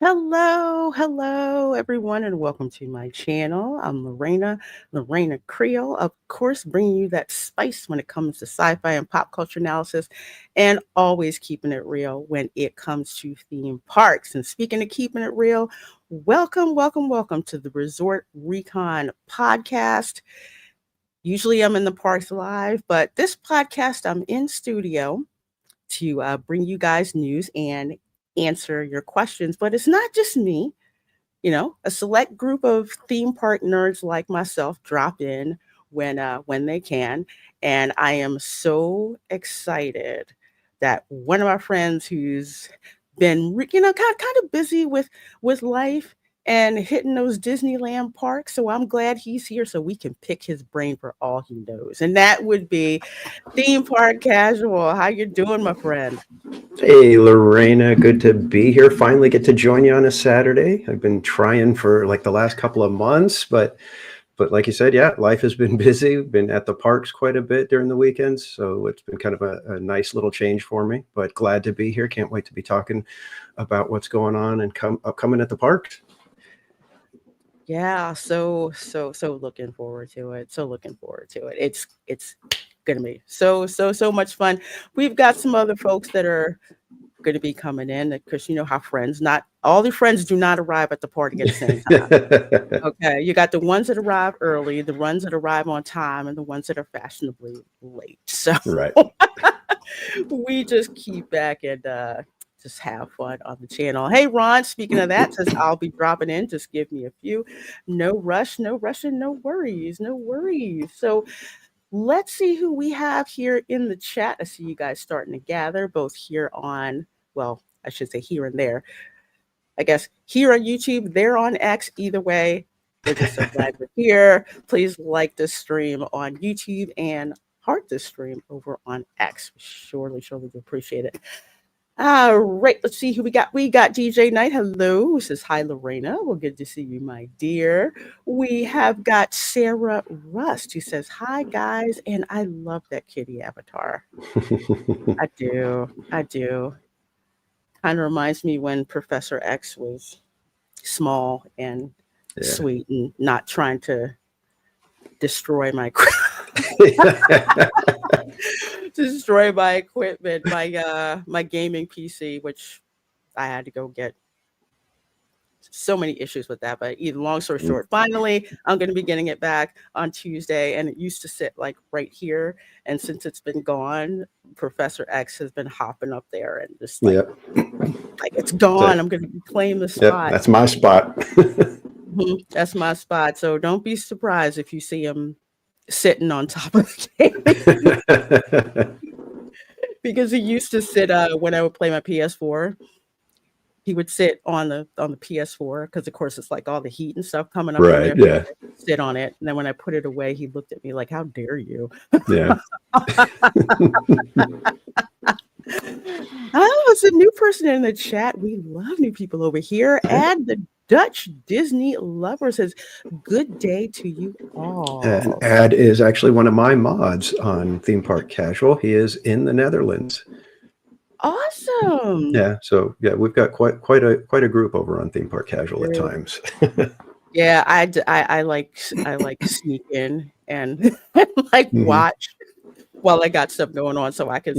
Hello, everyone, and welcome to my channel. I'm Reina Creole, of course, bringing you that spice when it comes to sci-fi and pop culture analysis, and always keeping it real when it comes to theme parks. And speaking of keeping it real, welcome to the Resort Recon podcast. Usually I'm in the parks live, but this podcast I'm in studio to bring you guys news and answer your questions. But it's not just me, a select group of theme park nerds like myself drop in when they can, and I am so excited that one of my friends who's been kind of busy with life and hitting those Disneyland parks. So I'm glad he's here so we can pick his brain for all he knows. And that would be Theme Park Casual. How you doing, my friend? Hey, Lorena, good to be here. Finally get to join you on a Saturday. I've been trying for like the last couple of months, but like you said, yeah, life has been busy. Been at the parks quite a bit during the weekends, so it's been kind of a nice little change for me, but glad to be here. Can't wait to be talking about what's going on and upcoming at the parks. Yeah, so looking forward to it. So looking forward to it. It's gonna be so much fun. We've got some other folks that are going to be coming in because you know how not all the friends do not arrive at the party at the same time. Okay, you got the ones that arrive early, the ones that arrive on time, and the ones that are fashionably late. So Right. we just keep back and just have fun on the channel. Hey, Ron, speaking of that, says I'll be dropping in. Just give me a few. No rush, no rushing, no worries, no worries. So let's see who we have here in the chat. I see you guys starting to gather, both here on, well, I should say here and there. I guess here on YouTube, there on X. Either way, we're just so glad you're here. Please like this stream on YouTube and heart this stream over on X. Surely do appreciate it. All right, let's see who we got. We got DJ Knight. Hello. Who says hi, Lorena. Well, good to see you, my dear. We have got Sarah Rust, who says hi, guys, and I love that kitty avatar. I do. Kind of reminds me when Professor X was small and sweet and not trying to destroy my destroy my equipment, my gaming PC, which I had to go get. So many issues with that, but long story short, finally I'm going to be getting it back on Tuesday, and it used to sit like right here, and since it's been gone, Professor X has been hopping up there and just like it's gone. I'm going to claim the spot. That's my spot. That's my spot. So don't be surprised if you see him sitting on top of the game. Because he used to sit when I would play my PS4. He would sit on the PS4 because, of course, it's like all the heat and stuff coming up. Right. Yeah. Sit on it, and then when I put it away, he looked at me like, "How dare you?" Yeah. Oh, it's a new person in the chat. We love new people over here. And the Dutch Disney lover says, "Good day to you all." And Ad is actually one of my mods on Theme Park Casual. He is in the Netherlands. Awesome. Yeah, so yeah, we've got quite a group over on Theme Park Casual at times. Yeah, I like sneak in and watch while I got stuff going on so I can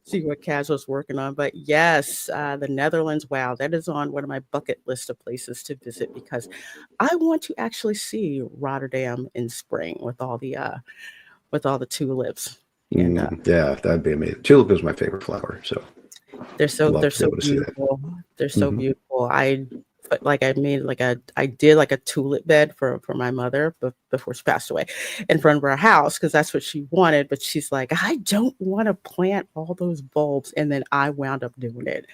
see what Casual's working on. But yes, the Netherlands, wow, that is on one of my bucket list of places to visit because I want to actually see Rotterdam in spring with all the tulips. And, yeah, that'd be amazing. Tulip is my favorite flower, so they're so beautiful. They're so beautiful. I did a tulip bed for my mother before she passed away in front of our house because that's what she wanted. But she's like, I don't want to plant all those bulbs, and then I wound up doing it.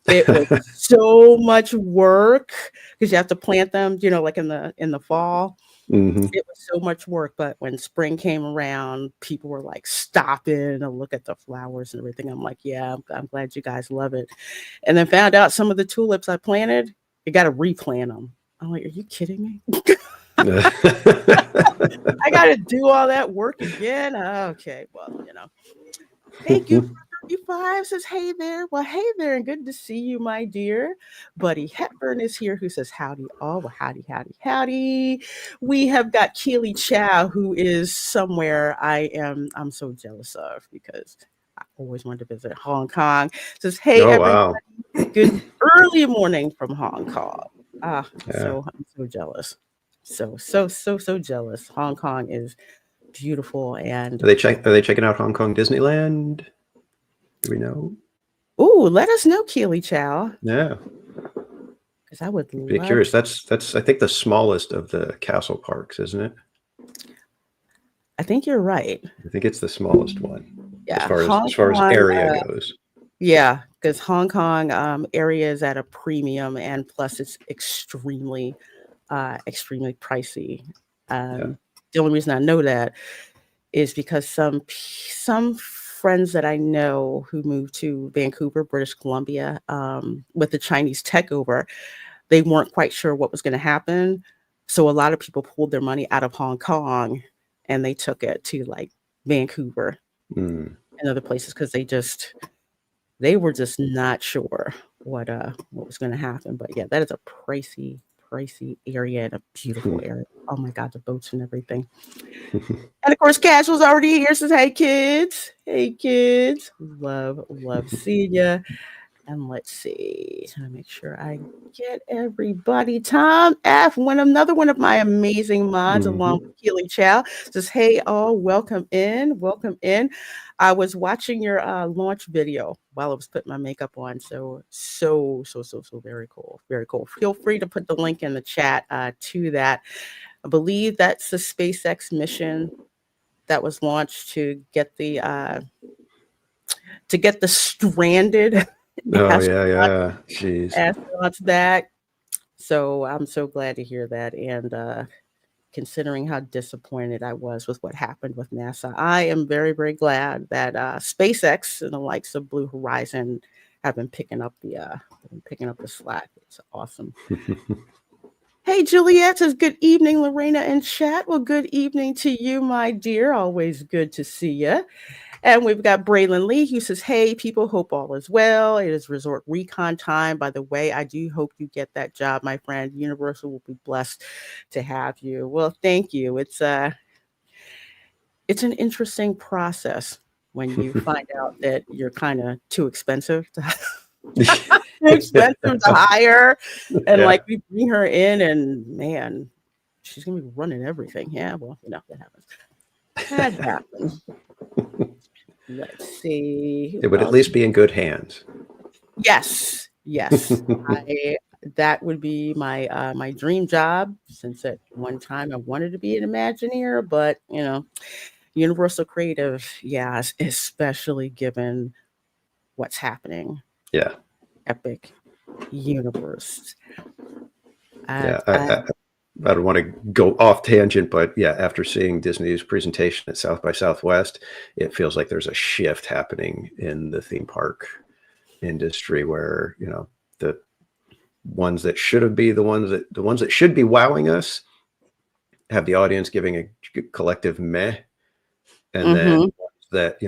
It was so much work because you have to plant them, like in the fall. It was so much work, but when spring came around, people were like stopping to look at the flowers and everything. I'm like, yeah, I'm glad you guys love it. And then found out some of the tulips I planted, you got to replant them. I'm like, are you kidding me? I got to do all that work again. Okay, well, thank you for 55 says, hey there. Well, hey there, and good to see you, my dear. Buddy Hepburn is here, who says, howdy all. Well, howdy, howdy, howdy. We have got Keely Chow, who is somewhere I'm so jealous of because I always wanted to visit Hong Kong. Says, hey, Oh, everybody. wow. Good early morning from Hong Kong. I'm so jealous. So jealous. Hong Kong is beautiful. And Are they checking out Hong Kong Disneyland? Do we know? ooh, let us know, Keely Chow. Yeah. Because I would Be love. curious. That's I think the smallest of the castle parks, isn't it? I think you're right. I think it's the smallest one. Yeah, As far as area goes. Yeah, because Hong Kong area is at a premium, and plus it's extremely pricey. The only reason I know that is because some friends that I know who moved to Vancouver, British Columbia, with the Chinese takeover, they weren't quite sure what was going to happen. So a lot of people pulled their money out of Hong Kong and they took it to like Vancouver and other places because they were just not sure what was going to happen. But yeah, that is a pricey area and a beautiful area. Oh my God, the boats and everything. And of course, Casual's already here. Says, hey kids, love seeing ya. And let's see, trying to make sure I get everybody. Tom F, another one of my amazing mods, along with Keely Chow, says, hey all, welcome in. I was watching your launch video while I was putting my makeup on. So very cool. Feel free to put the link in the chat to that. I believe that's the SpaceX mission that was launched to get the stranded astronauts back. So I'm so glad to hear that. And considering how disappointed I was with what happened with NASA, I am very, very glad that SpaceX and the likes of Blue Horizon have been picking up the slack. It's awesome. Hey, Juliet says, good evening, Lorena in chat. Well, good evening to you, my dear. Always good to see you. And we've got Braylon Lee who says, hey, people, hope all is well. It is Resort Recon time. By the way, I do hope you get that job, my friend. Universal will be blessed to have you. Well, thank you. It's an interesting process when you find out that you're kind of too expensive to hire. And like we bring her in and man, she's going to be running everything. Yeah, well, that happens. Let's see. It would at least be in good hands. Yes. That would be my my dream job, since at one time I wanted to be an Imagineer, but Universal Creative, especially given what's happening. Yeah. Epic universe. I don't want to go off tangent, but after seeing Disney's presentation at South by Southwest, it feels like there's a shift happening in the theme park industry where, the ones that should be the ones that should be wowing us have the audience giving a collective meh. And then ones that,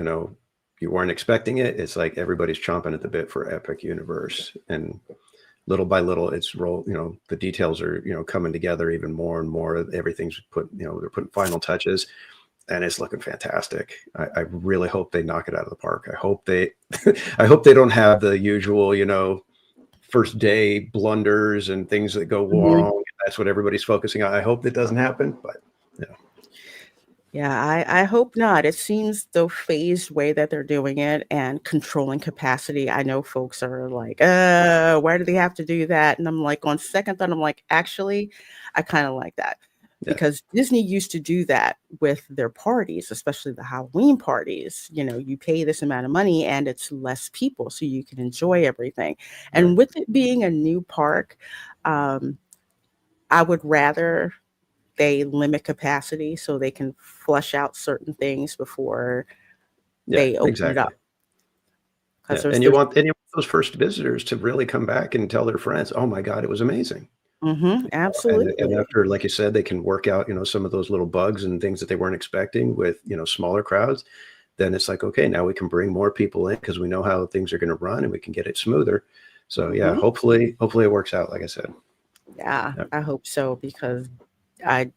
you weren't expecting it. It's like everybody's chomping at the bit for Epic Universe. And little by little, the details are, coming together even more and more. Everything's put, they're putting final touches and it's looking fantastic. I really hope they knock it out of the park. I hope they don't have the usual, first day blunders and things that go wrong. That's what everybody's focusing on. I hope that doesn't happen, but Yeah, I hope not. It seems the phased way that they're doing it and controlling capacity. I know folks are like, why do they have to do that? And I'm like, on second thought, I'm like, actually, I kind of like that. Because Disney used to do that with their parties, especially the Halloween parties. You pay this amount of money and it's less people, so you can enjoy everything. And with it being a new park, I would rather they limit capacity so they can flush out certain things before they open it up. And you want those first visitors to really come back and tell their friends, oh my God, it was amazing. Absolutely. And after, like you said, they can work out, some of those little bugs and things that they weren't expecting with, smaller crowds. then it's like, okay, now we can bring more people in because we know how things are going to run and we can get it smoother. So yeah, hopefully it works out, like I said. Yeah, Yep. I hope so, because I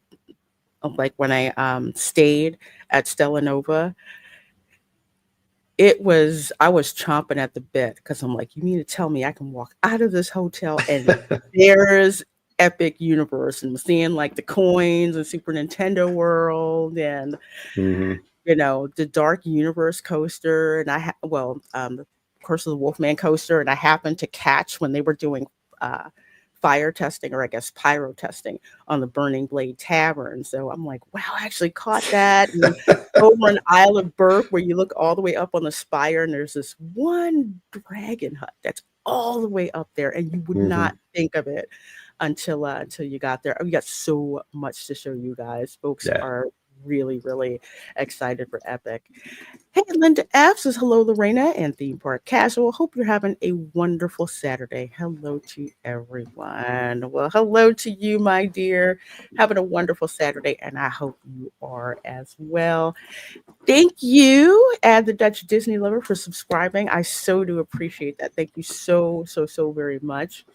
like when I stayed at Stella Nova, I was chomping at the bit because I'm like, you mean to tell me I can walk out of this hotel and there's Epic Universe, and seeing like the coins and Super Nintendo World and Mhm. the Dark Universe coaster, and the Curse of the Wolfman coaster, and I happened to catch when they were doing uh, fire testing, or I guess pyro testing, on the Burning Blade Tavern. So I'm like, wow, I actually caught that. And then over in Isle of Burke, where you look all the way up on the spire, and there's this one dragon hut that's all the way up there, and you would not Mhm. think of it until you got there. We got so much to show you guys. Folks Yeah. are really, really excited for Epic. Hey, Linda F says, hello, Lorena and Theme Park Casual. Hope you're having a wonderful Saturday. Hello to everyone. Well, hello to you, my dear. Having a wonderful Saturday, and I hope you are as well. Thank you, Add the Dutch Disney Lover, for subscribing. I so do appreciate that. Thank you so, so, so very much.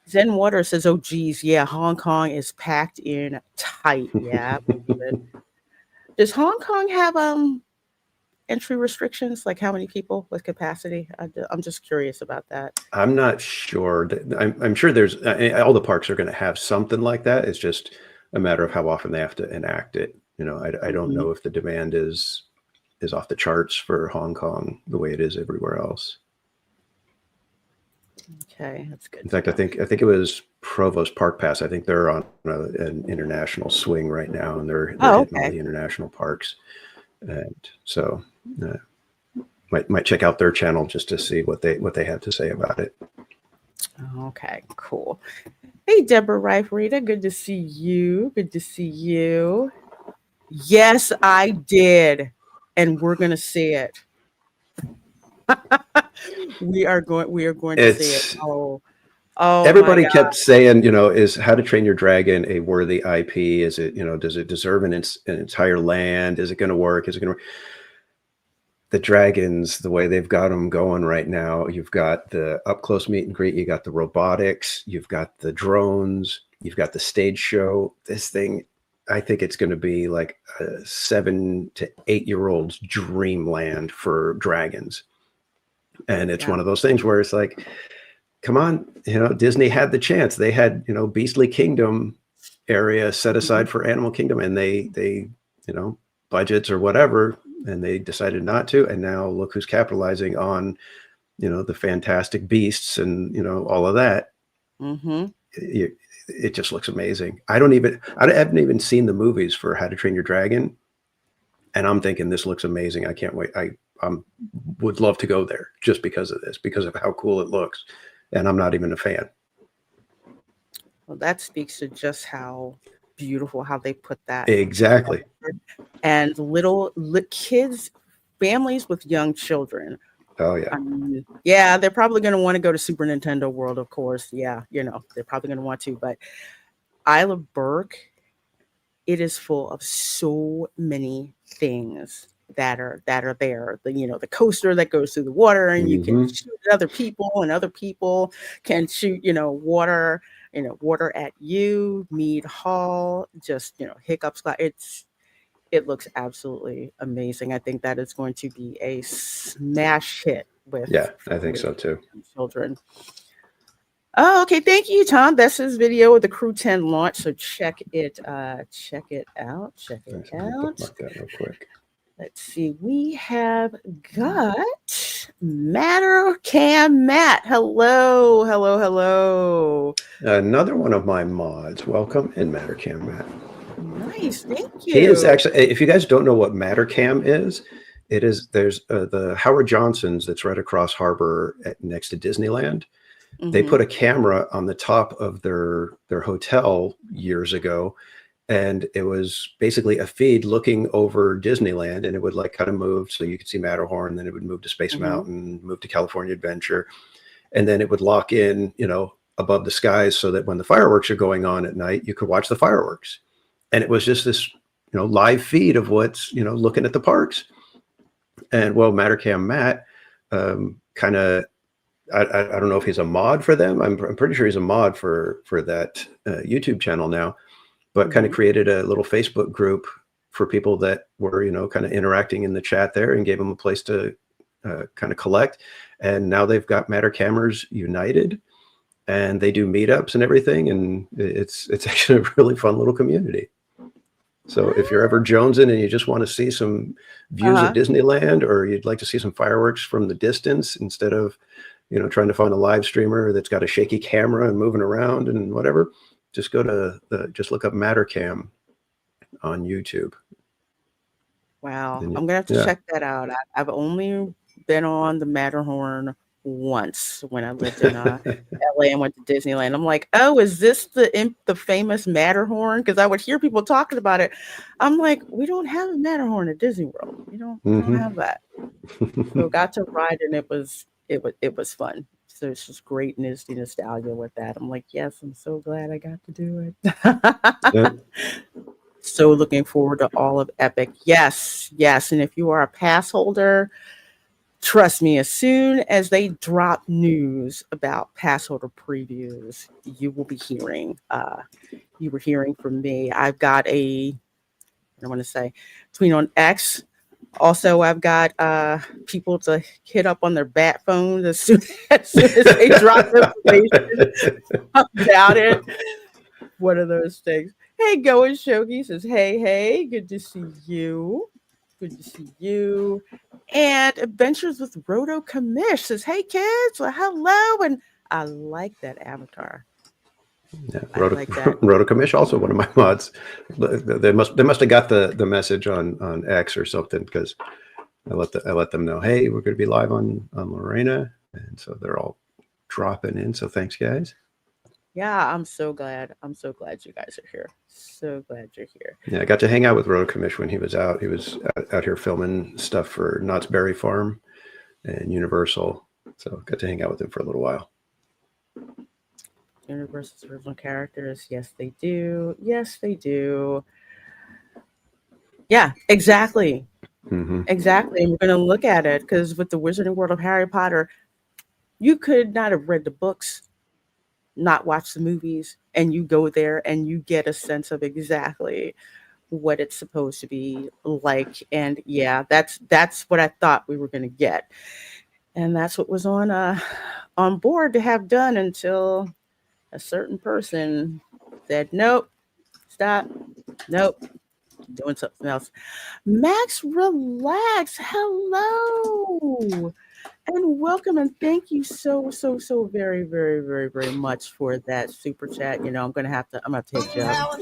Zen Water says, oh, geez, yeah, Hong Kong is packed in tight. Yeah, I believe it. Does Hong Kong have entry restrictions? Like how many people with capacity? I'm just curious about that. I'm not sure. I'm sure there's all the parks are going to have something like that. It's just a matter of how often they have to enact it. I don't Mhm. know if the demand is off the charts for Hong Kong the way it is everywhere else. Okay, that's good. In fact, I think it was Provost Park Pass. I think they're on an international swing right now, and they're Oh, hitting all okay. the international parks. And so might check out their channel just to see what they have to say about it. Okay, cool. Hey, Deborah Rife Rita, good to see you. Good to see you. Yes, I did, and we're gonna see it. We are going to see it. It's Oh my Everybody God. kept saying, is How to Train Your Dragon a worthy IP? Is it, does it deserve an entire land? Is it going to work? Is it going to work? The dragons, the way they've got them going right now, you've got the up close meet and greet, you got the robotics, you've got the drones, you've got the stage show. This thing, I think it's going to be like a 7 to 8 year old's dreamland for dragons. And it's Yeah. one of those things where it's like, come on, Disney had the chance. They had, Beastly Kingdom area set aside for Animal Kingdom, and they budgets or whatever, and they decided not to. And now look who's capitalizing on, the fantastic beasts and, all of that. Mm-hmm. It just looks amazing. I haven't even seen the movies for How to Train Your Dragon, and I'm thinking this looks amazing. I can't wait. I would love to go there just because of this, because of how cool it looks. And I'm not even a fan. Well, that speaks to just how beautiful how they put that Exactly. together. And little kids, families with young children. Oh yeah. Yeah, they're probably going to want to go to Super Nintendo World, of course. Yeah, they're probably going to want to. But Isle of Burke, it is full of so many things that are there. The coaster that goes through the water, and you can shoot at other people, and other people can shoot water at you. Mead Hall, just hiccups. It looks absolutely amazing. I think that is going to be a smash hit with Yeah, I think so too. children. Oh, okay. Thank you, Tom. That's his video of the Crew 10 launch. So check it out. Check it out. Bookmark that real quick. Let's see. We have got Matter Cam Matt. Hello. Another one of my mods. Welcome in Mattercam, Matt. Nice. Thank you. He is actually, if you guys don't know what Mattercam is, there's the Howard Johnson's that's right across harbor next to Disneyland. They put a camera on the top of their hotel years ago, and it was basically a feed looking over Disneyland, and it would like kind of move so you could see Matterhorn, then it would move to Space Mountain, move to California Adventure, and then it would lock in, above the skies so that when the fireworks are going on at night, you could watch the fireworks. And it was just this, live feed of what's, looking at the parks. And well, Mattercam Matt kind of, I don't know if he's a mod for them. I'm pretty sure he's a mod for that YouTube channel now, but kind of created a little Facebook group for people that were, you know, kind of interacting in the chat there, and gave them a place to kind of collect. And now they've got Mattercammers United, and they do meetups and everything. And it's actually a really fun little community. So if you're ever jonesing and you just want to see some views of Disneyland, or you'd like to see some fireworks from the distance instead of, you know, trying to find a live streamer that's got a shaky camera and moving around and whatever, just go to just look up Mattercam on YouTube. Wow. I'm going to have to check that out. I've only been on the Matterhorn once when I lived in LA and went to Disneyland. I'm like, oh, is this the famous Matterhorn? Because I would hear people talking about it. I'm like, we don't have a Matterhorn at Disney World. We don't have that. So got to ride, and it was fun. So it's just great nostalgia with that. I'm like, yes, I'm so glad I got to do it. So looking forward to all of Epic. Yes. And if you are a pass holder, trust me, as soon as they drop news about pass holder previews, you will be hearing. You were hearing from me. I've got I want to say, tweet on X. Also, I've got people to hit up on their bat phones as soon as they drop information about it. One of those things. Hey, Going Shogi says, hey, good to see you. Good to see you. And Adventures with Roto Commish says, hey, kids. Well, hello. And I like that avatar. Yeah, Roto Commish, also one of my mods. They must have got the message on X or something, because I let them know, hey, we're going to be live on Lorena, and so they're all dropping in. So thanks, guys. Yeah, I'm so glad. You guys are here. So glad you're here. Yeah, I got to hang out with Roto Commish when he was out. He was out here filming stuff for Knott's Berry Farm and Universal. So got to hang out with him for a little while. Universal's original characters. Yes, they do. Yeah, exactly. Exactly. And we're going to look at it, because with the Wizarding World of Harry Potter, you could not have read the books, not watch the movies, and you go there and you get a sense of exactly what it's supposed to be like. And yeah, that's what I thought we were going to get. And that's what was on board to have done, until a certain person said, nope, stop, nope, doing something else. Max, relax. Hello. And welcome, and thank you so very, very, very, very much for that super chat. You know, I'm gonna have to take you up.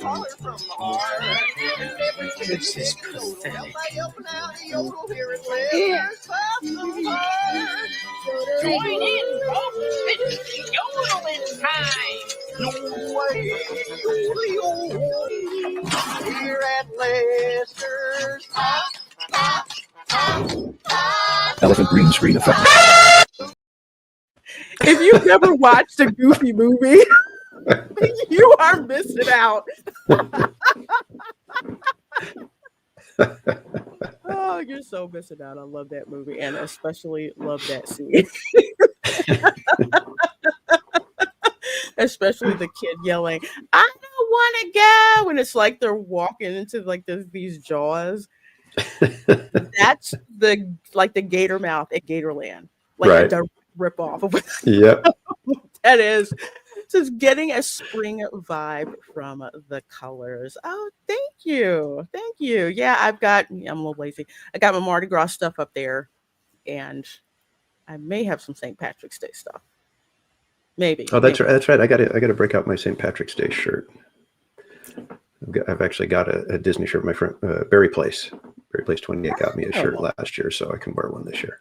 It's just pathetic. Join in, folks. It's yodeling time. Here at Lester's Elephant green screen effect. If you've never watched a Goofy movie, you are missing out. Oh, you're so missing out. I love that movie, and especially love that scene. Especially the kid yelling, I don't want to go. And it's like they're walking into like these jaws. That's the gator mouth at Gatorland. Like right. A direct rip off of it. Yep. That is just getting a spring vibe from the colors. Oh, thank you. Yeah, I'm a little lazy. I got my Mardi Gras stuff up there, and I may have some St. Patrick's Day stuff. Maybe. Oh, that's right. I got to break out my St. Patrick's Day shirt. I've actually got a Disney shirt. My friend Barry Place 28 got me a shirt last year, so I can wear one this year.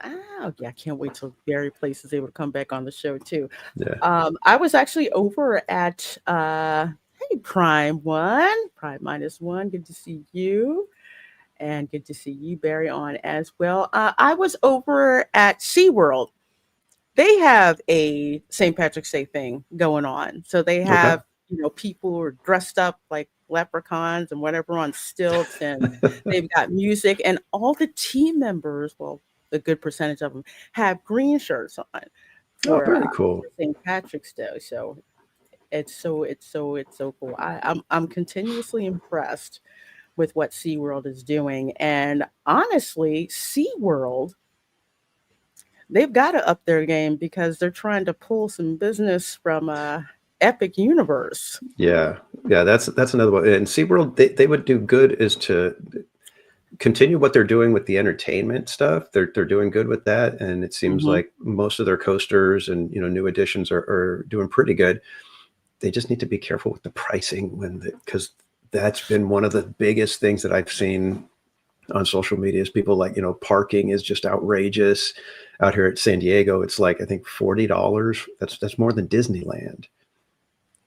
Oh yeah, I can't wait till Barry Place is able to come back on the show too. Yeah. I was actually over at hey Prime -1. Good to see you. And good to see you, Barry, on as well. I was over at SeaWorld. They have a St. Patrick's Day thing going on. So they have, people who are dressed up like leprechauns and whatever on stilts, and they've got music, and all the team members, well, a good percentage of them have green shirts on Oh, for very cool. St. Patrick's Day. So it's so cool. I'm continuously impressed with what SeaWorld is doing. And honestly, SeaWorld, they've got to up their game because they're trying to pull some business from Epic Universe. Yeah, that's another one. And SeaWorld, they would do good is to continue what they're doing with the entertainment stuff. They're doing good with that, and it seems Mhm. like most of their coasters and new additions are doing pretty good. They just need to be careful with the pricing because that's been one of the biggest things that I've seen on social media is people like, parking is just outrageous. Out here at San Diego, it's like, I think $40. That's more than Disneyland,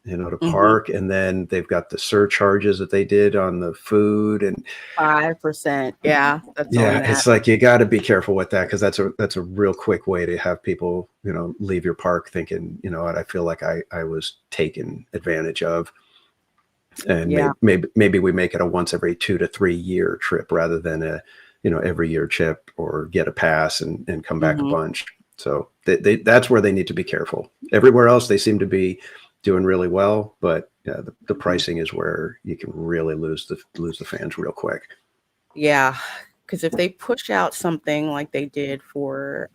to Mhm. park. And then they've got the surcharges that they did on the food. And 5%. Yeah, that's on yeah, that. it's like, you got to be careful with that because that's a real quick way to have people, leave your park thinking, what, I feel like I was taken advantage of. And Yeah. maybe we make it a once every 2 to 3 year trip rather than a every year trip, or get a pass and come back a Mhm. bunch. So that's where they need to be careful. Everywhere else they seem to be doing really well, but yeah, the pricing is where you can really lose the fans real quick. Yeah, because if they push out something like they did for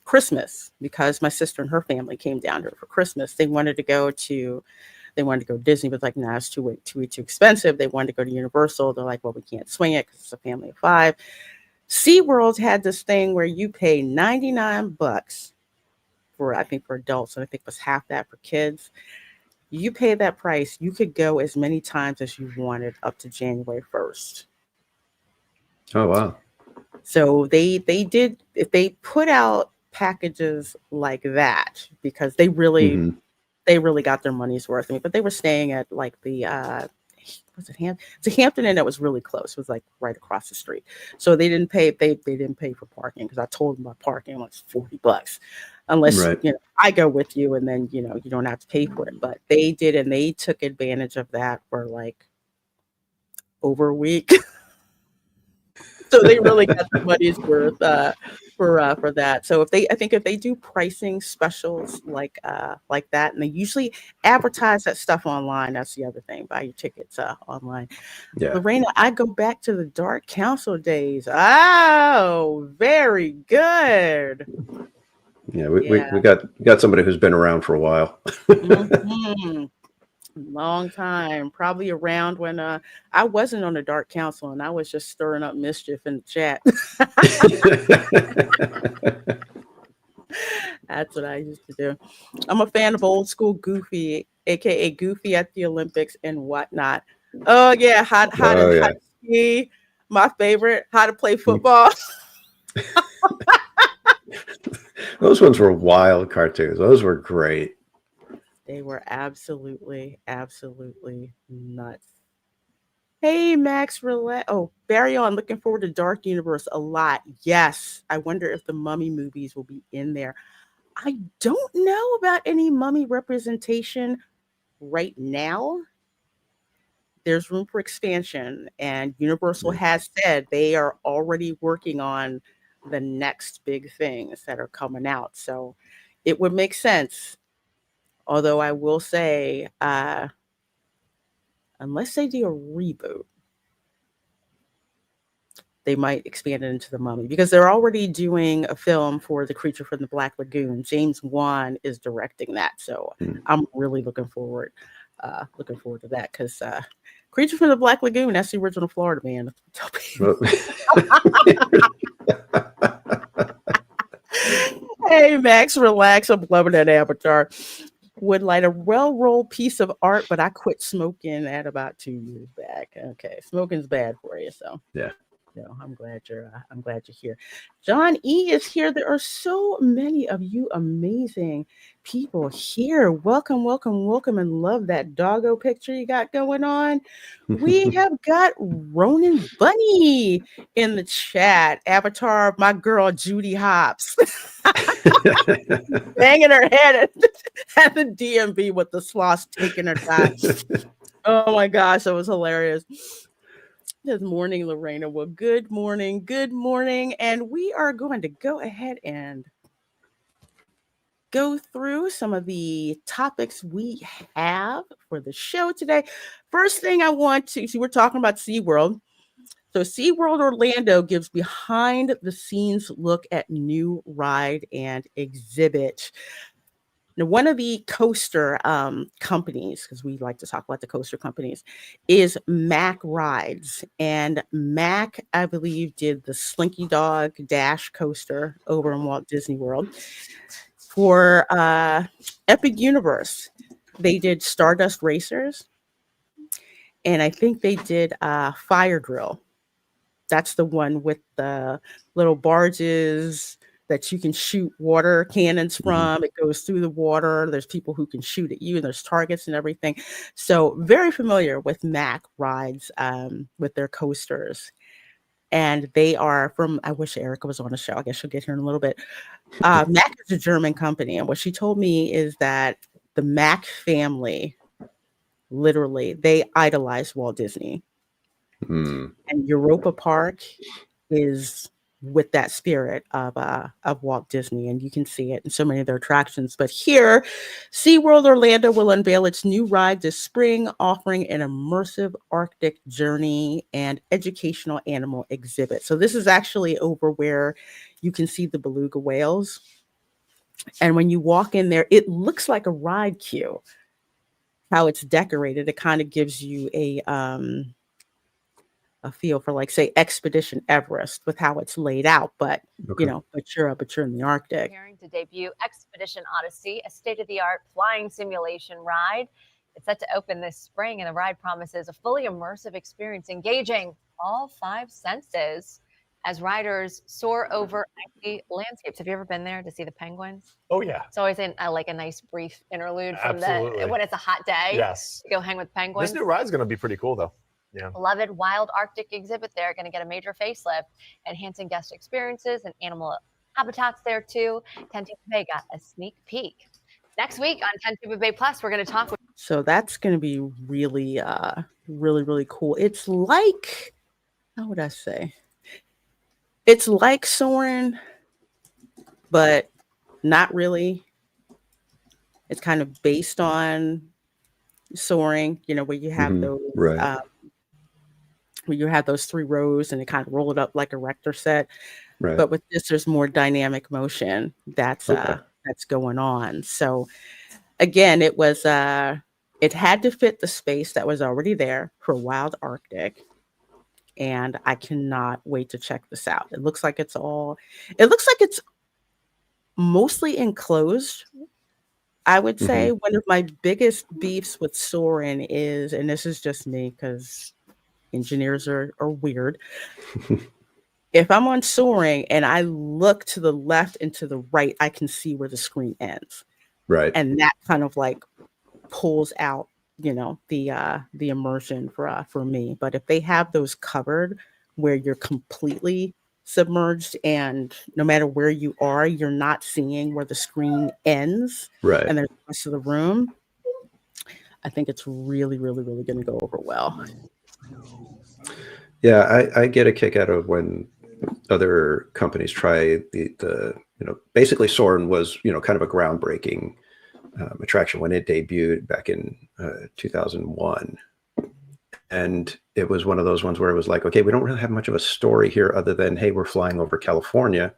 Christmas, because my sister and her family came down here for Christmas, they wanted to go Disney, but like, nah, it's too expensive. They wanted to go to Universal. They're like, well, we can't swing it because it's a family of 5. SeaWorld had this thing where you pay $99 for, I think, for adults, and I think it was half that for kids. You pay that price, you could go as many times as you wanted up to January 1st. Oh, wow. So they did, if they put out packages like that, because they really Mhm. got their money's worth. I mean, but they were staying at like the was it it's a Hampton Inn that was really close. It was like right across the street. So they didn't pay for parking, because I told them my parking was $40. Unless Right. I go with you, and then you don't have to pay for it. But they did, and they took advantage of that for like over a week. So they really got the money's worth for that. So I think if they do pricing specials like that, and they usually advertise that stuff online. That's the other thing. Buy your tickets online. Yeah. Lorena, I go back to the Dark Council days. Oh, very good. Yeah, we Yeah. got somebody who's been around for a while. Mhm. Long time, probably around when I wasn't on the Dark Council, and I was just stirring up mischief in the chat. That's what I used to do. I'm a fan of old school Goofy, aka Goofy at the Olympics and whatnot. Oh yeah, how Oh, yeah. to ski. My favorite, how to play football. Those ones were wild cartoons. Those were great. They were absolutely nuts. Hey Max, relax. Oh, Barry on. Looking forward to Dark Universe a lot. Yes, I wonder if the Mummy movies will be in there. I don't know about any Mummy representation right now. There's room for expansion, and Universal Yeah. has said they are already working on the next big things that are coming out. So it would make sense. Although I will say, unless they do a reboot, they might expand it into the Mummy, because they're already doing a film for The Creature from the Black Lagoon. James Wan is directing that, so Mm. I'm really looking forward to that, because Creature from the Black Lagoon, that's the original Florida Man. Well, Hey Max, relax. I'm loving that avatar. Would like a well-rolled piece of art, but I quit smoking at about 2 years back. Okay, smoking's bad for you, so yeah. I'm glad you're here. John E is here. There are so many of you amazing people here. Welcome, welcome, welcome, and love that doggo picture you got going on. We have got Ronan Bunny in the chat. Avatar of my girl Judy Hopps. Banging her head at the DMV with the sloths taking her time. Oh my gosh, that was hilarious. Good morning, Lorena. Well, good morning. Good morning. And we are going to go ahead and go through some of the topics we have for the show today. First thing I want to see, we're talking about SeaWorld. So SeaWorld Orlando gives behind the scenes look at new ride and exhibit. Now, one of the coaster companies, because we like to talk about the coaster companies, is Mack Rides. And Mack, I believe, did the Slinky Dog Dash coaster over in Walt Disney World. For Epic Universe, they did Stardust Racers. And I think they did Fire Drill. That's the one with the little barges that you can shoot water cannons from. It goes through the water. There's people who can shoot at you, and there's targets and everything. So very familiar with Mack Rides with their coasters. And they are from, I wish Erica was on the show. I guess she'll get here in a little bit. Mack is a German company. And what she told me is that the Mack family, literally, they idolize Walt Disney. And Europa Park is with that spirit of Walt Disney, and you can see it in so many of their attractions. But here, SeaWorld Orlando will unveil its new ride this spring, offering an immersive Arctic journey and educational animal exhibit. So this is actually over where you can see the beluga whales. And when you walk in there, it looks like a ride queue. How it's decorated, it kind of gives you a feel for, like, say, Expedition Everest with how it's laid out, but Okay. but you're in the Arctic. Preparing to debut Expedition Odyssey, a state-of-the-art flying simulation ride. It's set to open this spring, and the ride promises a fully immersive experience, engaging all 5 senses as riders soar over icy landscapes. Have you ever been there to see the penguins? Oh, yeah. It's always like a nice brief interlude from Absolutely. when it's a hot day. Yes. You go hang with penguins. This new ride's going to be pretty cool, though. Yeah. Beloved Wild Arctic exhibit there, going to get a major facelift, enhancing guest experiences and animal habitats there too. Tentuba Bay got a sneak peek. Next week on Tentuba Bay Plus, we're going to talk with. So that's going to be really, really, really cool. It's like, how would I say? It's like Soarin', but not really. It's kind of based on Soaring, where you have those. Right. Where you have those 3 rows and they kind of roll it up like a Rector set. Right. But with this, there's more dynamic motion that's going on. So again, it was it had to fit the space that was already there for Wild Arctic. And I cannot wait to check this out. It looks like it's mostly enclosed. I would say one of my biggest beefs with Soarin' is, and this is just me because engineers are weird. If I'm on Soaring and I look to the left and to the right, I can see where the screen ends. Right. And that kind of like pulls out, the immersion for me. But if they have those covered where you're completely submerged and no matter where you are, you're not seeing where the screen ends. Right. And there's the rest of the room, I think it's really, really, really going to go over well. Yeah, I get a kick out of when other companies try the basically Soarin' was, kind of a groundbreaking attraction when it debuted back in 2001. And it was one of those ones where it was like, okay, we don't really have much of a story here other than, hey, we're flying over California.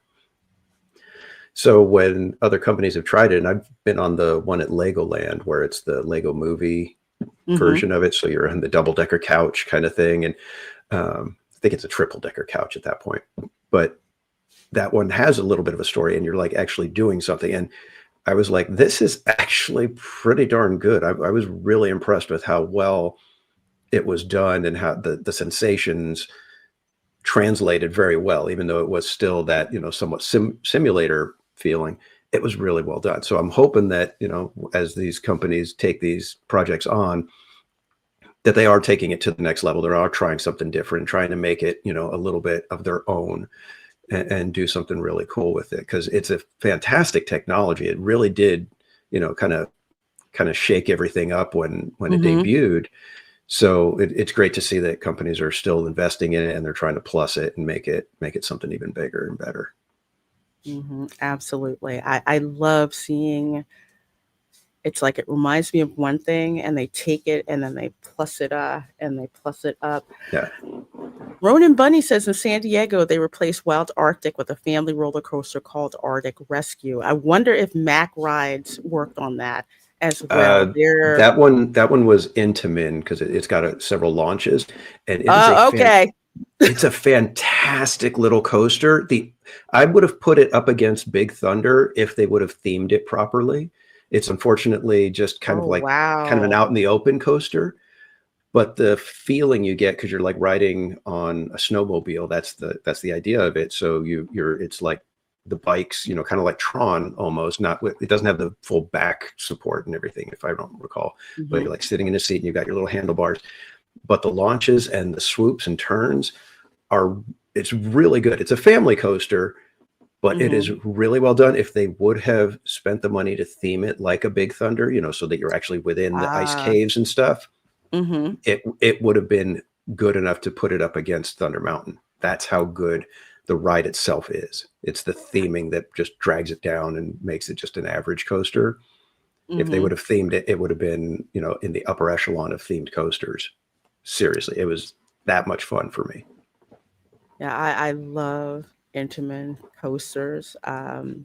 So when other companies have tried it, and I've been on the one at Legoland where it's the Lego movie version of it. So you're on the double-decker couch kind of thing. And I think it's a triple-decker couch at that point. But that one has a little bit of a story and you're like actually doing something. And I was like, this is actually pretty darn good. I was really impressed with how well it was done and how the sensations translated very well, even though it was still that, somewhat simulator feeling. It was really well done. So I'm hoping that, as these companies take these projects on, that they are taking it to the next level. They are trying something different, trying to make it, a little bit of their own and do something really cool with it. Because it's a fantastic technology. It really did, kind of shake everything up when it debuted. So it's great to see that companies are still investing in it and they're trying to plus it and make it something even bigger and better. Absolutely. I love seeing. It's like it reminds me of one thing, and they take it and then they plus it up. Yeah. Ronan Bunny says in San Diego they replaced Wild Arctic with a family roller coaster called Arctic Rescue. I wonder if Mack Rides worked on that as well. That one was Intamin because it's got several launches, and it is okay. It's a fantastic little coaster. I would have put it up against Big Thunder if they would have themed it properly. It's unfortunately just kind of an out in the open coaster, but the feeling you get because you're like riding on a snowmobile. That's the idea of it. So it's like the bikes, kind of like Tron almost. It doesn't have the full back support and everything, if I don't recall. But you're like sitting in a seat and you've got your little handlebars. But the launches and the swoops and turns it's really good. It's a family coaster, but it is really well done. If they would have spent the money to theme it like a Big Thunder, so that you're actually within the ice caves and stuff, it would have been good enough to put it up against Thunder Mountain. That's how good the ride itself is. It's the theming that just drags it down and makes it just an average coaster. If they would have themed it, it would have been, in the upper echelon of themed coasters. Seriously, it was that much fun for me. Yeah, I love Intamin coasters. The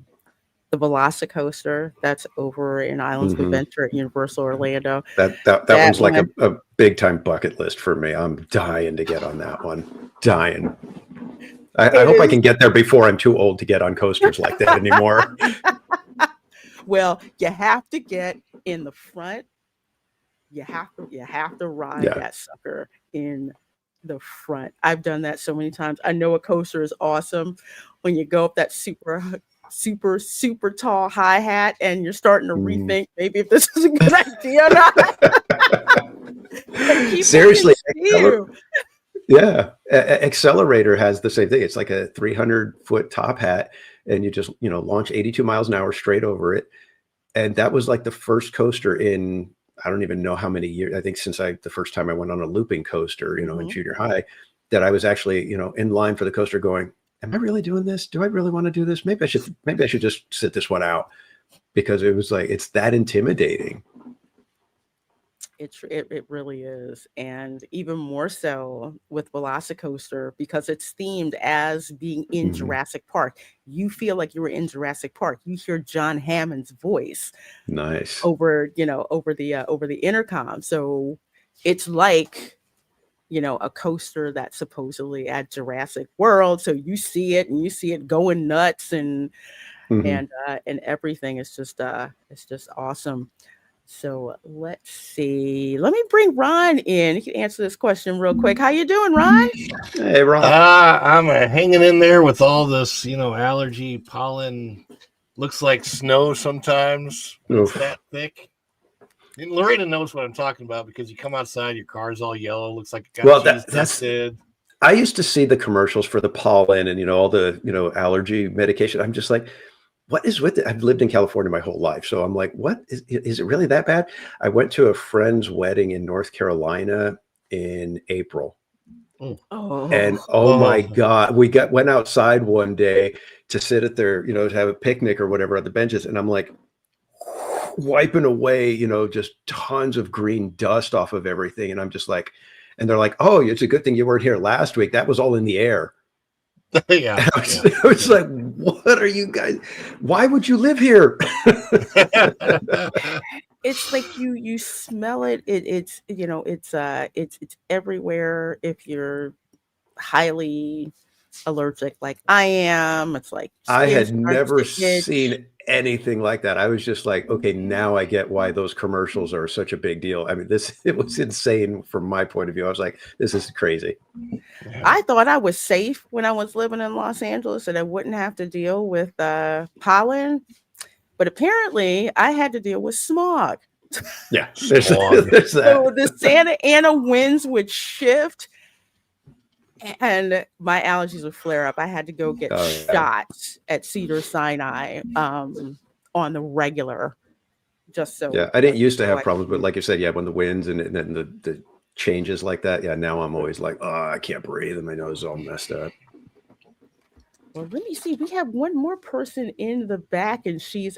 Velocicoaster that's over in Islands of Adventure at Universal Orlando. That one's like a big time bucket list for me. I'm dying to get on that one. Dying. I hope I can get there before I'm too old to get on coasters like that anymore. Well, you have to get in the front. You have to ride that sucker in the front. I've done that so many times. I know a coaster is awesome when you go up that super tall hi hat and you're starting to rethink maybe if this is a good idea or not. Seriously, Accelerator has the same thing. It's like a 300-foot top hat, and you just launch 82 miles an hour straight over it. And that was like the first coaster in I don't even know how many years. I think since the first time I went on a looping coaster, in junior high, that I was actually in line for the coaster going, am I really doing this? Do I really want to do this? Maybe I should just sit this one out, because it was like, it's that intimidating. It really is. And even more so with Velocicoaster, because it's themed as being in Jurassic Park. You feel like you were in Jurassic Park. You hear John Hammond's voice over the intercom. So it's like, a coaster that's supposedly at Jurassic World. So you see it going nuts and everything. It's just awesome. So let's see. Let me bring Ron in. He can answer this question real quick. How you doing, Ron? Hey, Ron. I'm hanging in there with all this, allergy, pollen. Looks like snow sometimes. It's that thick. And Lorena knows what I'm talking about, because you come outside, your car's all yellow. Looks like it got tested. I used to see the commercials for the pollen and, all the, allergy medication. I'm just like, what is with it? I've lived in California my whole life. So I'm like, what is it really that bad? I went to a friend's wedding in North Carolina in April. And my God, we went outside one day to sit at their, to have a picnic or whatever at the benches. And I'm like wiping away, just tons of green dust off of everything. And I'm just like, and they're like, oh, it's a good thing you weren't here last week. That was all in the air. I was like, what are you guys? Why would you live here? It's like you smell it. It's everywhere. If you're highly allergic, like I am, it's like I had never seen anything like that. I was just like, okay, now I get why those commercials are such a big deal. I mean, it was insane from my point of view. I was like, this is crazy. I thought I was safe when I was living in Los Angeles and I wouldn't have to deal with pollen, but apparently I had to deal with smog. Yeah, there's that. So the Santa Ana winds would shift and my allergies would flare up. I had to go get shots at Cedar Sinai on the regular, just so. Yeah, I didn't used to have problems, but like you said, when the winds and then the changes like that, yeah, now I'm always like, oh, I can't breathe and my nose is all messed up. Well, let me see. We have one more person in the back, and she's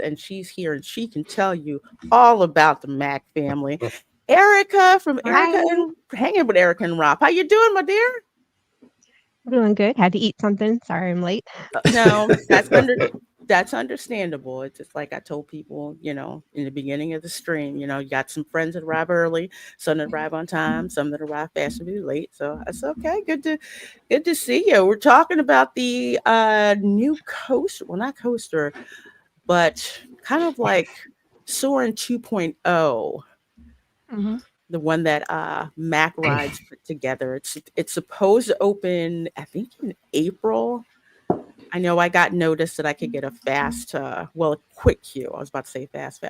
here, and she can tell you all about the Mac family. Erica from Erica Hi. and hanging with Erica and Rob. How you doing, my dear? Doing good. Had to eat something. Sorry I'm late. No, that's understandable. It's just like I told people, in the beginning of the stream, you got some friends that arrive early, some that arrive on time, some that arrive fast and be late. So that's okay. Good to see you. We're talking about the new coaster, well, not coaster, but kind of like Soarin' 2.0. Mm-hmm. The one that Mac Rides put together. It's supposed to open, I think, in April. I know I got notice that I could get a quick queue. I was about to say fast,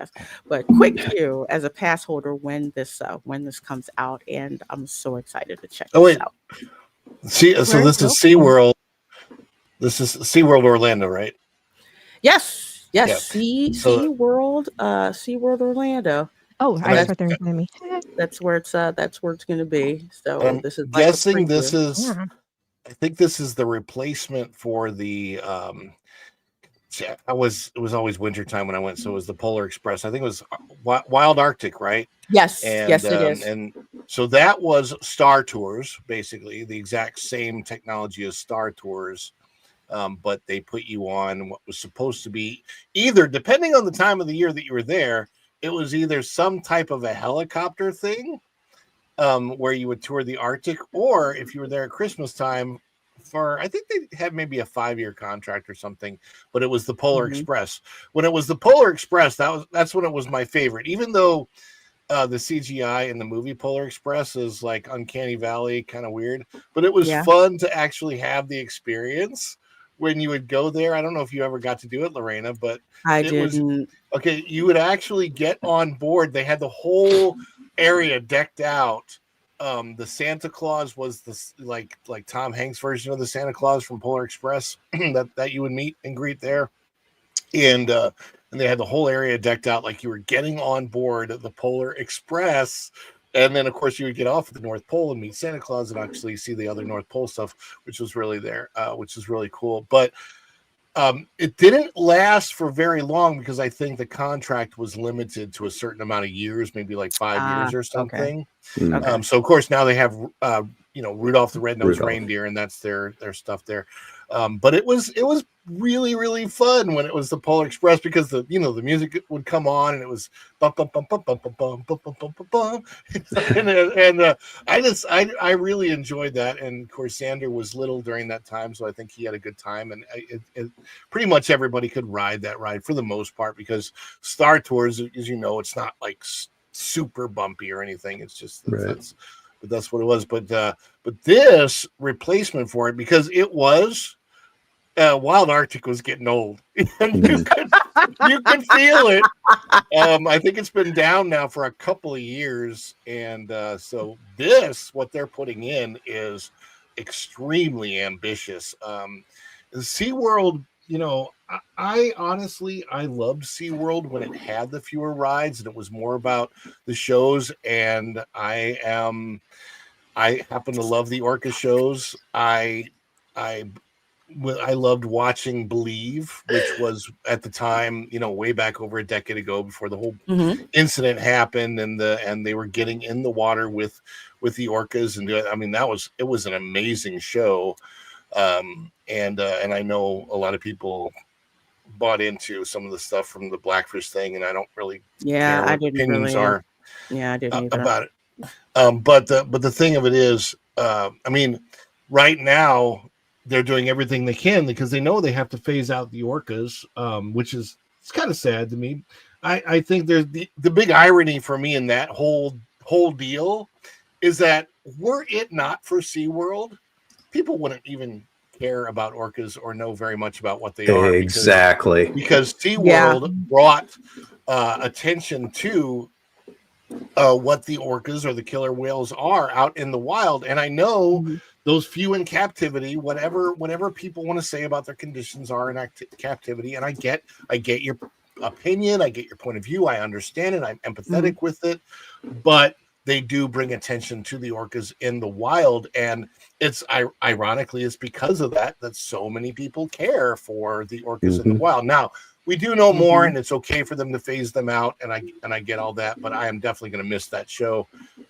but quick queue as a pass holder when this comes out, and I'm so excited to check this out. See, so this is SeaWorld. This is SeaWorld Orlando, right? Yes. Yep. SeaWorld, SeaWorld Orlando. Oh, So I just they're in me. That's where it's going to be. So I'm this is guessing like this is. Yeah. I think this is the replacement for the. It was always wintertime when I went, so it was the Polar Express. I think it was Wild Arctic, right? Yes, and, yes, it is. And so that was Star Tours, basically the exact same technology as Star Tours. But they put you on what was supposed to be either, depending on the time of the year that you were there, it was either some type of a helicopter thing where you would tour the Arctic, or if you were there at Christmas time I think they had maybe a 5-year contract or something, but it was the Polar Express. When it was the Polar Express, that's when it was my favorite, even though the CGI in the movie Polar Express is like Uncanny Valley, kind of weird, but it was fun to actually have the experience when you would go there. I don't know if you ever got to do it, Lorena, but I didn't. Okay, you would actually get on board. They had the whole area decked out. The Santa Claus was like Tom Hanks version of the Santa Claus from Polar Express that you would meet and greet there, and they had the whole area decked out like you were getting on board the Polar Express. And then, of course, you would get off at the North Pole and meet Santa Claus and actually see the other North Pole stuff, which was really which is really cool. But it didn't last for very long because I think the contract was limited to a certain amount of years, maybe like 5 years or something. Okay. So, of course, now they have, Rudolph the Red-Nosed Reindeer, and that's their stuff there. But it was really, really fun when it was the Polar Express because the music would come on and it was bum bum bum bum bum bum bum bum bum bum bum, and I really enjoyed that. And of course, Xander was little during that time, so I think he had a good time. And it pretty much everybody could ride that ride for the most part because Star Tours, as you know, it's not like super bumpy or anything. It's just that's what it was. But this replacement for it, because it was. Wild Arctic was getting old, and you could feel it. I think it's been down now for a couple of years, and so what they're putting in is extremely ambitious. SeaWorld, I honestly loved SeaWorld when it had the fewer rides and it was more about the shows. And I happen to love the orca shows. I loved watching Blvd, which was at the time, way back over a decade ago before the whole incident happened, and they were getting in the water with the orcas, and I mean it was an amazing show, and I know a lot of people bought into some of the stuff from the Blackfish thing, and I don't really care what opinions are I didn't either. about it. But the thing of it is, I mean, right now. They're doing everything they can because they know they have to phase out the orcas, which is it's kind of sad to me. I think there's the big irony for me in that whole deal is that were it not for SeaWorld, people wouldn't even care about orcas or know very much about what they are. Exactly. Because SeaWorld brought attention to what the orcas or the killer whales are out in the wild. And I know those few in captivity, whatever people want to say about their conditions are in captivity. And I get your opinion. I get your point of view. I understand it. I'm empathetic with it. But they do bring attention to the orcas in the wild, and it's ironically it's because of that so many people care for the orcas in the wild. Now we do know more, and it's okay for them to phase them out, and I get all that, but I am definitely going to miss that show,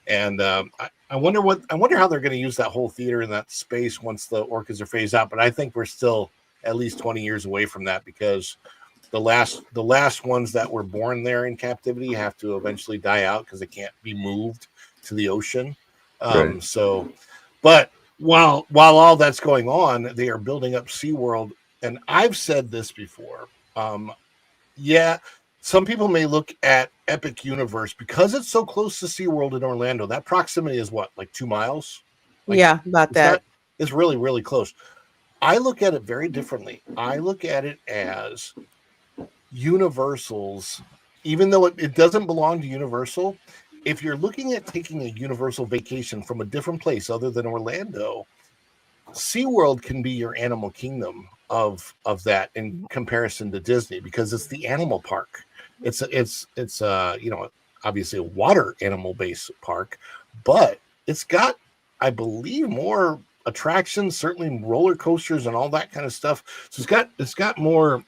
and I wonder how they're going to use that whole theater in that space once the orcas are phased out. But I think we're still at least 20 years away from that, because the last ones that were born there in captivity have to eventually die out because they can't be moved to the ocean. Right. So, but while all that's going on, they are building up SeaWorld, and I've said this before. Yeah, some people may look at Epic Universe because it's so close to SeaWorld in Orlando. That proximity is what, like 2 miles? Like, Yeah, about that. It's really, really close. I look at it very differently. I look at it as Universal's, even though it doesn't belong to Universal, if you're looking at taking a Universal vacation from a different place other than Orlando, SeaWorld can be your animal kingdom of that in comparison to Disney, because it's the animal park. It's obviously a water animal based park, but it's got, I believe, more attractions, certainly roller coasters and all that kind of stuff. So it's got more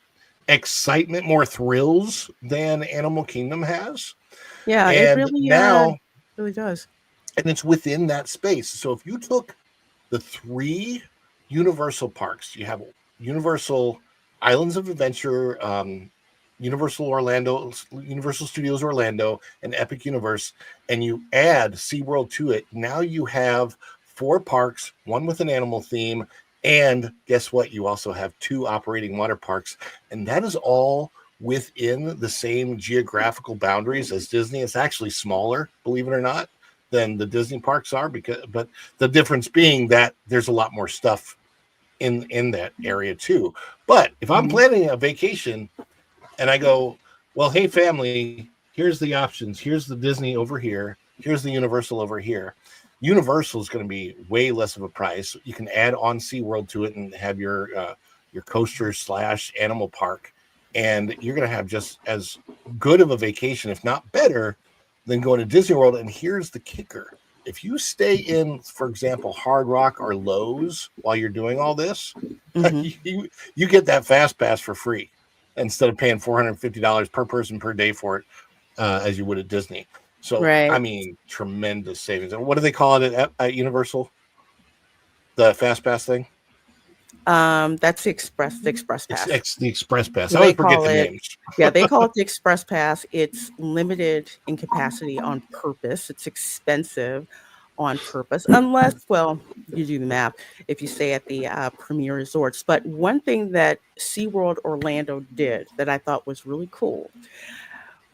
excitement, more thrills than Animal Kingdom has. Yeah, and it now really does. And it's within that space. So if you took the 3 Universal parks, you have Universal Islands of Adventure, Universal Studios Orlando, and Epic Universe, and you add SeaWorld to it, now you have 4 parks, one with an animal theme, and guess what? You also have 2 operating water parks, and that is all within the same geographical boundaries as Disney. It's actually smaller, believe it or not, than the Disney parks are, but the difference being that there's a lot more stuff in that area too. But if I'm planning a vacation and I go, well, hey family, here's the options. Here's the Disney over here. Here's the Universal over here. Universal is going to be way less of a price. You can add on SeaWorld to it and have your coaster / animal park, and you're going to have just as good of a vacation, if not better, than going to Disney World. And here's the kicker: if you stay in, for example, Hard Rock or Lowe's while you're doing all this, you get that fast pass for free instead of paying $450 per person per day for it, as you would at Disney. So, Right. I mean, tremendous savings. And what do they call it at Universal? The fast pass thing? That's the express pass. It's the express pass. So I always they forget call the it, names. yeah, they call it the express pass. It's limited in capacity on purpose. It's expensive on purpose, unless, well, you do the math if you stay at the premier resorts. But one thing that SeaWorld Orlando did that I thought was really cool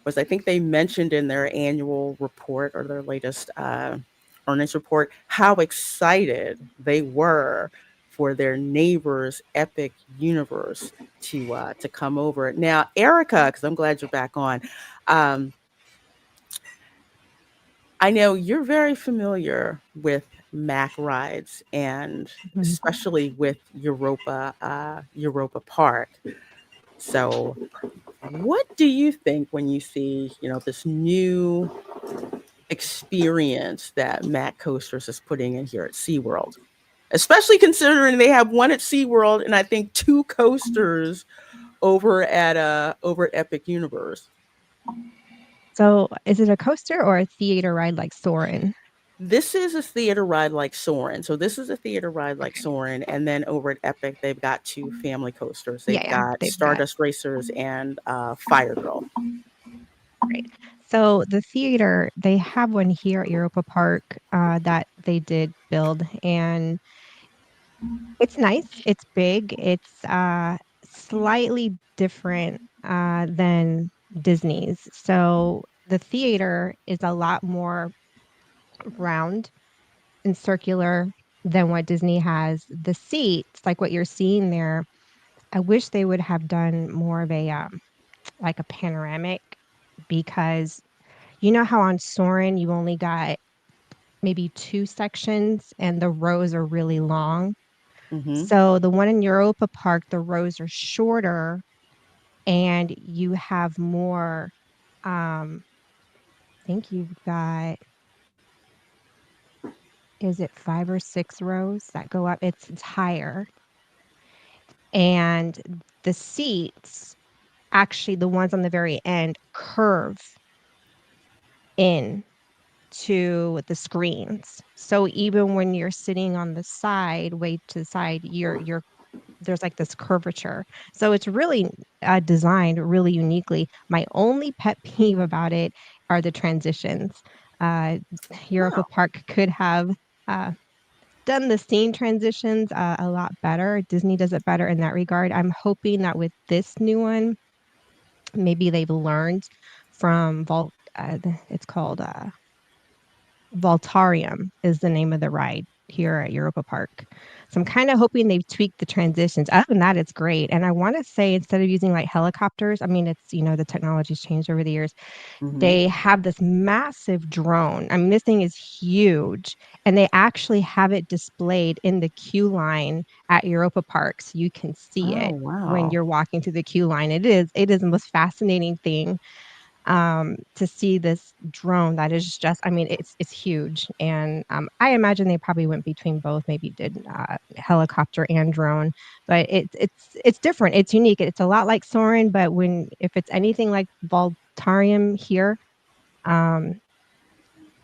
was, I think they mentioned in their annual report or their latest earnings report how excited they were for their neighbor's Epic Universe to come over. Now, Erica, because I'm glad you're back on, I know you're very familiar with Mac rides, and especially with Europa Park. So what do you think when you see, this new experience that Mac Coasters is putting in here at SeaWorld? Especially considering they have one at SeaWorld and I think 2 coasters over at Epic Universe. So is it a coaster or a theater ride like Soarin'? This is a theater ride like Soarin'. So this is a theater ride like Soarin', and then over at Epic, they've got 2 family coasters. They've got Stardust Racers and Fire Girl. Right. So the theater, they have one here at Europa Park that they did build, and it's nice. It's big. It's slightly different than Disney's. So the theater is a lot more round and circular than what Disney has. The seats, like what you're seeing there, I wish they would have done more of a like a panoramic, because you know how on Soarin' you only got maybe 2 sections and the rows are really long. So the one in Europa Park, the rows are shorter and you have more, I think you've got is it 5 or 6 rows that go up? It's higher. And the seats, actually the ones on the very end, curve in to the screens. So even when you're sitting on the side, way to the side, you're there's like this curvature. So it's really designed really uniquely. My only pet peeve about it are the transitions. Uh, Europa Park could have done the scene transitions a lot better. Disney does it better in that regard. I'm hoping that with this new one, maybe they've learned from it's called Voltarium is the name of the ride here at Europa Park. So I'm kind of hoping they've tweaked the transitions. Other than that, it's great. And I want to say instead of using like helicopters, I mean, it's, the technology's changed over the years. They have this massive drone. I mean, this thing is huge. And they actually have it displayed in the queue line at Europa Park. So you can see Oh, it when wow. you're walking through the queue line. It is the most fascinating thing to see this drone that is just, I mean, it's huge. And I imagine they probably went between both, maybe did helicopter and drone, but it's different. It's unique. It's a lot like Soarin', but if it's anything like Voltarium here, um,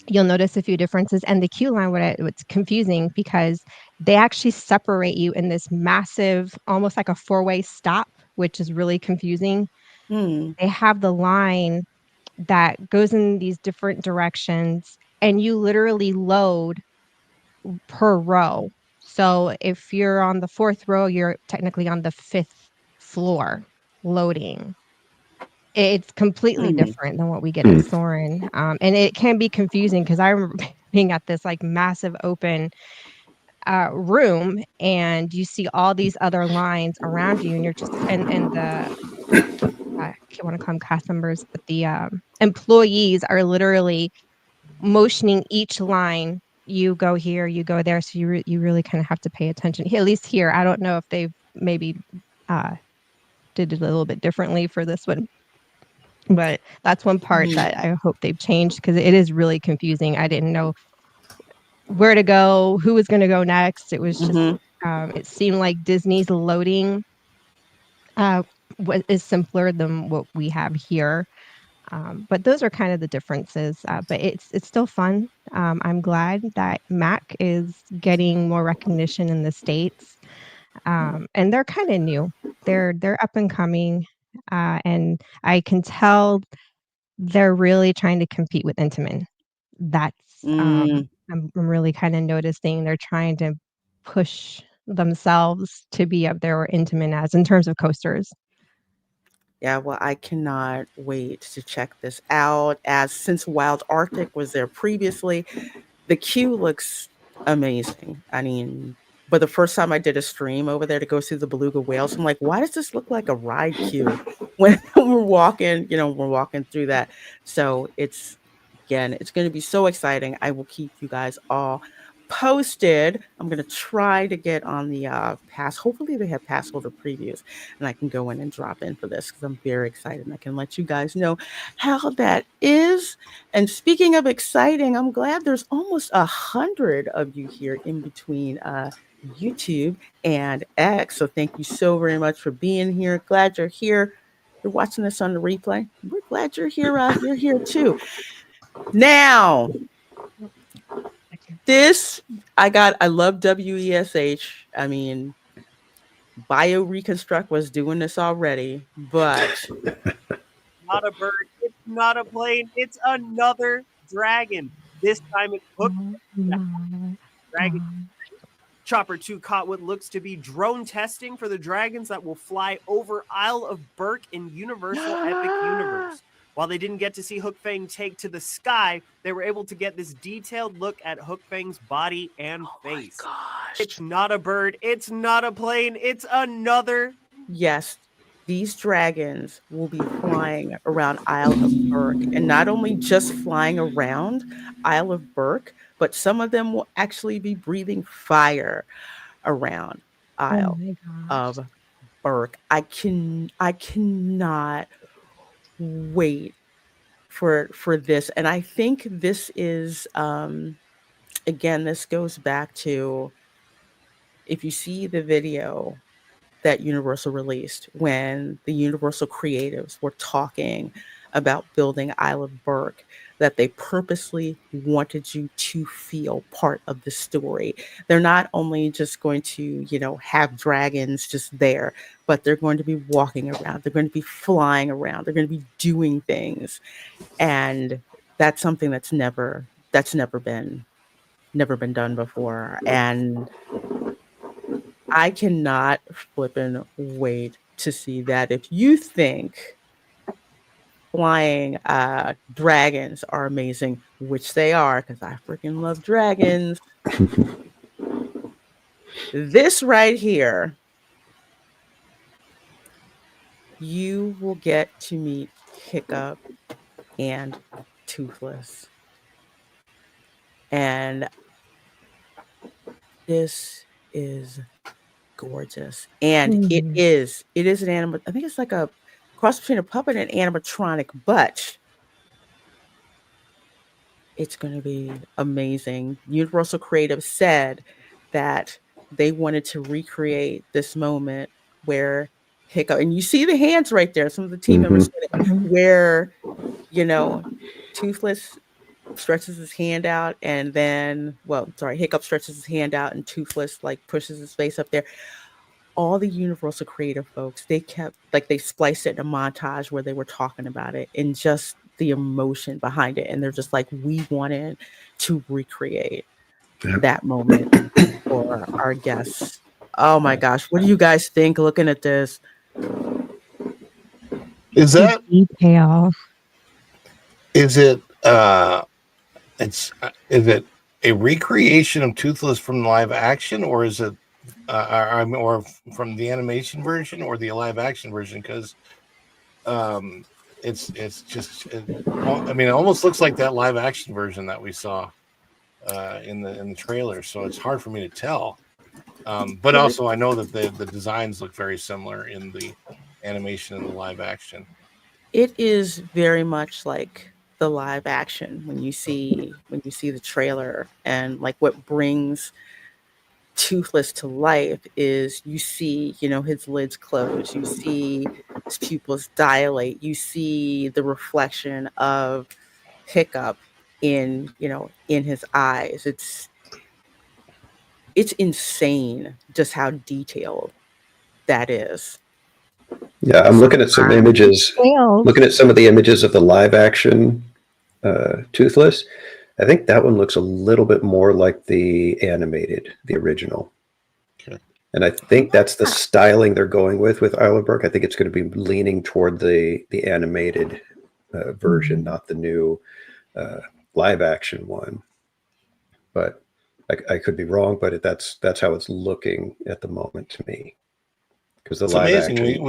you'll notice a few differences. And the queue line, what's confusing because they actually separate you in this massive, almost like a 4-way stop, which is really confusing. Hmm. They have the line that goes in these different directions, and you literally load per row. So if you're on the 4th row, you're technically on the 5th floor loading. It's completely Hmm. different than what we get at Soarin'. And it can be confusing because I remember being at this like massive open room, and you see all these other lines around you, and you're just and the I can't want to call them cast members, but the employees are literally motioning each line. You go here, you go there. So you really kind of have to pay attention. At least here, I don't know if they've maybe did it a little bit differently for this one, but that's one part that I hope they've changed because it is really confusing. I didn't know where to go, who was going to go next. It was just it seemed like Disney's loading is simpler than what we have here. But those are kind of the differences. But it's still fun. I'm glad that Mac is getting more recognition in the States, and they're kind of new. They're up and coming, and I can tell they're really trying to compete with Intamin. That's I'm really kind of noticing they're trying to push themselves to be up there where Intamin as in terms of coasters. Yeah, well, I cannot wait to check this out. As since Wild Arctic was there previously, the queue looks amazing. I mean, but the first time I did a stream over there to go see the beluga whales, I'm like, why does this look like a ride queue when we're walking through that? So it's going to be so exciting. I will keep you guys all posted. I'm going to try to get on the pass. Hopefully they have pass holder previews and I can go in and drop in for this because I'm very excited and I can let you guys know how that is. And speaking of exciting, I'm glad there's almost 100 of you here in between YouTube and X. So thank you so very much for being here. Glad you're here. You're watching this on the replay. We're glad you're here. You're here too. Now, I love WESH. I mean, Bio Reconstruct was doing this already, but Not a bird. It's not a plane. It's another dragon. This time it's hooked. Dragon Chopper 2 caught what looks to be drone testing for the dragons that will fly over Isle of Berk in Universal Epic Universe. While they didn't get to see Hook Fang take to the sky, they were able to get this detailed look at Hook Fang's body and face. my gosh. It's not a bird. It's not a plane. It's another. Yes, these dragons will be flying around Isle of Berk, and not only just flying around Isle of Berk, but some of them will actually be breathing fire around Oh Isle my gosh. of Berk. I cannot wait for this, and I think this is again, this goes back to, if you see the video that Universal released when the Universal creatives were talking about building Isle of Berk, that they purposely wanted you to feel part of the story. They're not only just going to, have dragons just there, but they're going to be walking around, they're going to be flying around, they're going to be doing things. And that's something that's never been done before. And I cannot flippin' wait to see that. If you think flying dragons are amazing, which they are, because I freaking love dragons, this right here, you will get to meet Hiccup and Toothless. And this is gorgeous. And it is an I think it's like a cross between a puppet and animatronic, but it's going to be amazing. Universal Creative said that they wanted to recreate this moment where Hiccup, and you see the hands right there, some of the team members said it, where, Toothless stretches his hand out, and then, Hiccup stretches his hand out and Toothless like pushes his face up there. All the Universal Creative folks, they kept, they spliced it in a montage where they were talking about it and just the emotion behind it. And they're just like, we wanted to recreate that moment for our guests. Oh my gosh. What do you guys think looking at this? Is that detail? Is it is it a recreation of Toothless from live action, or is it or from the animation version or the live action version? Because it's just it almost looks like that live action version that we saw in the trailer, so it's hard for me to tell. But also I know that the designs look very similar in the animation and the live action. It is very much like the live action when you see the trailer, and like what brings Toothless to life is you see, his lids close, you see his pupils dilate, you see the reflection of Hiccup in his eyes. It's insane just how detailed that is. Yeah, I'm looking at some images, looking at some of the images of the live action Toothless. I think that one looks a little bit more like the animated, the original. Okay. And I think that's the styling they're going with Isle of Berk. I think it's going to be leaning toward the animated version, not the new live action one. But I could be wrong, but that's how it's looking at the moment to me. Because the live amazing. action,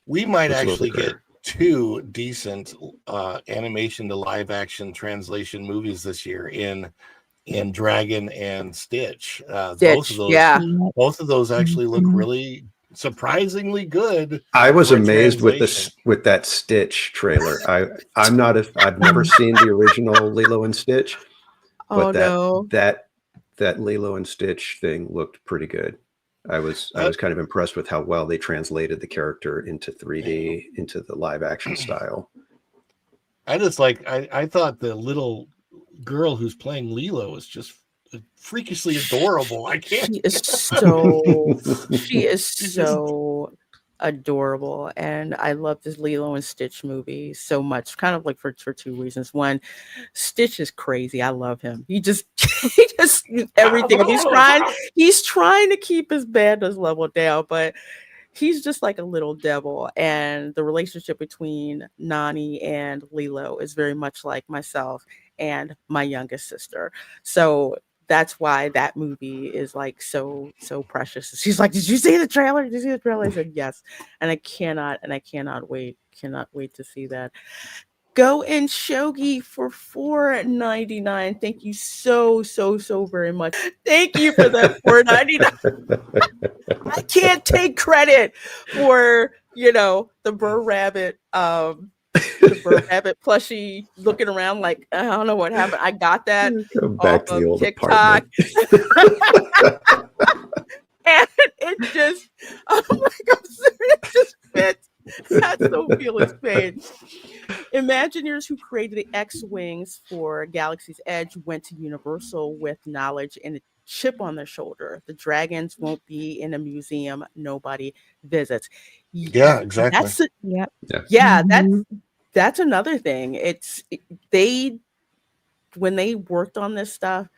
We might actually get get two decent animation to live action translation movies this year in Dragon and Stitch. Both of those actually look really surprisingly good. I was amazed with that Stitch trailer. I've never seen the original Lilo and Stitch, but that Lilo and Stitch thing looked pretty good. I was kind of impressed with how well they translated the character into 3D, into the live action style. I thought the little girl who's playing Lilo was just freakishly adorable. She is so adorable, and I love this Lilo and Stitch movie so much, kind of like for two reasons. One, Stitch is crazy. I love him. He just everything. He's trying to keep his bandits level down, but he's just like a little devil. And the relationship between Nani and Lilo is very much like myself and my youngest sister. So that's why that movie is like so precious. She's like, "Did you see the trailer? Did you see the trailer?" I said, "Yes," and I cannot wait to see that. Go and Shogi for $4.99. Thank you so very much. Thank you for that $4.99. I can't take credit for the Burr Rabbit the Bird Rabbit plushie looking around like, I don't know what happened. I got that Go back off to the of old TikTok. apartment. And it just, oh my God, it just fits. I so feel his pain. Imagineers who created the X-Wings for Galaxy's Edge went to Universal with knowledge and a chip on their shoulder. The dragons won't be in a museum nobody visits. Yeah, exactly. That's Yep. yeah, Mhm. that's another thing. They when they worked on this stuff,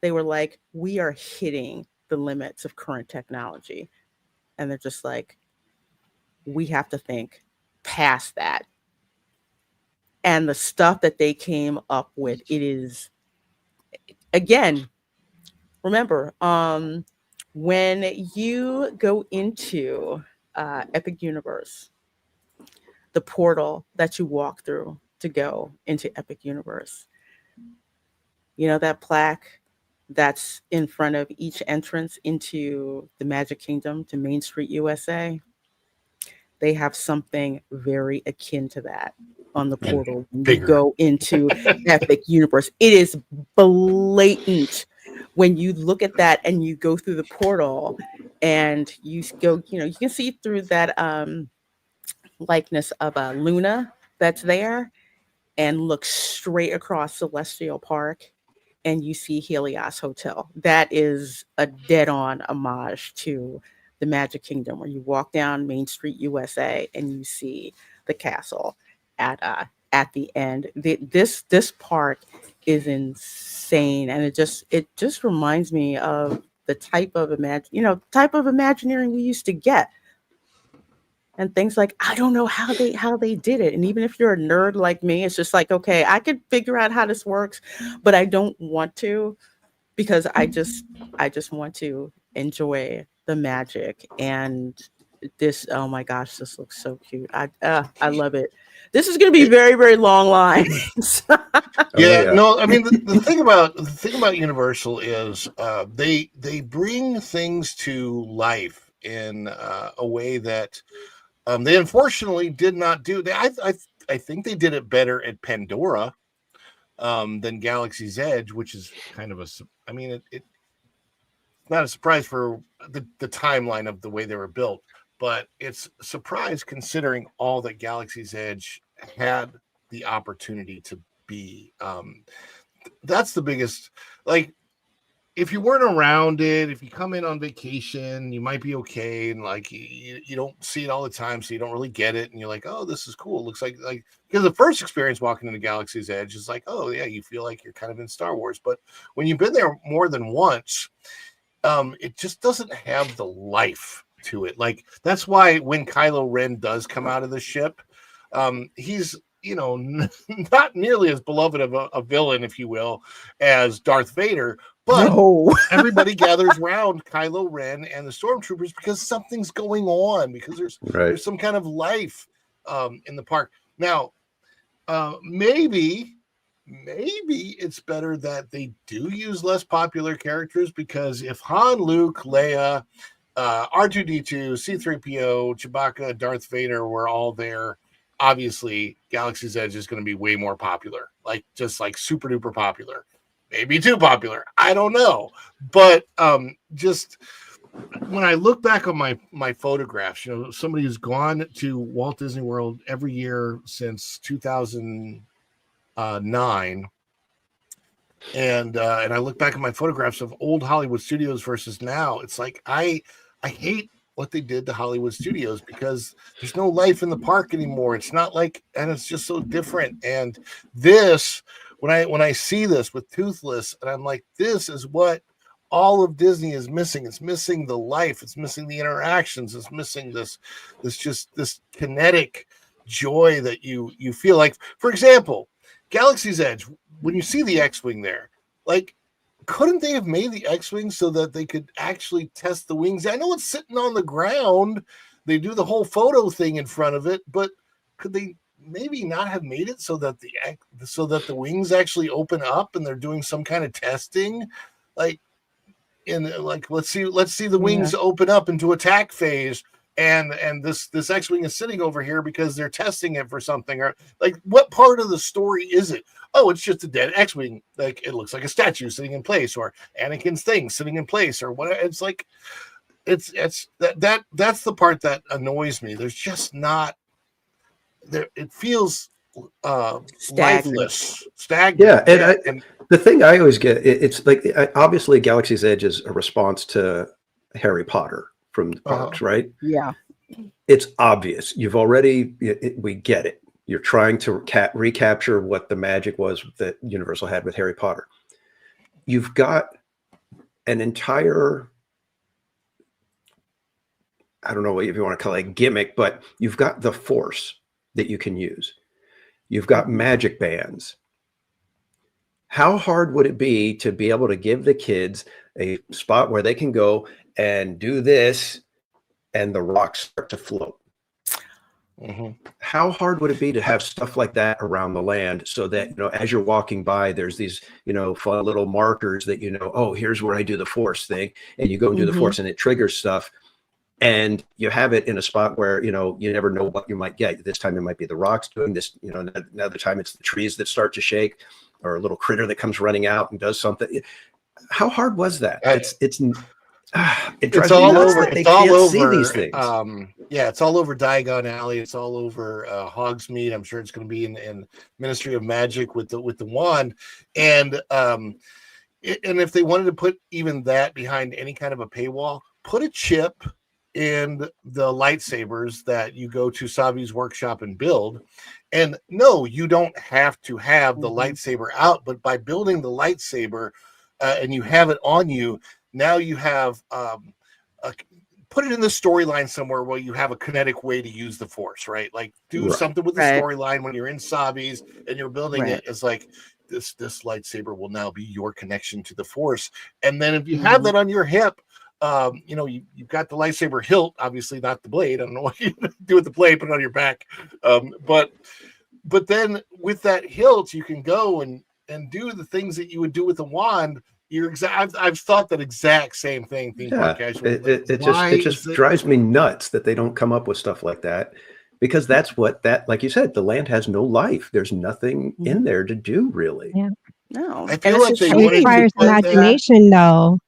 they were like, we are hitting the limits of current technology. And they're just like, we have to think past that. And the stuff that they came up with, it is, again, remember, when you go into Epic Universe, the portal that you walk through to go into Epic Universe, you know that plaque that's in front of each entrance into the Magic Kingdom to Main Street, USA? They have something very akin to that on the portal when you bigger. go into Epic Universe. It is blatant when you look at that and you go through the portal and you go, you can see through that likeness of a Luna that's there and look straight across Celestial Park and you see Helios Hotel. That is a dead-on homage to the Magic Kingdom, where you walk down Main Street, USA, and you see the castle at the end. This park is insane, and it just reminds me of the type of Imagineering we used to get. And things like, I don't know how they did it. And even if you're a nerd like me, it's just like, okay, I could figure out how this works, but I don't want to, because I just want to enjoy the magic. And this, oh my gosh, this looks so cute. I love it. This is going to be very, very long lines. Yeah, no, I mean the thing about Universal is they bring things to life in a way that they unfortunately did not do. I think they did it better at Pandora than Galaxy's Edge, which is kind of it's not a surprise for the timeline of the way they were built, but it's a surprise considering all that Galaxy's Edge had the opportunity to be. That's the biggest, like, if you weren't around it, if you come in on vacation, you might be okay. And like, you don't see it all the time. So you don't really get it. And you're like, oh, this is cool. It looks like, because the first experience walking into Galaxy's Edge is like, oh yeah, you feel like you're kind of in Star Wars. But when you've been there more than once, it just doesn't have the life to it. Like, that's why when Kylo Ren does come out of the ship, he's, not nearly as beloved of a villain, if you will, as Darth Vader. But everybody gathers around Kylo Ren and the stormtroopers because something's going on, because there's some kind of life in the park. Now, maybe it's better that they do use less popular characters, because if Han, Luke, Leia, R2-D2, C-3PO, Chewbacca, Darth Vader were all there, obviously Galaxy's Edge is going to be way more popular, just super duper popular. Maybe too popular. I don't know. But just when I look back on my photographs, somebody who's gone to Walt Disney World every year since 2009, and I look back at my photographs of old Hollywood Studios versus now, it's like I hate what they did to Hollywood Studios, because there's no life in the park anymore. It's not like, and it's just so different. And this, when I see this with Toothless, and I'm like, this is what all of Disney is missing. It's missing the life. It's missing the interactions. It's missing this kinetic joy that you feel like. For example, Galaxy's Edge, when you see the X-Wing there, like, couldn't they have made the X-Wing so that they could actually test the wings? I know it's sitting on the ground. They do the whole photo thing in front of it, but could they maybe not have made it so that the wings actually open up and they're doing some kind of testing? Let's see the wings open up into attack phase and this X-wing is sitting over here because they're testing it for something, or like what part of the story is it? Oh, it's just a dead X-wing. Like it looks like a statue sitting in place, or Anakin's thing sitting in place, or whatever. It's like it's that's the part that annoys me. There's just not there. It feels lifeless, stagnant. Yeah, and the thing I always get, it's like obviously Galaxy's Edge is a response to Harry Potter from the parks, right? Yeah. It's obvious. You've already, we get it. You're trying to recapture what the magic was that Universal had with Harry Potter. You've got an entire, I don't know what you want to call it, gimmick, but you've got the Force that you can use. You've got magic bands. How hard would it be to be able to give the kids a spot where they can go and do this and the rocks start to float? How hard would it be to have stuff like that around the land so that, you know, as you're walking by, there's these, you know, fun little markers that, you know, oh, here's where I do the Force thing, and you go and do the Force and it triggers stuff, and you have it in a spot where, you know, you never know what you might get. This time it might be the rocks doing this, you know, another time it's the trees that start to shake, or a little critter that comes running out and does something. How hard was that? It drives me nuts that they can't see these things. Yeah, it's all over Diagon Alley. It's all over Hogsmeade. I'm sure it's going to be in Ministry of Magic with the wand. And if they wanted to put even that behind any kind of a paywall, put a chip in the lightsabers that you go to Savi's workshop and build. And no, you don't have to have the lightsaber out, but by building the lightsaber and you have it on you, now you have put it in the storyline somewhere where you have a kinetic way to use the Force, right? Like do something with the storyline when you're in Savi's and you're building it. It's like this lightsaber will now be your connection to the Force. And then if you have that on your hip, you know, you've got the lightsaber hilt, obviously not the blade. I don't know what you do with the blade, put it on your back. But then with that hilt, you can go and do the things that you would do with the wand. I've thought that exact same thing. It just drives me nuts that they don't come up with stuff like that, because that's what like you said, the land has no life. There's nothing in there to do, really. Yeah. No, I feel like it requires imagination, though.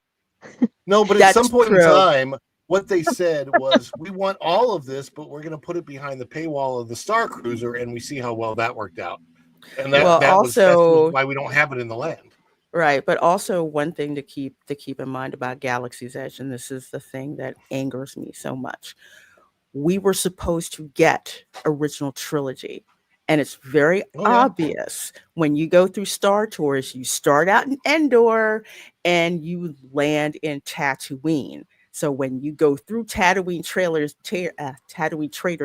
No, but at some point in time, what they said was, we want all of this, but we're going to put it behind the paywall of the Star Cruiser, and we see how well that worked out. And that's why we don't have it in the land. Right, but also one thing to keep in mind about Galaxy's Edge, and this is the thing that angers me so much. We were supposed to get original trilogy, and it's very obvious when you go through Star Tours. You start out in Endor and you land in Tatooine. So when you go through Tatooine Traders,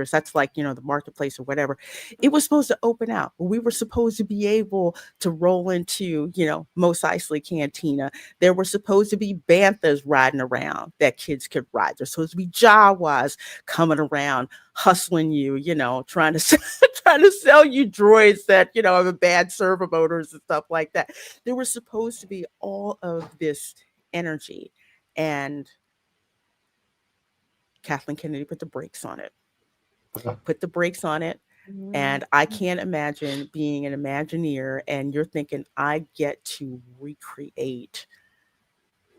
that's like, you know, the marketplace or whatever, it was supposed to open out. We were supposed to be able to roll into, you know, Mos Eisley Cantina. There were supposed to be banthas riding around that kids could ride. There's supposed to be Jawas coming around, hustling you, you know, trying to sell you droids that, you know, have a bad servo motors and stuff like that. There was supposed to be all of this energy, and Kathleen Kennedy put the brakes on it. And I can't imagine being an Imagineer and you're thinking, I get to recreate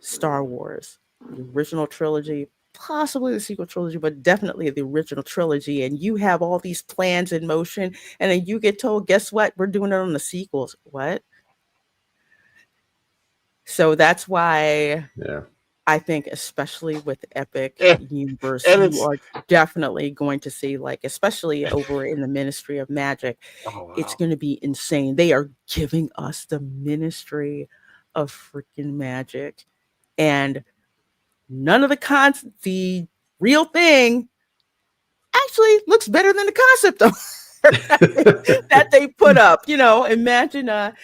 Star Wars, the original trilogy, possibly the sequel trilogy, but definitely the original trilogy. And you have all these plans in motion, and then you get told, guess what? We're doing it on the sequels. What? So that's why I think, especially with Epic Universe, you are definitely going to see, like, especially over in the Ministry of Magic, it's going to be insane. They are giving us the Ministry of freaking Magic, and none of the real thing actually looks better than the concept of that they put up. You know, imagine that.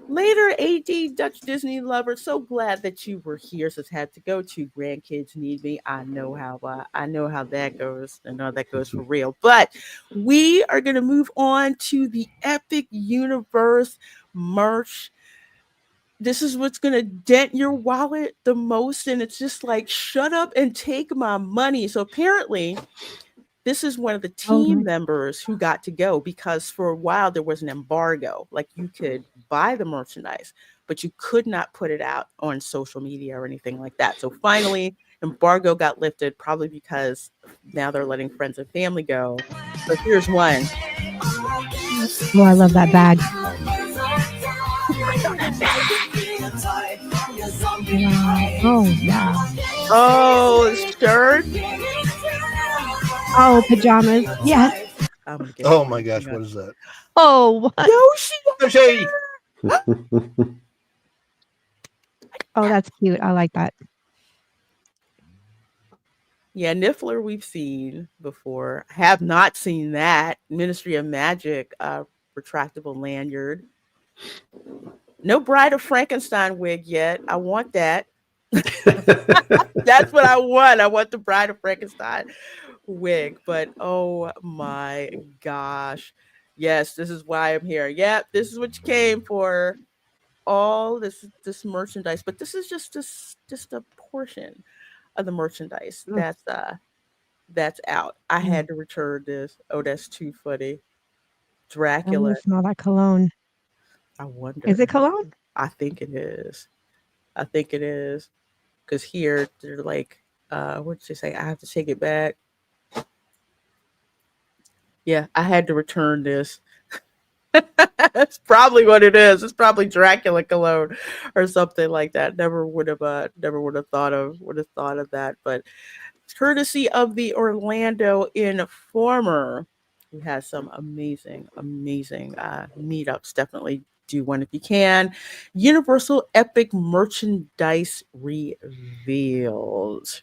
Later, AD Dutch Disney lover, so glad that you were here. Says had to go to grandkids need me. I know how that goes. I know that goes for real. But we are going to move on to the Epic Universe merch. this is what's going to dent your wallet the most. And it's just like, shut up and take my money. So apparently, this is one of the team members who got to go because for a while there was an embargo. Like you could buy the merchandise, but you could not put it out on social media or anything like that. So finally, embargo got lifted, probably because now they're letting friends and family go. So here's one. Oh, I love that bag. Oh, yeah. Oh, shirt. Oh, pajamas. Yes. I'm gonna get Oh my gosh, what is that? Oh, what? Yoshi! Oh, that's cute. I like that. Yeah, Niffler we've seen before. Have not seen that. Ministry of Magic retractable lanyard. No Bride of Frankenstein wig yet. I want that. That's what I want. I want the Bride of Frankenstein wig. But oh my gosh. Yes, this is why I'm here. Yep, this is what you came for. All this merchandise. But this is just a portion of the merchandise that's out. I had to return this. Oh, that's too funny. I Dracula. want to smell that cologne. I wonder. Is it cologne? I think it is. Because here they're like, what did you say? I have to take it back. Yeah, I had to return this. That's probably what it is. It's probably Dracula cologne or something like that. Never would have thought of that. But courtesy of the Orlando Informer, who has some amazing meetups. Definitely do one if you can. Universal Epic merchandise revealed.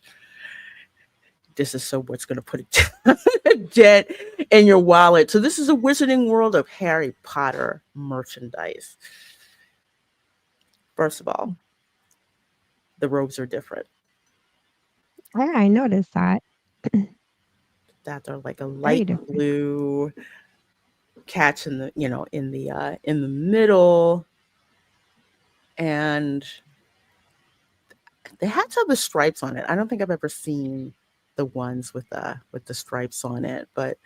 This is so what's going to put a dent in your wallet. So this is a Wizarding World of Harry Potter merchandise. First of all, the robes are different. Yeah, I noticed that. That are like a light blue catch in the in the middle, and they had some of the stripes on it. I don't think I've ever seen the ones with the stripes on it, but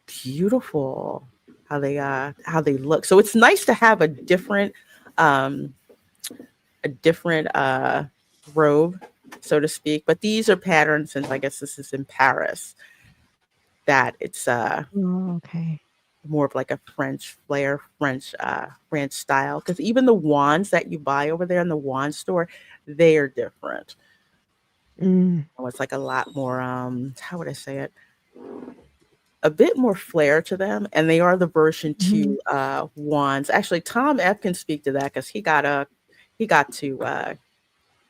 beautiful how they look. So it's nice to have a different robe, so to speak. But these are patterns, since I guess this is in Paris, that it's okay, more of like a French flair, French style. Because even the wands that you buy over there in the wand store, they are different. It's like a lot more how would I say it? A bit more flair to them, and they are the version 2 wands. Actually, Tom F can speak to that because he got to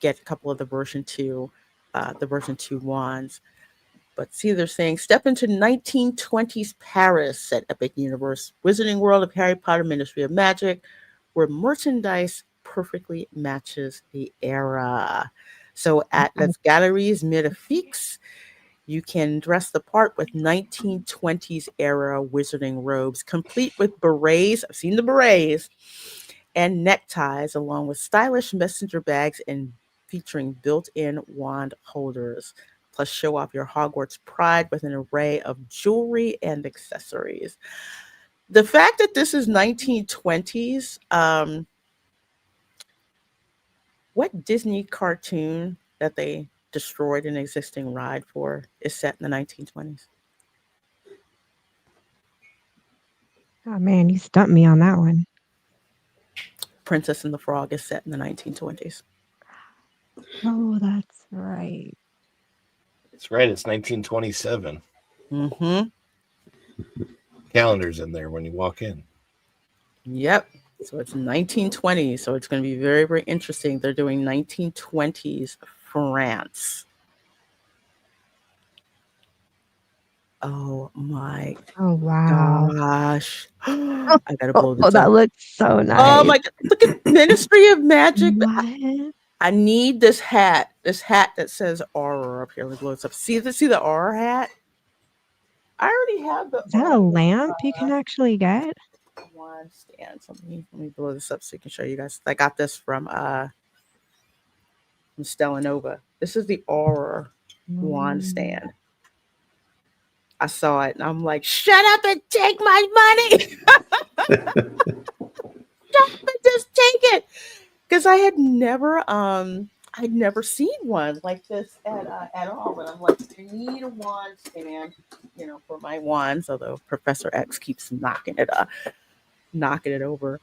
get a couple of the version 2 wands. But see, they're saying step into 1920s Paris at Epic Universe, Wizarding World of Harry Potter, Ministry of Magic, where merchandise perfectly matches the era. So at Les Galeries Magnifiques, you can dress the part with 1920s era wizarding robes, complete with berets. I've seen the berets and neckties, along with stylish messenger bags and featuring built-in wand holders. Plus, show off your Hogwarts pride with an array of jewelry and accessories. The fact that this is 1920s, what Disney cartoon that they destroyed an existing ride for is set in the 1920s? Oh man, you stumped me on that one. Princess and the Frog is set in the 1920s. Oh, that's right. That's right. It's 1927. Calendar's in there when you walk in. Yep. So it's 1920s. So it's going to be very, very interesting. They're doing 1920s France. Oh my gosh. I gotta blow this up. That looks so nice. Oh my God. Look at Ministry of Magic. What? I need this hat. This hat that says Aura up here. Let me blow this up. See the Aura hat? I already have the. Is that a lamp you can actually get? wand stand. So let me blow this up so you can show you guys. I got this from Stellanova. This is the Aura wand stand. I saw it and I'm like, shut up and take my money. Shut up and just take it. Because I'd never seen one like this at all. But I'm like, I need a wand stand, for my wands. Although Professor X keeps knocking it over.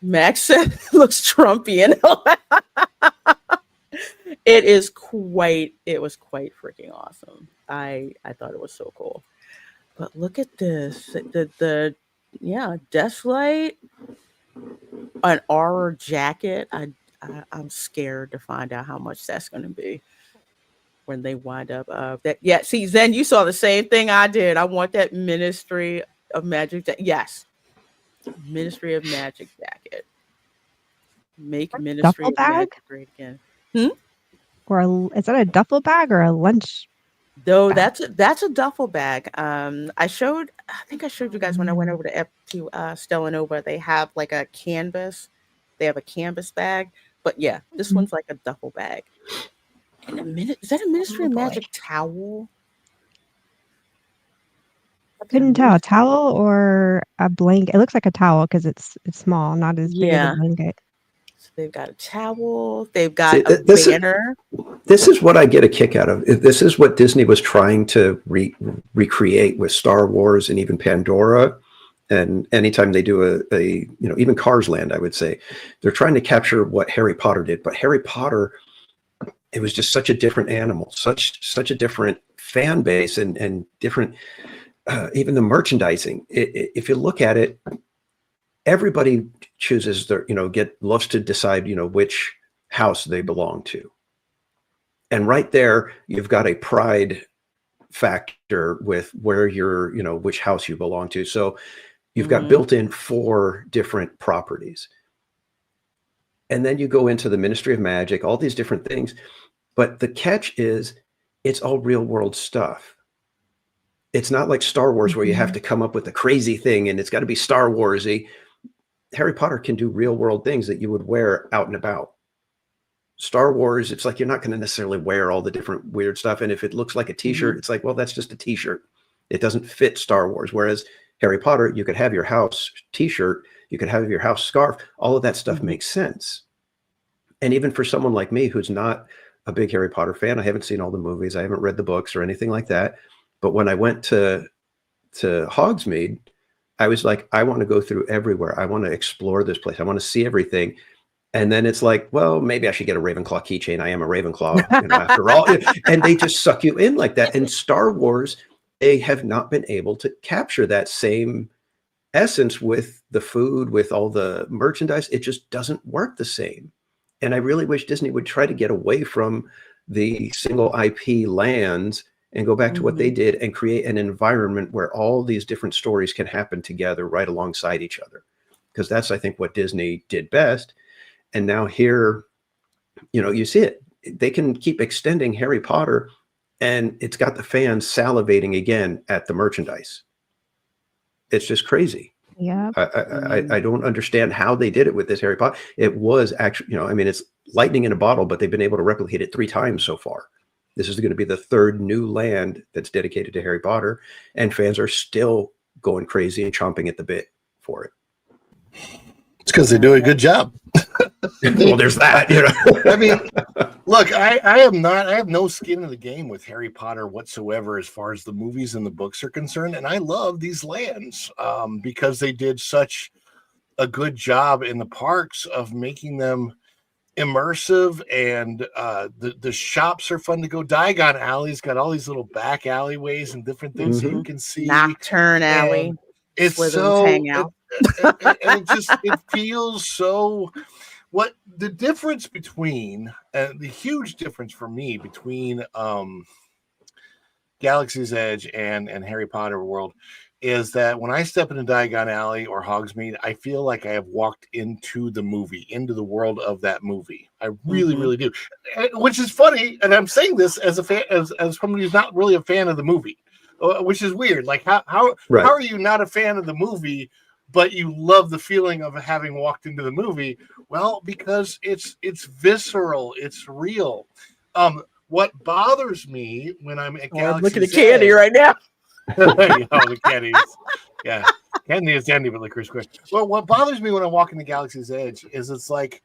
Max said, looks Trumpian. It was quite freaking awesome. I thought it was so cool. But look at this. The desk light, an Aura jacket. I'm scared to find out how much that's going to be when they wind up. See, Zen, you saw the same thing I did. I want that Ministry of Magic. Yes, Ministry of Magic jacket. Make Ministry of Magic great again. Or is that a duffel bag or a lunch? Though that's a duffel bag. I think I showed you guys when I went over to Stellanova. They have like a canvas. They have a canvas bag. But yeah, this one's like a duffel bag. And is that a Ministry of Magic towel? I couldn't tell, a towel or a blanket. It looks like a towel because it's small, not as big as a blanket. So they've got a towel. They've got a banner. This is what I get a kick out of. This is what Disney was trying to recreate with Star Wars and even Pandora. And anytime they do even Cars Land, I would say, they're trying to capture what Harry Potter did. But Harry Potter, it was just such a different animal, such a different fan base and different, even the merchandising. If you look at it, everybody chooses loves to decide, which house they belong to. And right there, you've got a pride factor with where which house you belong to. So you've got built in 4 different properties. And then you go into the Ministry of Magic, all these different things. But the catch is it's all real world stuff. It's not like Star Wars where you have to come up with a crazy thing and it's got to be Star Wars-y. Harry Potter can do real world things that you would wear out and about. Star Wars, it's like you're not going to necessarily wear all the different weird stuff. And if it looks like a t-shirt, it's like, well, that's just a t-shirt. It doesn't fit Star Wars. Whereas Harry Potter, you could have your house t-shirt, you could have your house scarf. All of that stuff makes sense. And even for someone like me, who's not a big Harry Potter fan, I haven't seen all the movies, I haven't read the books or anything like that. But when I went to Hogsmeade, I was like, I want to go through everywhere. I want to explore this place. I want to see everything. And then it's like, well, maybe I should get a Ravenclaw keychain. I am a Ravenclaw, after all. And they just suck you in like that. And Star Wars, they have not been able to capture that same essence with the food, with all the merchandise. It just doesn't work the same. And I really wish Disney would try to get away from the single IP lands and go back to what they did and create an environment where all these different stories can happen together right alongside each other. Because that's, I think, what Disney did best. And now here, you see it. They can keep extending Harry Potter, and it's got the fans salivating again at the merchandise. It's just crazy. Yeah. I don't understand how they did it with this Harry Potter. It was actually, it's lightning in a bottle, but they've been able to replicate it 3 times so far. This is going to be the 3rd new land that's dedicated to Harry Potter, and fans are still going crazy and chomping at the bit for it. It's because they do a good job. Well, there's that. I mean, look, I have no skin in the game with Harry Potter whatsoever as far as the movies and the books are concerned, and I love these lands because they did such a good job in the parks of making them immersive, and the shops are fun to go. Diagon Alley's got all these little back alleyways and different things that you can see. Nocturne Alley. It's so hang out. It feels so. What the difference between the huge difference for me between Galaxy's Edge and Harry Potter World is that when I step into Diagon Alley or Hogsmeade, I feel like I have walked into the movie, into the world of that movie. I really, really do. Which is funny, and I'm saying this as a fan, as somebody who's not really a fan of the movie, which is weird. Like how are you not a fan of the movie, but you love the feeling of having walked into the movie. Well, because it's visceral, it's real. What bothers me when I'm at Galaxy's look at the candy Edge, right now. the candy, yeah, candy is candy, but licorice quick. Well, what bothers me when I walk into Galaxy's Edge is it's like,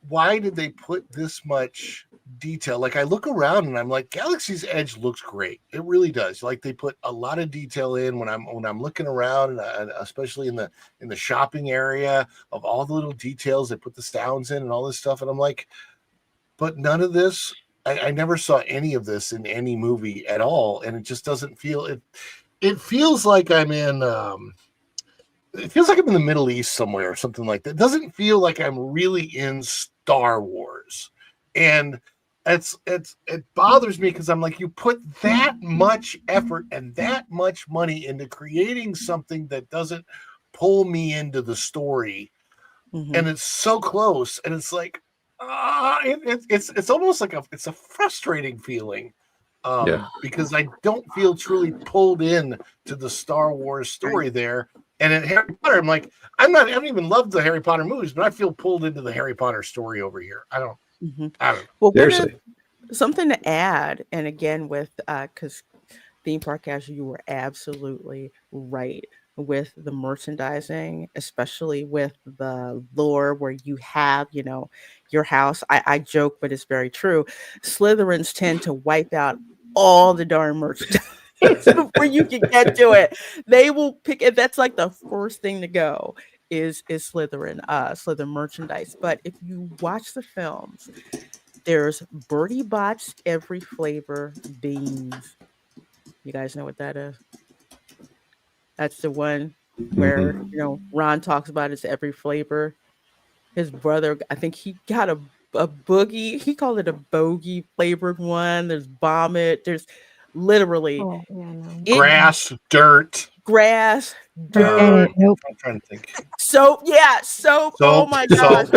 why did they put this much detail? Like, I look around and I'm like, Galaxy's Edge looks great. It really does. Like, they put a lot of detail in when I'm looking around, and especially in the shopping area, of all the little details. They put the sounds in and all this stuff, and I'm like, but none of this. I never saw any of this in any movie at all, and it just doesn't feel it. It feels like I'm in. It feels like I'm in the Middle East somewhere or something like that. It doesn't feel like I'm really in Star Wars. And it bothers me because I'm like, you put that much effort and that much money into creating something that doesn't pull me into the story. Mhm. And it's so close. And it's like, it's almost like it's a frustrating feeling. Because I don't feel truly pulled in to the Star Wars story there. And in Harry Potter, I'm like, I haven't even loved the Harry Potter movies, but I feel pulled into the Harry Potter story over here. I don't know. Well, Seriously. something to add, and again with because theme park casual, you were absolutely right with the merchandising, especially with the lore where you have, your house. I joke, but it's very true. Slytherins tend to wipe out all the darn merchandise before you can get to it. They will pick it. That's like the first thing to go is Slytherin merchandise. But if you watch the films, there's Bertie Bott's every flavor beans. You guys know what that is? That's the one where Ron talks about it's every flavor. His brother, I think he got a boogie. He called it a bogey flavored one. There's vomit. There's literally grass, dirt. Nope. I'm trying to think. So yeah, soap. Oh my gosh.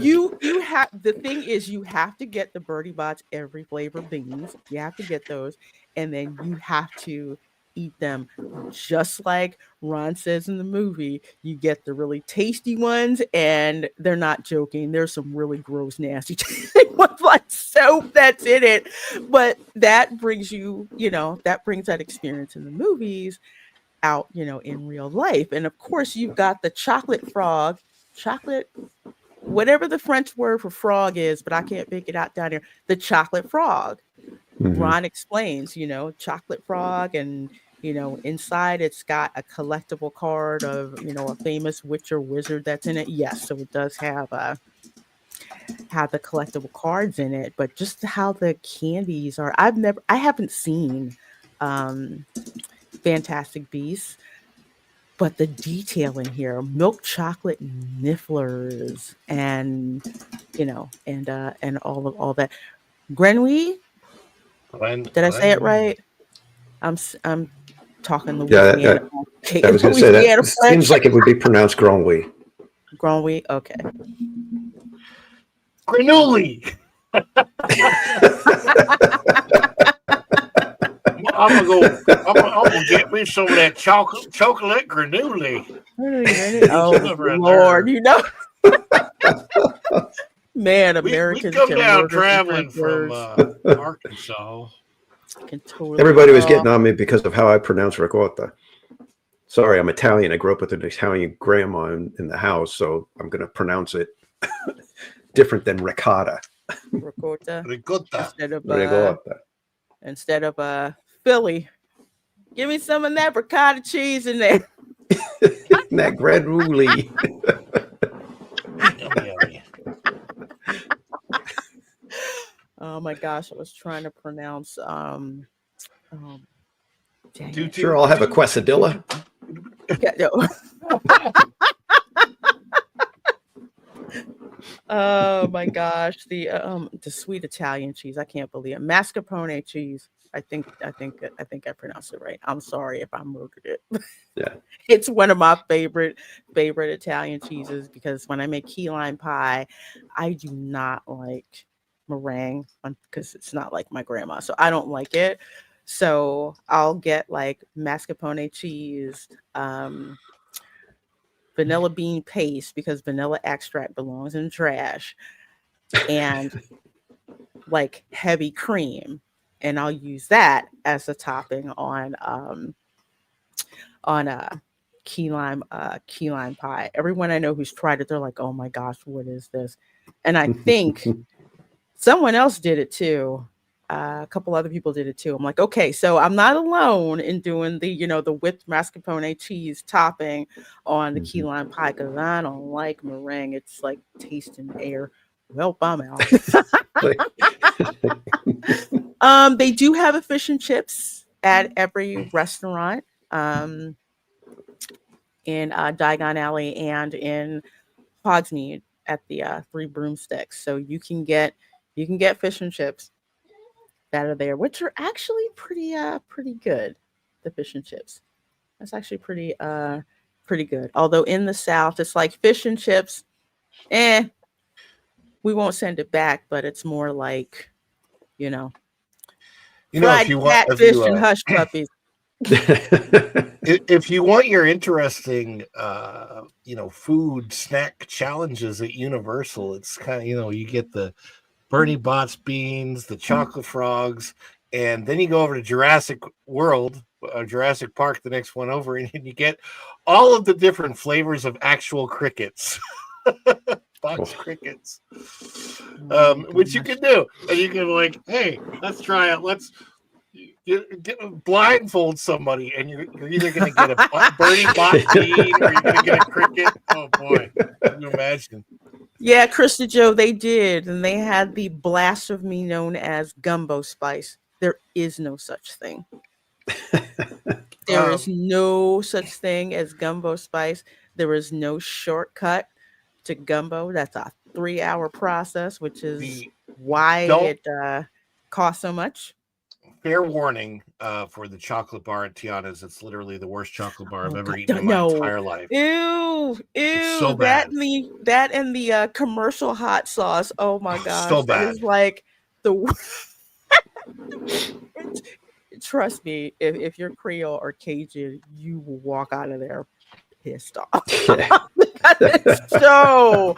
You have, the thing is, you have to get the Bertie Bott's every flavor beans. You have to get those, and then you have to eat them just like Ron says in the movie. You get the really tasty ones, and they're not joking. There's some really gross, nasty ones like soap that's in it, but that brings that brings that experience in the movies out, in real life. And of course, you've got the chocolate frog, whatever the French word for frog is, but I can't make it out down here. The chocolate frog. Mm-hmm. Ron explains, chocolate frog, and inside it's got a collectible card of, a famous witch or wizard that's in it. Yes, so it does have the collectible cards in it, but just how the candies are. I haven't seen Fantastic Beasts, but the detail in here, milk chocolate nifflers, and and all that. Grenouille, did I say it right? I'm talking Louisiana. I was going to say that seems like it would be pronounced Grenouille. Grenouille, okay. Grenouille. I'm gonna get me some of that chocolate grenouille. Oh Lord, man, Americans we come down traveling from Arkansas. Everybody was getting on me because of how I pronounce ricotta. Sorry, I'm Italian. I grew up with an Italian grandma in the house, so I'm going to pronounce it different than ricotta. Ricotta. Ricotta. Instead of Philly. Give me some of that ricotta cheese in there. That grenouille. Oh my gosh, I was trying to pronounce Sure, I'll have a quesadilla. Yeah, no. Oh my gosh, the sweet Italian cheese. I can't believe it. Mascarpone cheese. I think I pronounced it right. I'm sorry if I murdered it. Yeah. It's one of my favorite Italian cheeses, because when I make key lime pie, I do not like meringue because it's not like my grandma. So I don't like it. So I'll get like mascarpone cheese, vanilla bean paste because vanilla extract belongs in trash, and like heavy cream, and I'll use that as a topping on a key lime pie. Everyone I know who's tried it, they're like, "Oh my gosh, what is this?" And I think someone else did it too. A couple other people did it too. I'm like, okay, so I'm not alone in doing the whipped mascarpone cheese topping on the key lime pie because I don't like meringue. It's like tasting air. Well, I'm out. They do have a fish and chips at every restaurant in Diagon Alley and in Hogsmeade at the Three Broomsticks. So you can get fish and chips that are there, which are actually pretty good. The fish and chips. That's actually pretty good. Although in the South, it's like fish and chips. We won't send it back, but it's more like, fried catfish and hush puppies. If you want your interesting, food snack challenges at Universal, it's kind of, you get the Bernie Bott's beans, the chocolate frogs, and then you go over to Jurassic World, Jurassic Park, the next one over, and you get all of the different flavors of actual crickets. Box crickets, which you can do, and you can like, hey, let's try it. Let's blindfold somebody, and you're either going to get a Bernie Bot bean or you're going to get a cricket. Oh boy, can you imagine? Yeah, Krista Joe, they did, and they had the blast of me known as gumbo spice. There is no such thing. There is no such thing as gumbo spice. There is no shortcut to gumbo. That's a 3-hour process, which is why it costs so much. Fair warning for the chocolate bar at Tiana's. It's literally the worst chocolate bar I've ever eaten in my entire life. Ew. It's so bad. That and the commercial hot sauce. Oh my gosh. So bad. That is like the trust me, if you're Creole or Cajun, you will walk out of there pissed off. It's so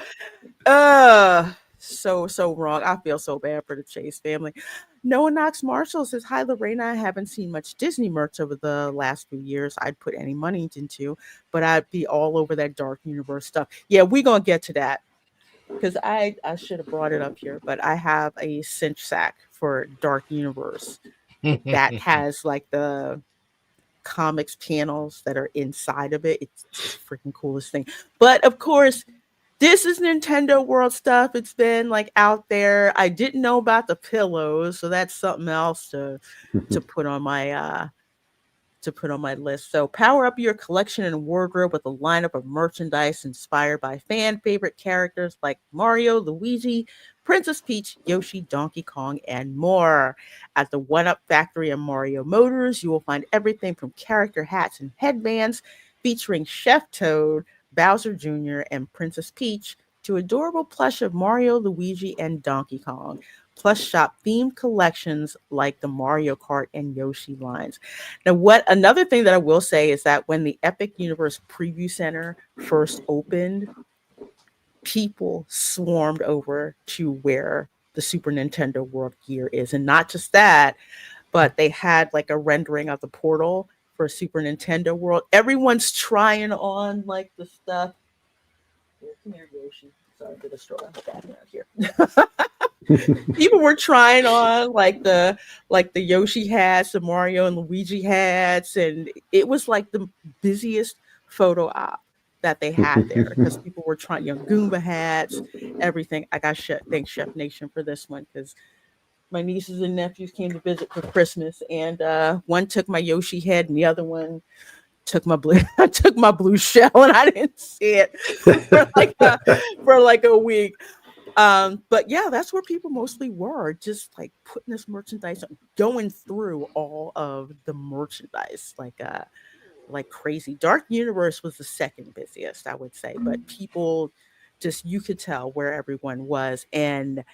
wrong. I feel so bad for the Chase family. Noah Knox Marshall says, "Hi Lorena, I haven't seen much Disney merch over the last few years I'd put any money into, but I'd be all over that Dark Universe stuff." Yeah, we're gonna get to that because I should have brought it up here, but I have a cinch sack for Dark Universe that has like the comics panels that are inside of it. It's the freaking coolest thing. But of course, this is Nintendo World stuff. It's been like out there. I didn't know about the pillows, so that's something else to put on my list. So power up your collection and wardrobe with a lineup of merchandise inspired by fan favorite characters like Mario, Luigi, Princess Peach, Yoshi, Donkey Kong, and more. At the 1UP Factory and Mario Motors, you will find everything from character hats and headbands featuring Chef Toad, Bowser Jr., and Princess Peach to adorable plush of Mario, Luigi, and Donkey Kong. Plus shop themed collections like the Mario Kart and Yoshi lines. Now, another thing that I will say is that when the Epic Universe Preview Center first opened, people swarmed over to where the Super Nintendo World gear is. And not just that, but they had like a rendering of the portal for Super Nintendo World. Everyone's trying on like the stuff. Come here, Yoshi. Sorry for the stroll. I'm out here. People were trying on like the Yoshi hats, the Mario and Luigi hats, and it was like the busiest photo op that they had there because people were trying, Goomba hats, everything. I got thank Chef Nation for this one because my nieces and nephews came to visit for Christmas, and one took my Yoshi head, and the other one took my blue shell, and I didn't see it for like a week. But yeah, that's where people mostly were, just like putting this merchandise, going through all of the merchandise like crazy. Dark Universe was the second busiest, I would say, but people just, you could tell where everyone was. And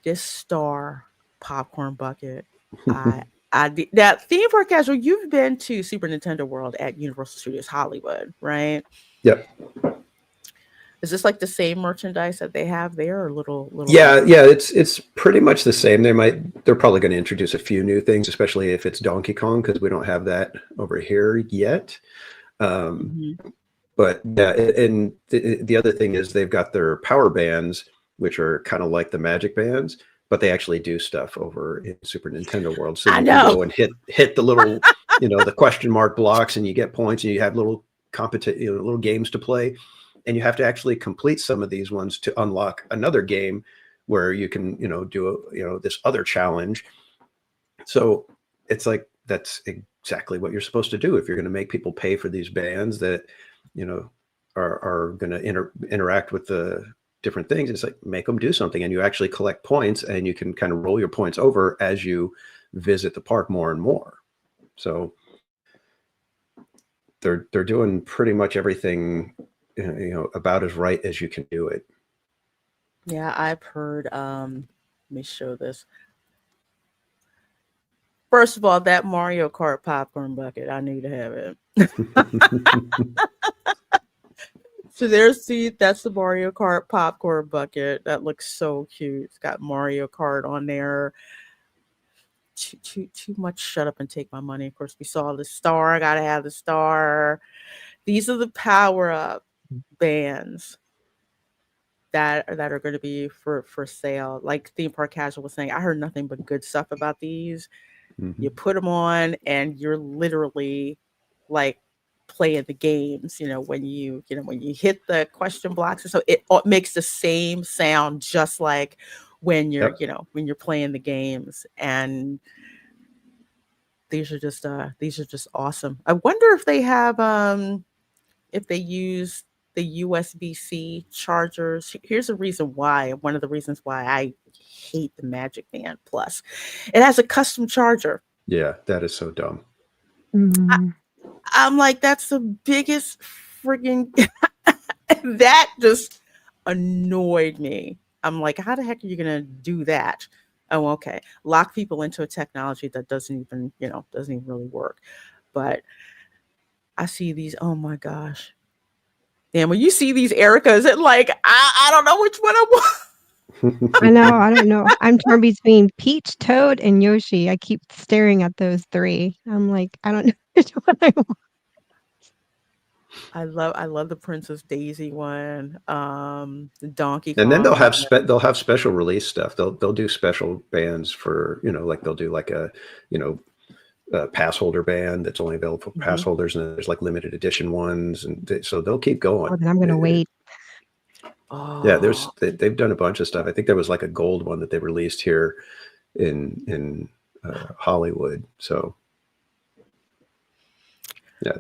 this Star popcorn bucket, Now, theme park casual, you've been to Super Nintendo World at Universal Studios Hollywood, right? Yep. Is this like the same merchandise that they have there, or a little? Yeah, it's pretty much the same. They're probably going to introduce a few new things, especially if it's Donkey Kong, because we don't have that over here yet. But yeah, and the other thing is they've got their power bands, which are kind of like the Magic bands, but they actually do stuff over in Super Nintendo World. So you can go and hit the little, the question mark blocks, and you get points, and you have little little games to play. And you have to actually complete some of these ones to unlock another game where you can, do this other challenge. So it's like, that's exactly what you're supposed to do if you're going to make people pay for these bands that, are going to interact with the different things. It's like, make them do something, and you actually collect points, and you can kind of roll your points over as you visit the park more and more. So they're doing pretty much everything, about as right as you can do it. Yeah, I've heard. Let me show this. First of all, that Mario Kart popcorn bucket, I need to have it. So that's the Mario Kart popcorn bucket. That looks so cute. It's got Mario Kart on there. Too much. Shut up and take my money. Of course, we saw the star. I gotta have the star. These are the power-up bands that are going to be for sale. Like Theme Park Casual was saying, I heard nothing but good stuff about these. You put them on, and you're literally like playing the games. When you hit the question blocks, so it makes the same sound just like when you're when you're playing the games. And these are just awesome. I wonder if they have if they use the USB-C chargers. Here's a reason why. One of the reasons why I hate the Magic Band Plus. It has a custom charger. Yeah, that is so dumb. I'm like, that's the biggest friggin' that just annoyed me. I'm like, how the heck are you gonna do that? Oh, okay. Lock people into a technology that doesn't even really work. But I see these, oh my gosh. And when you see these Ericas, it like, I don't know which one I want. I know. I don't know. I'm torn between Peach, Toad, and Yoshi. I keep staring at those three. I'm like, I don't know which one I want. I love the Princess Daisy one, the Donkey Kong. And then they'll have special release stuff. They'll do special bands for, like they'll do like a pass holder band that's only available for pass holders, and there's like limited edition ones, and so they'll keep going. Oh, then I'm gonna wait. Yeah, they've done a bunch of stuff. I think there was like a gold one that they released here in Hollywood. So yeah,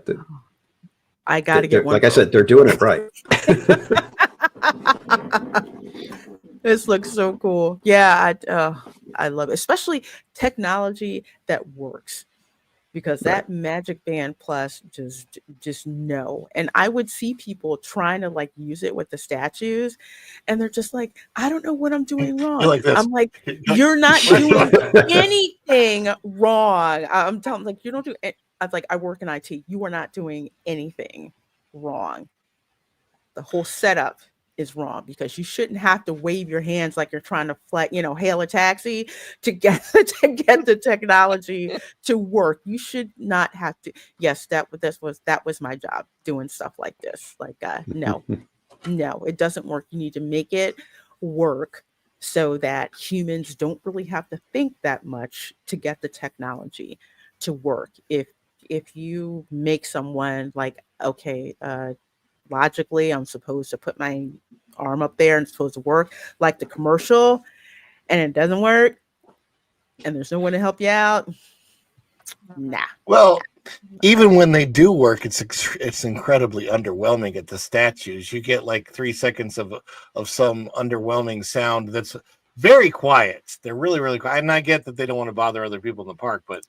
I got to get one. Like I said, they're doing it right. This looks so cool. Yeah, I love it, especially technology that works. Because that Magic Band Plus just no. And I would see people trying to like use it with the statues, and they're just like, I don't know what I'm doing wrong. I'm like, you're not doing anything wrong. I'm telling like, you don't do it. I'm like, I work in IT. You are not doing anything wrong. The whole setup is wrong, because you shouldn't have to wave your hands like you're trying to hail a taxi to get the technology to work. You should not have to. Yes, that was my job, doing stuff like this. Like no, it doesn't work. You need to make it work so that humans don't really have to think that much to get the technology to work. If you make someone like, okay, logically, I'm supposed to put my arm up there and it's supposed to work like the commercial, and it doesn't work, and there's no one to help you out. Nah. Well, even when they do work, it's incredibly underwhelming at the statues. You get like 3 seconds of some underwhelming sound that's very quiet. They're really, really quiet. And I get that they don't want to bother other people in the park, but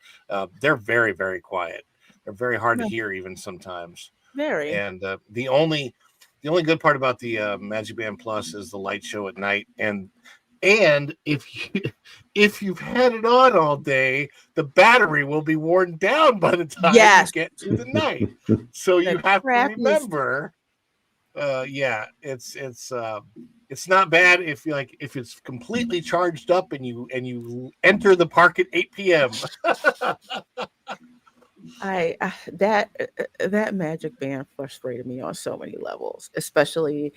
they're very, very quiet. They're very hard to hear even sometimes. Very. And the only good part about the Magic Band Plus is the light show at night, and And if you've had it on all day, the battery will be worn down by the time you get to the night. So you have to remember, it's not bad if it's completely charged up and you enter the park at 8 p.m. That Magic Band frustrated me on so many levels, especially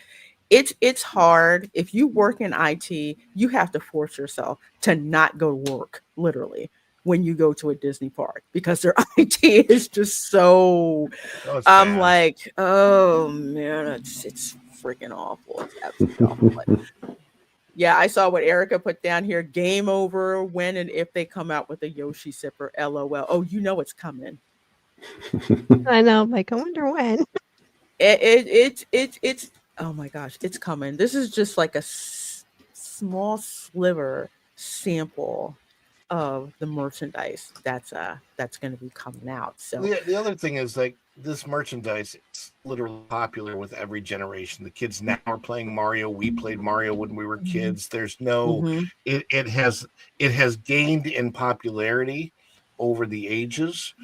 it's hard if you work in IT, you have to force yourself to not go to work literally when you go to a Disney park because their IT is just so I'm like, oh man, it's freaking awful. It's absolutely awful. But yeah, I saw what Erica put down here. Game over when and if they come out with a Yoshi sipper. LOL. Oh, you know it's coming. I know. I'm like, I wonder when. It's oh my gosh, it's coming. This is just like a small sliver sample of the merchandise that's going to be coming out. So the other thing is like this merchandise is literally popular with every generation. The kids now are playing Mario. We played Mario when we were kids. There's no it has gained in popularity over the ages.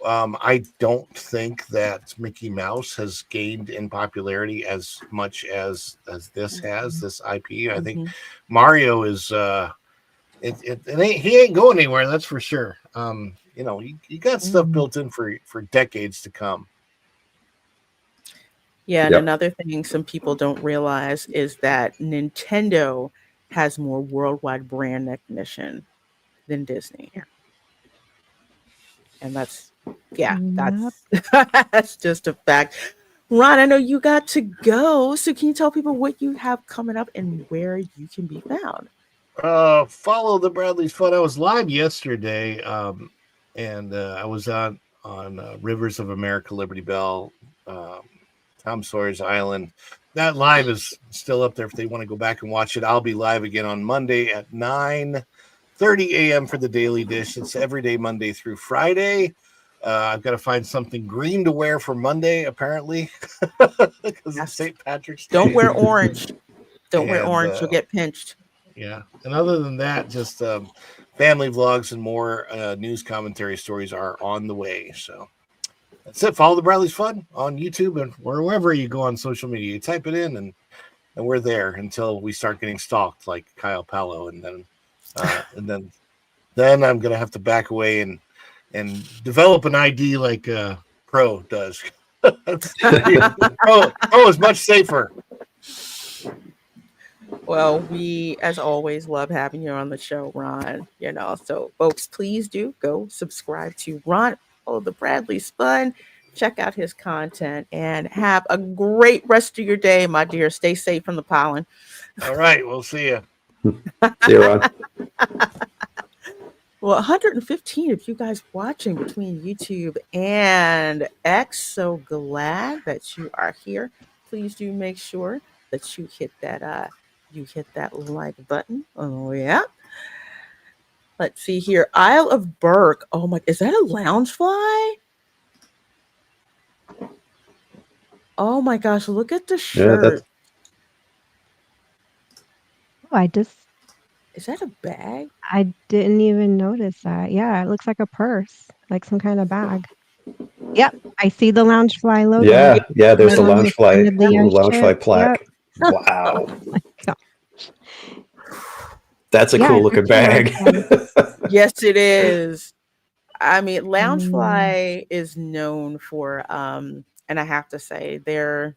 I don't think that Mickey Mouse has gained in popularity as much as this has, this IP. I think Mario is he ain't going anywhere, that's for sure. You got stuff built in for decades to come. Yeah, and another thing some people don't realize is that Nintendo has more worldwide brand recognition than Disney. And that's that's just a fact. Ron, I know you got to go, so can you tell people what you have coming up and where you can be found? Follow the Bradley's Fun. I was live yesterday, and I was on Rivers of America, Liberty Bell, Tom Sawyer's Island. That live is still up there if they want to go back and watch it. I'll be live again on Monday at 9:30 a.m. for the Daily Dish. It's every day, Monday through Friday. I've got to find something green to wear for Monday, apparently, because it's St. Patrick's Day. Don't wear orange. Wear orange. You'll get pinched. Yeah. And other than that, just family vlogs and more news commentary stories are on the way. So that's it. Follow the Bradley's Fun on YouTube and wherever you go on social media. You type it in and we're there until we start getting stalked like Kyle Palo. And then I'm going to have to back away and develop an ID like Pro does. Pro is much safer. Well, we, as always, love having you on the show, Ron. So folks, please do go subscribe to Ron. Follow the Bradley's Fun. Check out his content and have a great rest of your day, my dear. Stay safe from the pollen. All right, we'll see you. See you, Ron. Well, 115 of you guys watching between YouTube and X. So glad that you are here. Please do make sure that you hit that like button. Oh yeah. Let's see here. Isle of Burke. Oh my, is that a loungefly? Oh my gosh, look at the shirt. Is that a bag? I didn't even notice that. Yeah, it looks like a purse, like some kind of bag. Yep, I see the Loungefly logo. Yeah, there's the Loungefly, the Loungefly plaque. Yep. Wow. Oh my gosh. That's a cool looking bag. Yes, it is. I mean, Loungefly is known for, and I have to say, their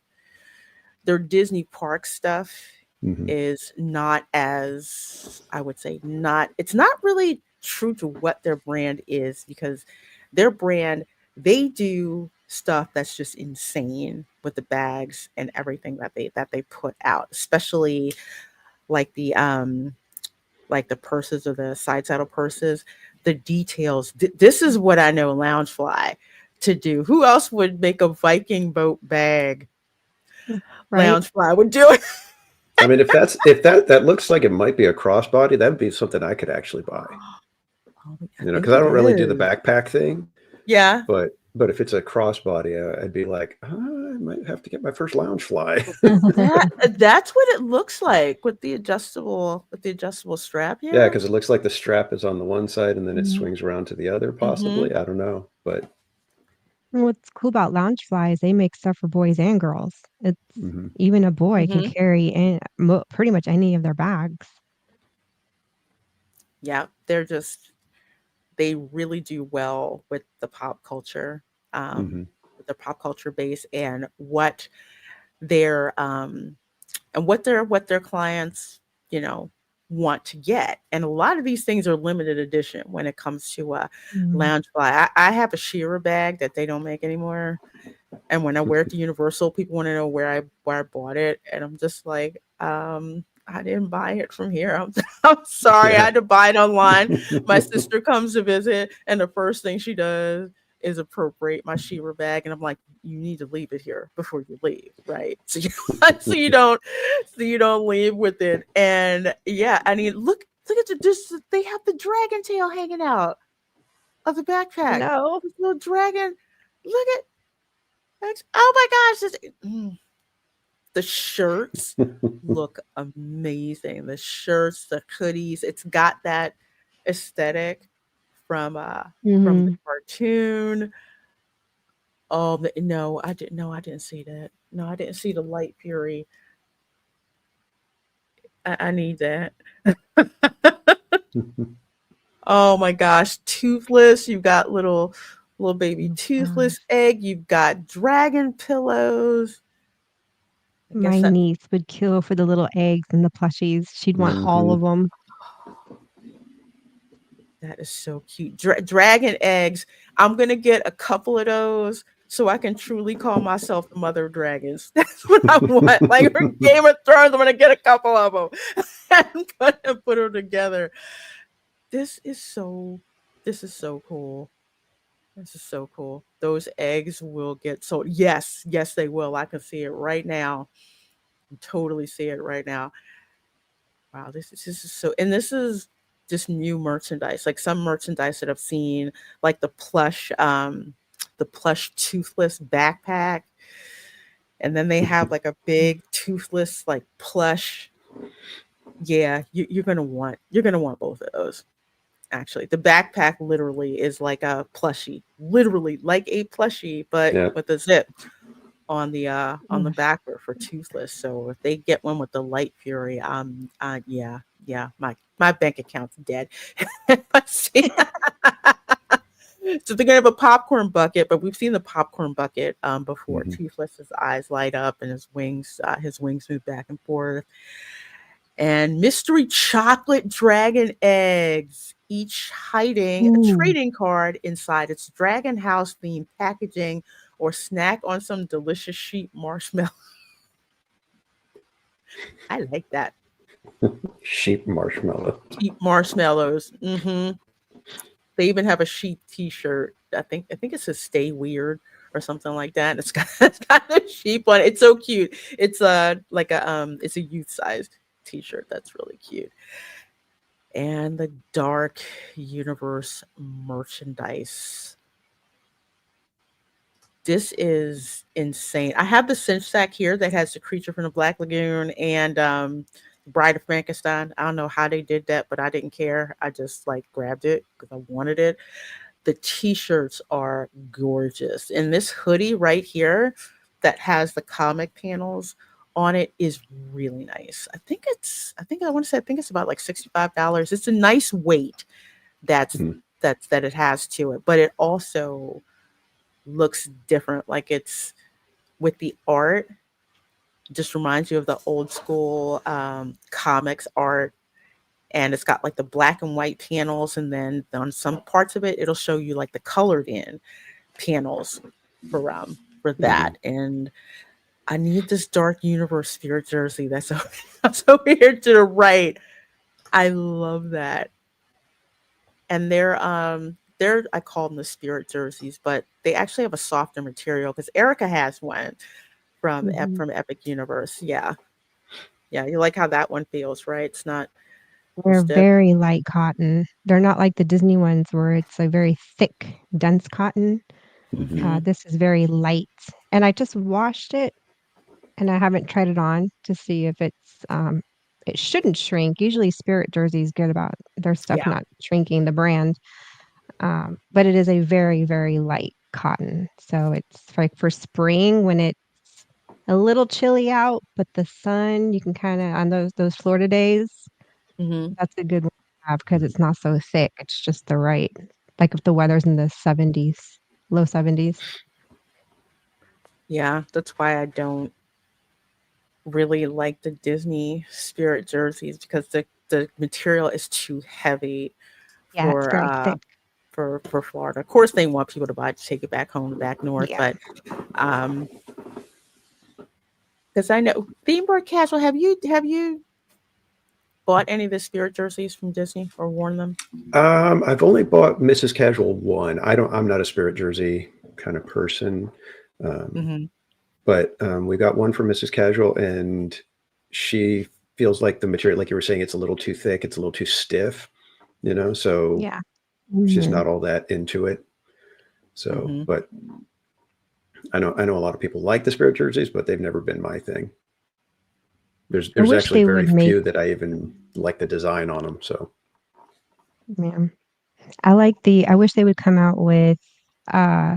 Disney park stuff is not as, I would say, it's not really true to what their brand is, because their brand, they do stuff that's just insane with the bags and everything that they put out, especially like the purses or the side saddle purses, the details. This is what I know Loungefly to do. Who else would make a Viking boat bag? Right? Loungefly would do it. I mean, if that looks like it might be a crossbody, that would be something I could actually buy. Because I don't really do the backpack thing. Yeah. But But if it's a crossbody, I'd be like, I might have to get my first lounge fly. That's what it looks like with the adjustable strap Yeah, here. because it looks like the strap is on the one side and then it Mhm. swings around to the other, possibly. I don't know, but And what's cool about Loungefly is they make stuff for boys and girls. It's even a boy can carry in pretty much any of their bags. Yeah, they really do well with the pop culture, with the pop culture base, and what their clients, want to get. And a lot of these things are limited edition when it comes to Loungefly. I have a Shearer bag that they don't make anymore. And when I wear it to Universal, people want to know where I bought it. And I'm just like, I didn't buy it from here. I'm sorry. I had to buy it online. My sister comes to visit, and the first thing she does is appropriate my Shearer bag. And I'm like, you need to leave it here before you leave, right? So you don't leave with it. And yeah, I mean, look at they have the dragon tail hanging out of the backpack. No. This little dragon. Look at, oh my gosh, the shirts look amazing. The shirts, the hoodies, it's got that aesthetic from the cartoon. Oh no, I didn't see that. No, I didn't see the Light Fury. I need that. Oh my gosh, Toothless. You've got little baby Toothless egg. You've got dragon pillows. My niece would kill for the little eggs and the plushies. She'd want all of them. That is so cute. Dragon eggs. I'm going to get a couple of those so I can truly call myself the mother of dragons. That's what I want. Like for Game of Thrones, I'm going to get a couple of them and put them together. This is so cool. This is so cool. Those eggs will get sold. Yes, they will. I can see it right now. I totally see it right now. Wow, this is so, and this is just new merchandise. Like some merchandise that I've seen, like the plush Toothless backpack, and then they have like a big Toothless like plush. Yeah, you're gonna want both of those. Actually, the backpack literally is like a plushie, literally like a plushie, but with a zip on the back for Toothless. So if they get one with the Light Fury, yeah, my bank account's dead. So they're gonna have a popcorn bucket, but we've seen the popcorn bucket before. Toothless's eyes light up and his wings move back and forth. And mystery chocolate dragon eggs, each hiding a trading card inside its dragon house themed packaging, or snack on some delicious sheep marshmallow. I like that. Sheep marshmallow. Sheep marshmallows. They even have a sheep T-shirt. I think it says "Stay Weird" or something like that. And it's got a sheep on it. It's so cute. It's it's a youth sized T-shirt. That's really cute. And the Dark Universe merchandise. This is insane. I have the cinch sack here that has the creature from the Black Lagoon and Bride of Frankenstein. I don't know how they did that, but I didn't care. I just grabbed it because I wanted it. The t-shirts are gorgeous. And this hoodie right here that has the comic panels on it is really nice. I think it's about like $65. It's a nice weight that it has to it, but it also looks different. Like it's with the art, just reminds you of the old school comics art, and it's got like the black and white panels, and then on some parts of it it'll show you like the colored in panels for that. And I need this Dark Universe Spirit jersey that's over here to the right. I love that. And they're I call them the Spirit jerseys, but they actually have a softer material because Erica has one from Epic Universe. Yeah, you like how that one feels, right? It's not. They're very light cotton. They're not like the Disney ones where it's a very thick, dense cotton. Mhm. This is very light, and I just washed it, and I haven't tried it on to see if it's. It shouldn't shrink. Usually, Spirit jerseys good about their stuff Yeah. not shrinking. The brand, but it is a very very light cotton, so it's like for spring when it's a little chilly out, but the sun you can kind of on those Florida days. Mhm. That's a good one to have because it's not so thick. It's just the right, like if the weather's in the 70s, low 70s. Yeah, that's why I don't really like the Disney Spirit jerseys because the material is too heavy Yeah, it's for very thick. for Florida. Of course, they want people to buy to take it back home, back north, Yeah. but because I know theme park casual. Have you bought any of the Spirit jerseys from Disney or worn them? I've only bought Mrs. Casual one. I'm not a Spirit jersey kind of person. Um, Mm-hmm. but we got one for Mrs. Casual, and she feels like the material, like you were saying, it's a little too thick, it's a little too stiff, so Yeah. she's Mhm. not all that into it. So, Mm-hmm. but I know a lot of people like the Spirit jerseys, but they've never been my thing. There's I wish actually they very would make, few that I even like the design on them. So, man. I wish they would come out with uh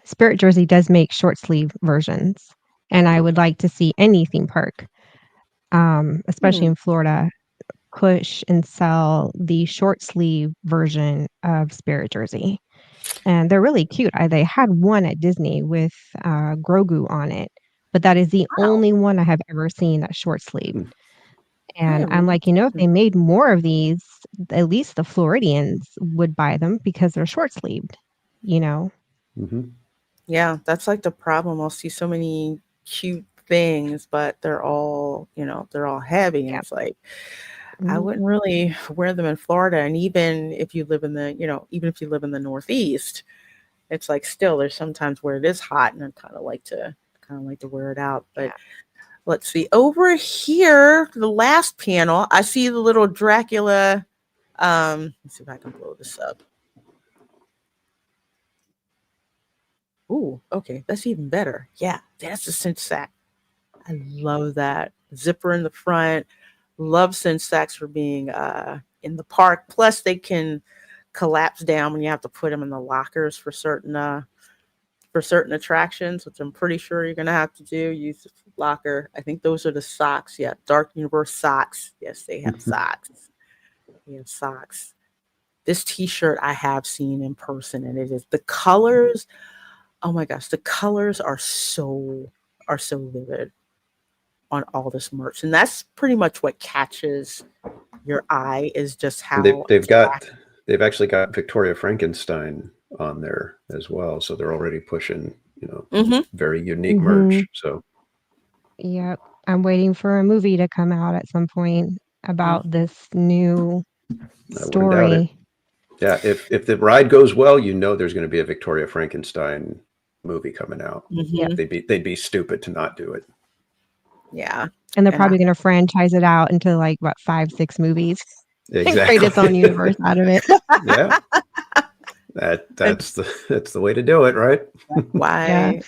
Spirit Jersey does make short sleeve versions, and I would okay. like to see any theme park, especially Hmm. in Florida, push and sell the short sleeve version of Spirit Jersey. And they're really cute. They had one at Disney with Grogu on it, but that is the Wow. only one I have ever seen that's short sleeved. Hmm. And I I'm have like, if they made more of these, at least the Floridians would buy them because they're short sleeved, you know? Mm-hmm. Yeah, that's like the problem. I'll see so many cute things, but they're all heavy, and Yeah. it's like I Mhm. wouldn't really wear them in Florida. And even if you live in even if you live in the Northeast, it's like still there's sometimes where it is hot, and I kind of like to wear it out. But Yeah. let's see over here, the last panel, I see the little Dracula. Let's see if I can blow this up. Ooh, okay, that's even better. Yeah, that's a cinch sack. I love that. Zipper in the front. Love cinch sacks for being in the park. Plus, they can collapse down when you have to put them in the lockers for certain attractions, which I'm pretty sure you're gonna have to do. Use the locker. I think those are the socks. Yeah, Dark Universe socks. Yes, they have socks. They have socks. This T-shirt I have seen in person, and it is the colors. Oh my gosh, the colors are so vivid on all this merch, and that's pretty much what catches your eye is just And how attractive. they've actually got Victoria Frankenstein on there as well. So they're already pushing, Hmm. very unique Mhm. merch. So Yep. I'm waiting for a movie to come out at some point about this new I wouldn't doubt it. story. Yeah, if the ride goes well, there's going to be a Victoria Frankenstein movie coming out. Yep. Hmm. They'd be stupid to not do it. Yeah, And they're and I probably gonna franchise it out into, like, what, 5, 6 movies and create its own Exactly. universe out of it. Yeah, it's that's the way to do it, right? Yeah.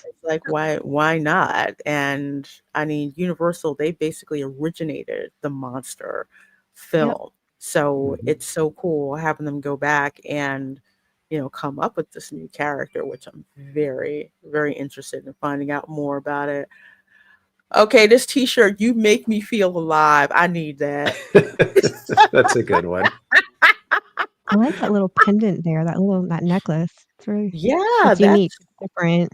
why not? And I mean, Universal, they basically originated the monster Yep. film, so Mhm. it's so cool having them go back and come up with this new character, which I'm very very interested in finding out more about it. Okay, this T-shirt, you make me feel alive. I need that. That's a good one. I like that little pendant there, that necklace. Yeah, It's unique, it's different.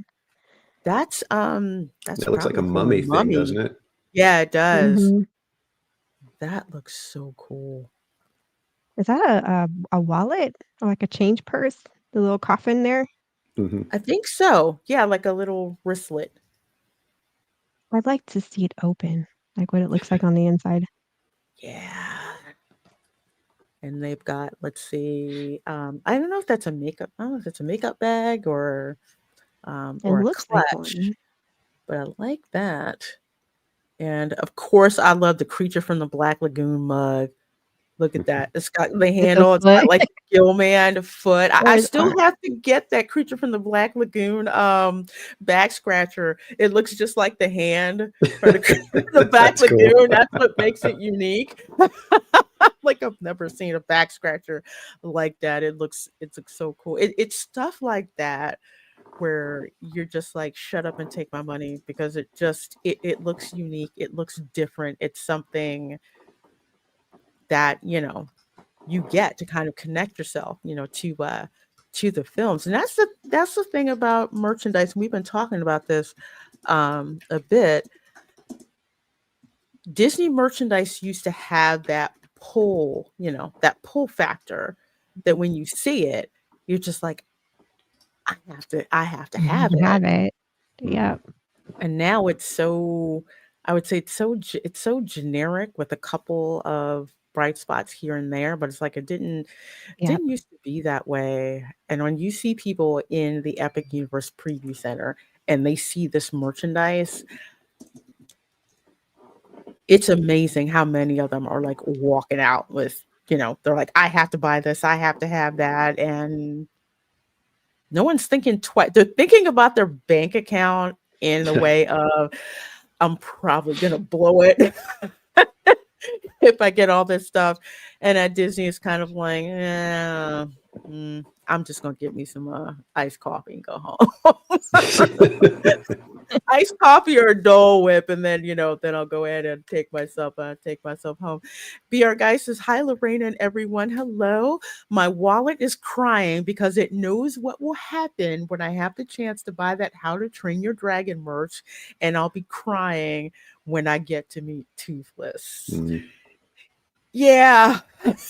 that's That looks like a probably from a mummy thing, doesn't mummy. it? Yeah, it does. Mhm. That looks so cool. Is that a wallet or like a change purse? The little coffin there? Hmm. I think so. Yeah, like a little wristlet. I'd like to see it open, like what it looks like on the inside. Yeah. And they've got, let's see, I don't know if that's a makeup. I don't know if it's a makeup bag It or a looks like clutch, one. but I like that. And of course, I love the creature from the Black Lagoon mug. Look at that. It's got the It's a handle. It's got foot. like the Gillman foot. Or I his still arm. have to get that Creature from the Black Lagoon back scratcher. It looks just like the hand for the Creature from the Black That's cool. Lagoon. That's what makes it unique. Like I've never seen a back scratcher like that. It looks so cool. It's stuff like that where you're just like, shut up and take my money, because it looks unique. It looks different. It's something that, you get to kind of connect yourself, to the films. And that's the thing about merchandise. We've been talking about this a bit. Disney merchandise used to have that pull factor that when you see it, you're just like, I have to have You have it. it. Yep. And now it's so, I would say it's so generic with a couple of bright spots here and there, but it's like it Yep. didn't used to be that way. And when you see people in the Epic Universe Preview Center and they see this merchandise, it's amazing how many of them are like walking out with, they're like, I have to buy this, I have to have that. And no one's thinking twice. They're thinking about their bank account in the way of, I'm probably gonna blow it if I get all this stuff. And at Disney, it's kind of like, I'm just gonna get me some iced coffee and go home. Iced coffee or a Dole Whip, and then then I'll go ahead and take myself home. BR Guy says, hi Lorena and everyone. Hello. My wallet is crying because it knows what will happen when I have the chance to buy that How to Train Your Dragon merch, and I'll be crying when I get to meet Toothless. Yeah.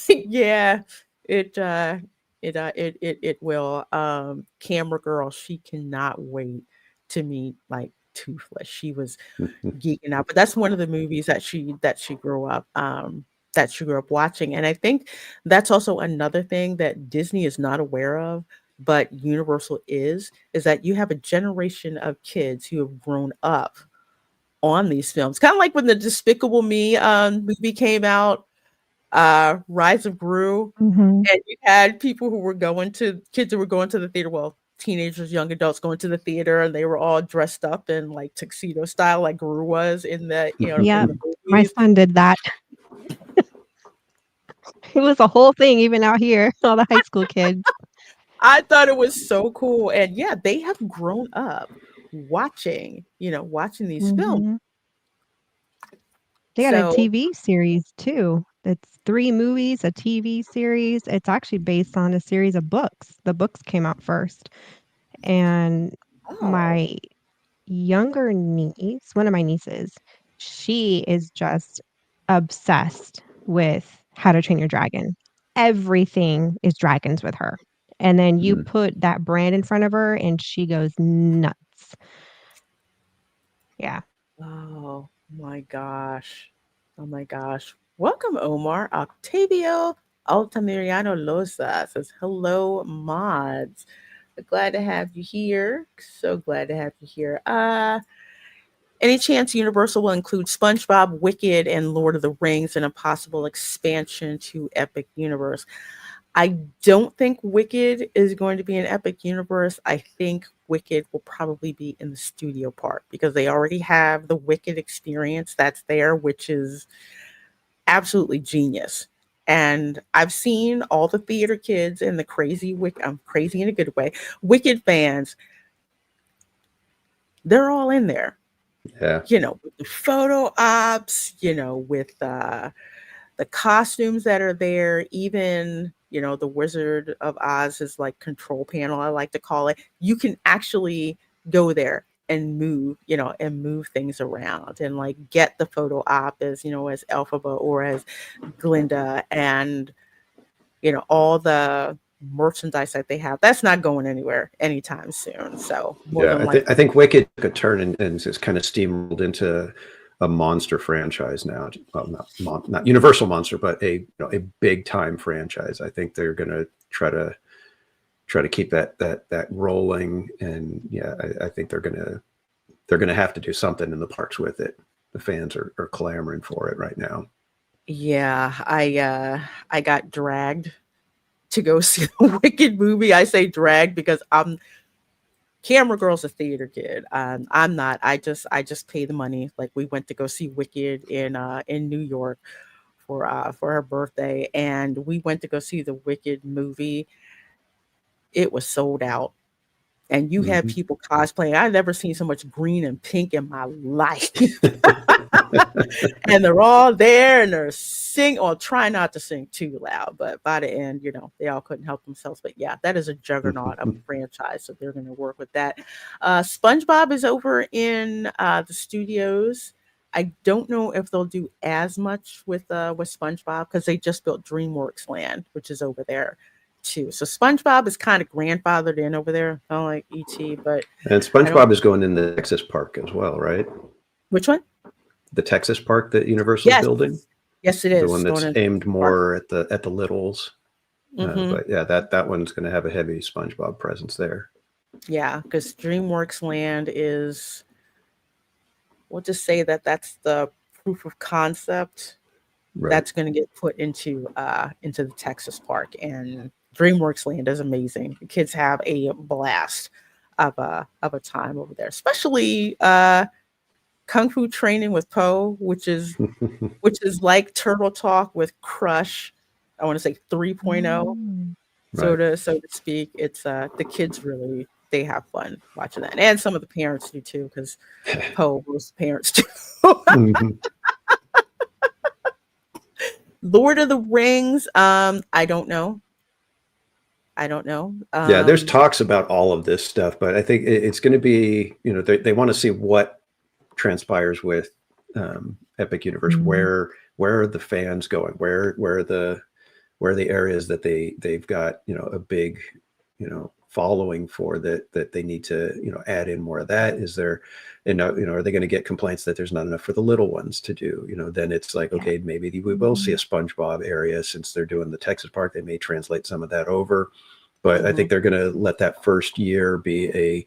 Yeah. It will. Camera girl, she cannot wait to meet like Toothless. She was geeking out, but that's one of the movies that she grew up watching. And I think that's also another thing that Disney is not aware of, but Universal is that you have a generation of kids who have grown up on these films. Kind of like when the Despicable Me movie came out, Rise of Gru, Mhm. and you had kids who were going to the theater, well, teenagers, young adults going to the theater, and they were all dressed up in like tuxedo style, like Gru was in the in Yep. the My movies. son did that. It was a whole thing, even out here, all the high school kids. I thought it was so cool, and yeah, they have grown up watching these films. Mhm. They got a So, TV series too. It's 3 movies, a TV series. It's actually based on a series of books. The books came out first. And oh, my younger niece, one of my nieces, she is just obsessed with How to Train Your Dragon. Everything is dragons with her. And then you put that brand in front of her and she goes nuts. Yeah. oh my gosh. Oh my gosh. Welcome, Omar. Octavio Altamirano Loza says, hello, mods. Glad to have you here. So glad to have you here. Any chance Universal will include SpongeBob, Wicked, and Lord of the Rings in a possible expansion to Epic Universe? I don't think Wicked is going to be an Epic Universe. I think Wicked will probably be in the studio part because they already have the Wicked experience that's there, which is absolutely genius. And I've seen all the theater kids and the crazy I'm crazy in a good way, Wicked fans. They're all in there. Yeah. With the photo ops, with the costumes that are there, even, the Wizard of Oz's like control panel, I like to call it. You can actually go there and move things around and like get the photo op as Elphaba or as Glinda, and all the merchandise that they have. That's not going anywhere anytime soon. So more than likely, I think Wicked took a turn and just kind of steamrolled into a monster franchise now. Well, not Universal monster, but a big time franchise. I think they're going to try to keep that rolling, and yeah, I think they're going to have to do something in the parks with it. The fans are clamoring for it right now. Yeah, I got dragged to go see the Wicked movie. I say dragged because Camera Girl's a theater kid. I'm not. I just pay the money. Like we went to go see Wicked in New York for her birthday, and we went to go see the Wicked movie. It was sold out. And you had Mhm. people cosplaying. I've never seen so much green and pink in my life. And they're all there and they're sing or try not to sing too loud, but by the end, they all couldn't help themselves. But yeah, that is a juggernaut of a franchise, so they're going to work with that. SpongeBob is over in the studios. I don't know if they'll do as much with SpongeBob because they just built DreamWorks Land, which is over there too. So SpongeBob is kind of grandfathered in over there, kind of like ET, but And I don't. SpongeBob is going in the Texas park as well, right? Which one? The Texas park that Universal's Yes, building, yes, it the is one going that's into aimed the park. more at the littles. Hmm. But yeah, that one's going to have a heavy SpongeBob presence there. Yeah, because DreamWorks Land is, we'll just say that that's the proof of concept Right. that's going to get put into the Texas park, and DreamWorks Land is amazing. The kids have a blast of a time over there, especially kung fu training with Poe, which is like Turtle Talk with Crush. I want to say 3.0. Mm. Right. So to speak. It's the kids really, they have fun watching that, and some of the parents do too, because Poe, most parents do. Mhm. Lord of the Rings, I don't know. Yeah, there's talks about all of this stuff, but I think it's going to be, they want to see what transpires with Epic Universe. Mm. Where are the fans going? Where are the areas that they've got, a big, following for that they need to, add in more of that. Is there, are they going to get complaints that there's not enough for the little ones to do? Then it's like, Yeah. okay, maybe we will see a SpongeBob area since they're doing the Texas park. They may translate some of that over, but I think they're going to let that first year be a,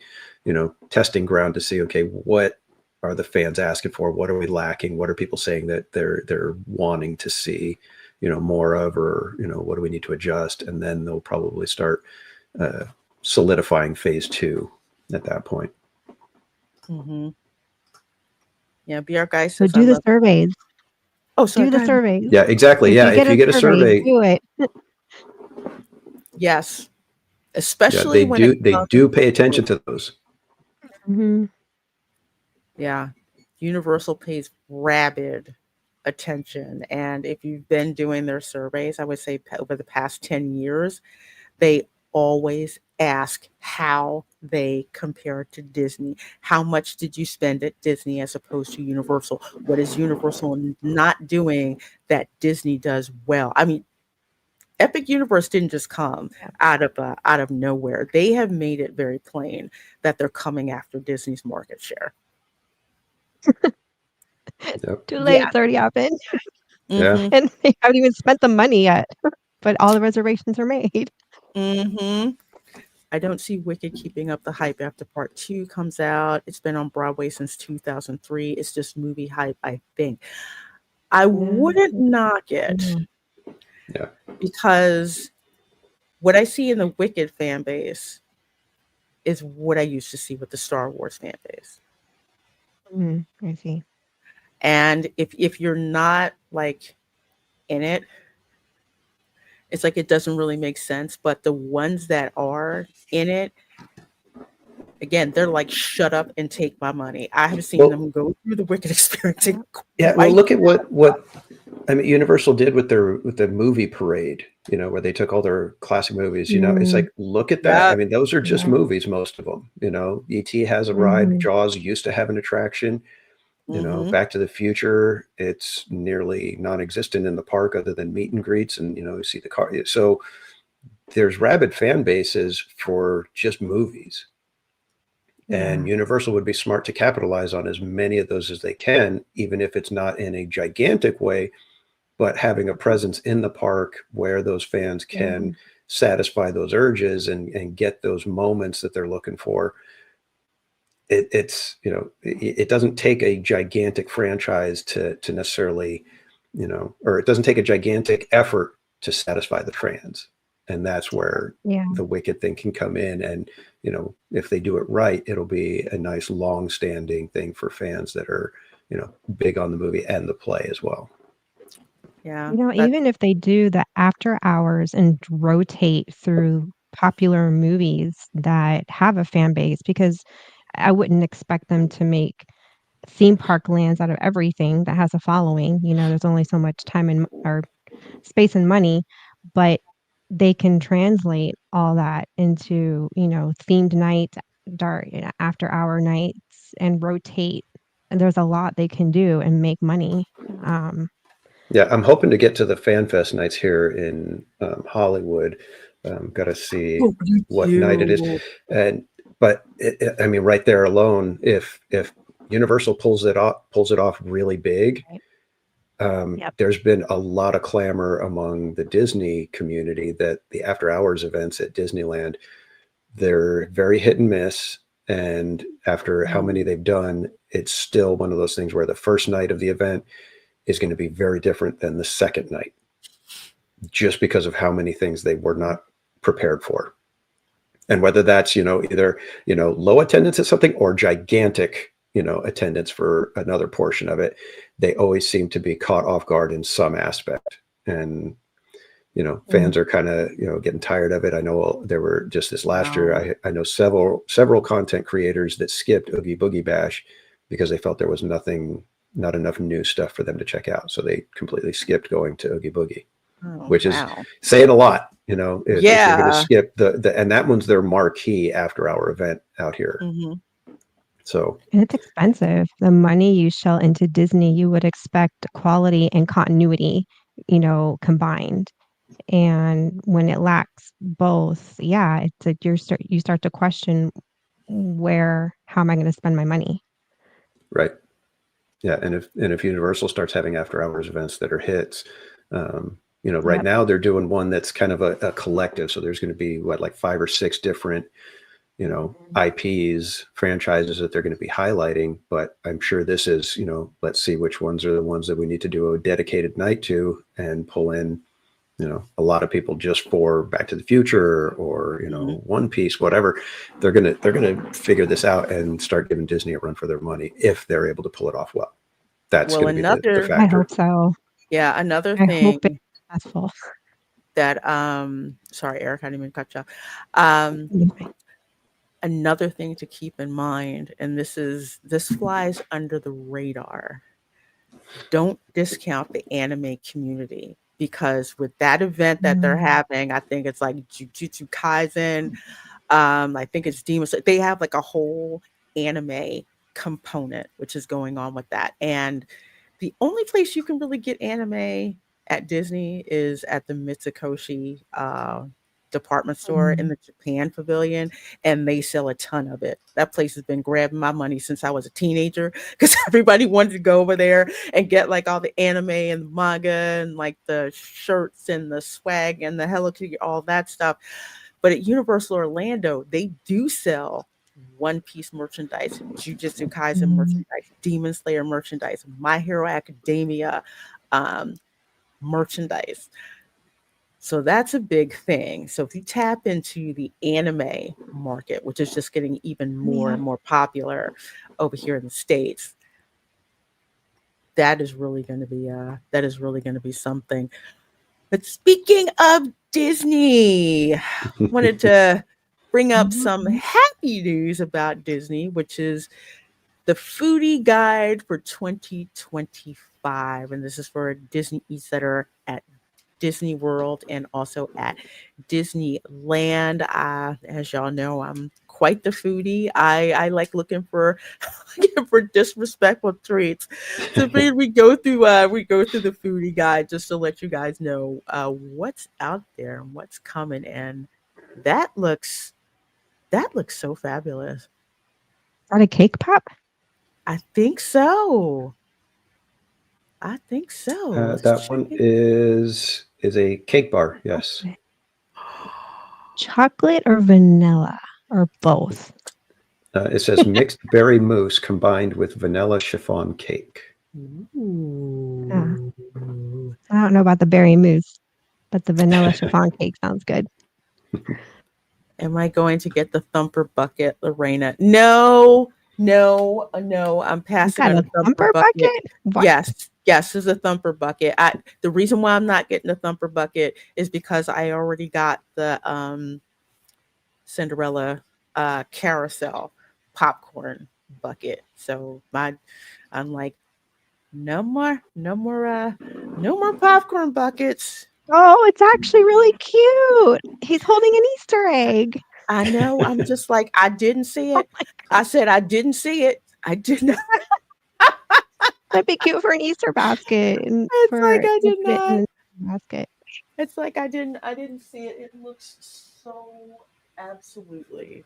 testing ground to see, okay, what are the fans asking for? What are we lacking? What are people saying that they're wanting to see, more of, or, what do we need to adjust? And then they'll probably start solidifying phase 2 at that point. Hmm. Yeah, BR guy So says I do the love. surveys. Oh, sorry, Do go the ahead. surveys. Yeah, exactly. If Yeah, you get if you get a survey, do it. Yes, yeah, especially when it they comes. do pay attention to those. Hmm. Yeah, Universal pays rabid attention, and if you've been doing their surveys, I would say over the past 10 years, they always ask how they compare to Disney. How much did you spend at Disney as opposed to Universal? What is Universal not doing that Disney does well? I mean, Epic Universe didn't just come out of nowhere. They have made it very plain that they're coming after Disney's market share. Yep. Too late. Yeah. It's already happened. Yeah. Mhm. And they haven't even spent the money yet. But all the reservations are made. Mhm. I don't see Wicked keeping up the hype after part 2 comes out. It's been on Broadway since 2003. It's just movie hype, I think. I wouldn't knock it Mm. Yeah. because what I see in the Wicked fan base is what I used to see with the Star Wars fan base. I see. And if you're not like in it, it's like it doesn't really make sense. But the ones that are in it, again, they're like, shut up and take my money. I have seen Well, them go through the Wicked experience. yeah. Well, look at what I mean, Universal did with the movie parade, where they took all their classic movies, it's like, look at that. I Yeah. mean, those are just Yeah. movies, most of them, E.T. has a ride. Jaws used to have an attraction, Mhm. Back to the Future, it's nearly non-existent in the park other than meet and greets. And, you see the car. So there's rabid fan bases for just movies. And Yeah. Universal would be smart to capitalize on as many of those as they can, even if it's not in a gigantic way, but having a presence in the park where those fans can satisfy those urges and get those moments that they're looking for. It doesn't take a gigantic franchise to necessarily or it doesn't take a gigantic effort to satisfy the fans. And that's where the Wicked thing can come in. And, if they do it right, it'll be a nice long-standing thing for fans that are, big on the movie and the play as well. Yeah. Even if they do the after hours and rotate through popular movies that have a fan base, because I wouldn't expect them to make theme park lands out of everything that has a following. There's only so much time or space and money, but they can translate all that into, themed nights, dark, after hour nights, and rotate. And there's a lot they can do and make money. Yeah, I'm hoping to get to the Fan Fest nights here in Hollywood. Got to see what night it is, but right there alone, if Universal pulls it off really big, there's been a lot of clamor among the Disney community that the after hours events at Disneyland, they're very hit and miss. And after how many they've done, it's still one of those things where the first night of the event is going to be very different than the second night, just because of how many things they were not prepared for. And whether that's, either, low attendance at something or gigantic, attendance for another portion of it, they always seem to be caught off guard in some aspect. And, fans are kind of, getting tired of it. I know there were just this last year, I know several content creators that skipped Oogie Boogie Bash because they felt there was not enough new stuff for them to check out. So they completely skipped going to Oogie Boogie, which is saying a lot, if you're going to skip and that one's their marquee after hour event out here. So, and it's expensive. The money you shell into Disney, you would expect quality and continuity, combined. And when it lacks both, it's like you start to question how am I going to spend my money? Right. Yeah. And if Universal starts having after hours events that are hits, right now they're doing one that's kind of a collective. So there's going to be like 5 or 6 different, IPs, franchises that they're going to be highlighting. But I'm sure this is, let's see which ones are the ones that we need to do a dedicated night to and pull in, a lot of people just for Back to the Future or, One Piece, whatever. They're going to figure this out and start giving Disney a run for their money if they're able to pull it off well. That's going to be the factor. I hope so. Yeah, another I thing hope it's successful. that sorry, Eric, I didn't even cut you off. Another thing to keep in mind, and this flies under the radar. Don't discount the anime community, because with that event that they're having, I think it's like Jujutsu Kaisen, I think it's Demon Slayer. They have like a whole anime component which is going on with that. And the only place you can really get anime at Disney is at the Mitsukoshi department store in the Japan pavilion, and they sell a ton of it. That place has been grabbing my money since I was a teenager, because everybody wanted to go over there and get like all the anime and the manga and like the shirts and the swag and the Hello Kitty, all that stuff. But at Universal Orlando, they do sell One Piece merchandise, Jujutsu Kaisen merchandise, Demon Slayer merchandise, My Hero Academia merchandise. So that's a big thing. So if you tap into the anime market, which is just getting even more and more popular over here in the States, that is really going to be something. But speaking of Disney, I wanted to bring up some happy news about Disney, which is the foodie guide for 2025. And this is for Disney eats that are at Disney World and also at Disneyland. As y'all know, I'm quite the foodie. I like looking for disrespectful treats. So we go through the foodie guide just to let you guys know what's out there and what's coming. And that looks so fabulous. Is that a cake pop? I think so. That one is a cake bar. Yes. Chocolate or vanilla or both? It says mixed berry mousse combined with vanilla chiffon cake. Ooh. I don't know about the berry mousse, but the vanilla chiffon cake sounds good. Am I going to get the thumper bucket, Lorena? No. I'm You passing got on a a thumper thumper bucket. bucket? What? Yes, it's a thumper bucket. The reason why I'm not getting the thumper bucket is because I already got the Cinderella carousel popcorn bucket. So I'm like, no more popcorn buckets. Oh, it's actually really cute. He's holding an Easter egg. I know. I'm just like, I didn't see it. I said I didn't see it. I did not. That'd be cute for an Easter basket and It's like I you did put it in not. a basket. It's like I didn't see it. It looks so absolutely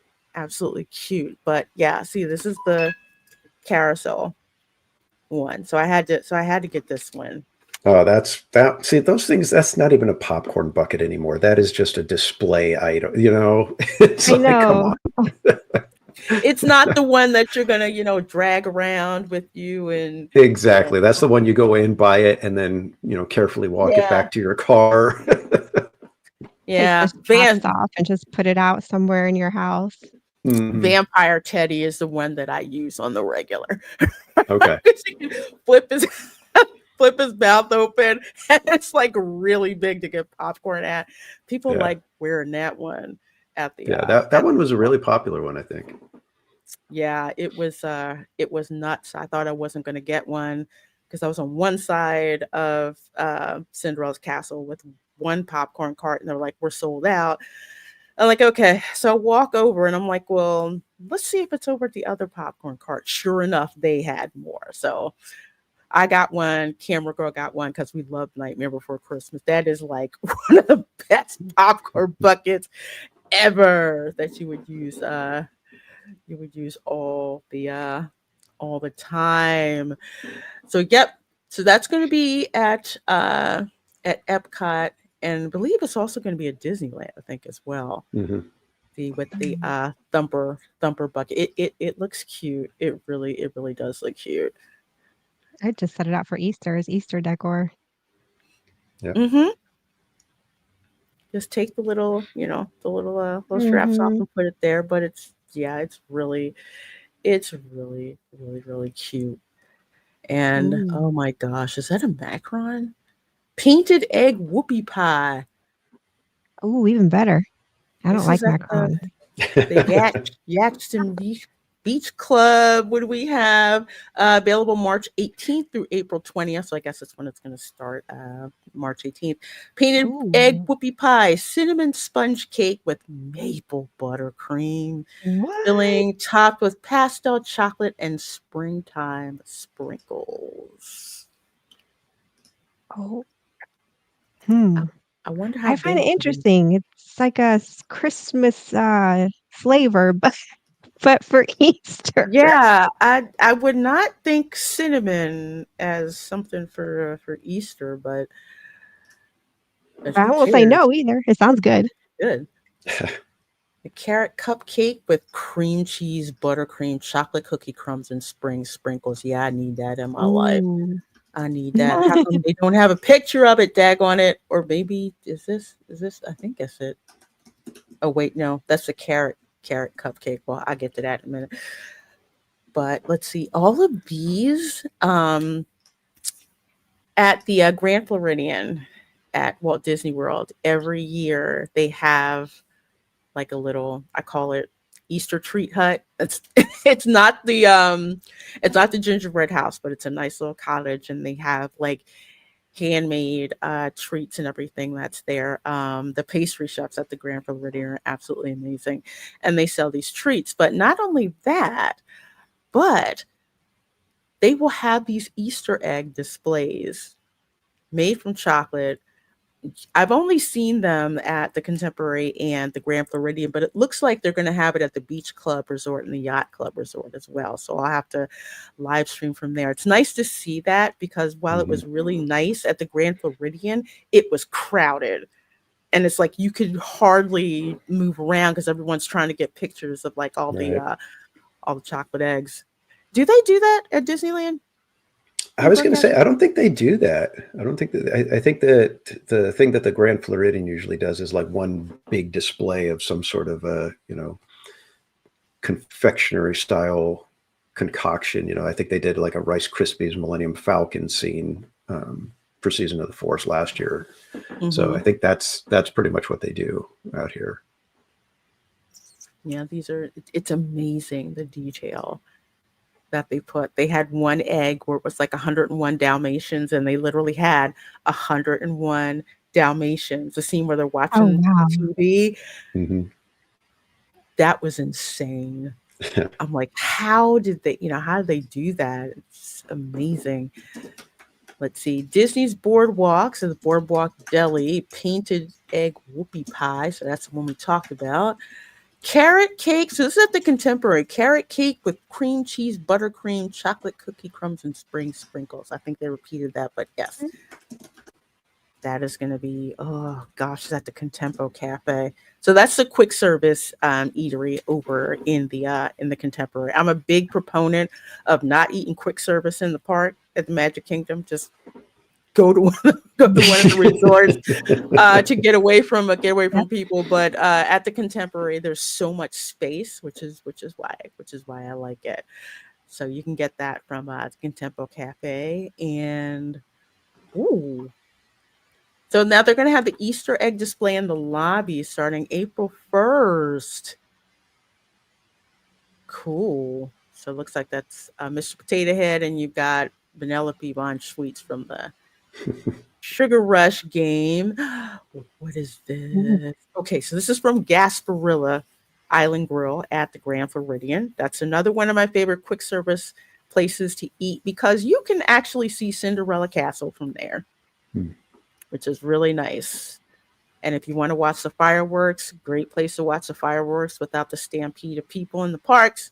cute. But yeah, see, this is the carousel one. So I had to get this one. Oh, that. See, those things, that's not even a popcorn bucket anymore. That is just a display item, you know? It's I like, come know. on. It's not the one that you're gonna, drag around with you and Exactly. That's the one you go in, buy it, and then, carefully walk it yeah. back to your car. Yeah. Take the straps off and just put it out somewhere in your house. Mhm. Vampire Teddy is the one that I use on the regular. Okay. You can flip his mouth open, and it's like really big to get popcorn at. People Yeah. like wearing that one at the Yeah, that one was a really popular one, I think. yeah, it was nuts. I thought I wasn't going to get one because I was on one side of Cinderella's castle with one popcorn cart, and they're like, we're sold out. I'm like, okay. So I walk over and I'm like, well, let's see if it's over at the other popcorn cart. Sure enough, they had more. So I got one. Camera girl got one because we love Nightmare Before Christmas. That is like one of the best popcorn buckets ever that you would use. You would use all the time. So yep. So that's going to be at Epcot, and I believe it's also going to be at Disneyland, I think, as well. Mm-hmm. With the thumper bucket. It looks cute. It really does look cute. I just set it out for Easter as Easter decor. Yeah. Mm-hmm. Just take the little, little straps off and put it there. But it's really cute. And Ooh. oh my gosh, is that a macaron? Painted egg whoopie pie. Oh, even better. I don't This like is at macarons. the Yaxton Beach Club. What do we have? Available March 18th through April 20th. So I guess that's when it's going to start. March 18th. Painted egg whoopie pie, cinnamon sponge cake with maple buttercream, filling topped with pastel chocolate and springtime sprinkles. Oh. I wonder how I find it big it is. interesting. It's like a Christmas flavor, but for Easter. Yeah, I would not think cinnamon as something for Easter, but I won't say no either. It sounds good. Good. A carrot cupcake with cream cheese, buttercream, chocolate cookie crumbs, and spring sprinkles. Yeah, I need that in my life. I need that. How come they don't have a picture of it? Daggone it. Or maybe is this? I think that's it. Oh wait, no, that's a carrot cupcake. Well, I'll get to that in a minute. But let's see. All of these at the Grand Floridian at Walt Disney World every year they have like a little, I call it Easter treat hut. It's not the gingerbread house, but it's a nice little cottage, and they have like handmade treats and everything that's there. The pastry chefs at the Grand Floridian are absolutely amazing, and they sell these treats. But not only that, but they will have these Easter egg displays made from chocolate. I've only seen them at the Contemporary and the Grand Floridian, but it looks like they're going to have it at the Beach Club Resort and the Yacht Club Resort as well. So I'll have to live stream from there. It's nice to see that because while it was really nice at the Grand Floridian, it was crowded. And it's like you could hardly move around because everyone's trying to get pictures of like all the chocolate eggs. Do they do that at Disneyland? I was going to say, I don't think they do that. I don't think that. I think that the thing that the Grand Floridian usually does is like one big display of some sort of a, confectionery style concoction. I think they did like a Rice Krispies Millennium Falcon scene for Season of the Force last year. So I think that's pretty much what they do out here. Yeah, it's amazing, the detail that they put. They had one egg where it was like 101 Dalmatians, and they literally had 101 Dalmatians. The scene where they're watching TV, that was insane. I'm like, how did they do that? It's amazing. Let's see. Disney's Boardwalk, so the Boardwalk Deli, painted egg whoopie pie. So that's the one we talked about. Carrot cake. So this is at the Contemporary. Carrot cake with cream cheese, buttercream, chocolate cookie crumbs, and spring sprinkles. I think they repeated that, but yes. That is going to be, oh gosh, it's at the Contempo Cafe. So that's the quick service eatery over in the Contemporary. I'm a big proponent of not eating quick service in the park at the Magic Kingdom. Just go to one of the resorts to get away from people. But at the Contemporary, there's so much space, which is why I like it. So you can get that from the Contempo Cafe, and so now they're going to have the Easter egg display in the lobby starting April 1st. Cool. So it looks like that's Mr. Potato Head, and you've got Vanellope Von Sweets from the Sugar Rush game. What is this? Okay, so this is from Gasparilla Island Grill at the Grand Floridian. That's another one of my favorite quick service places to eat because you can actually see Cinderella Castle from there. Which is really nice. And if you want to watch the fireworks, great place to watch the fireworks without the stampede of people in the parks.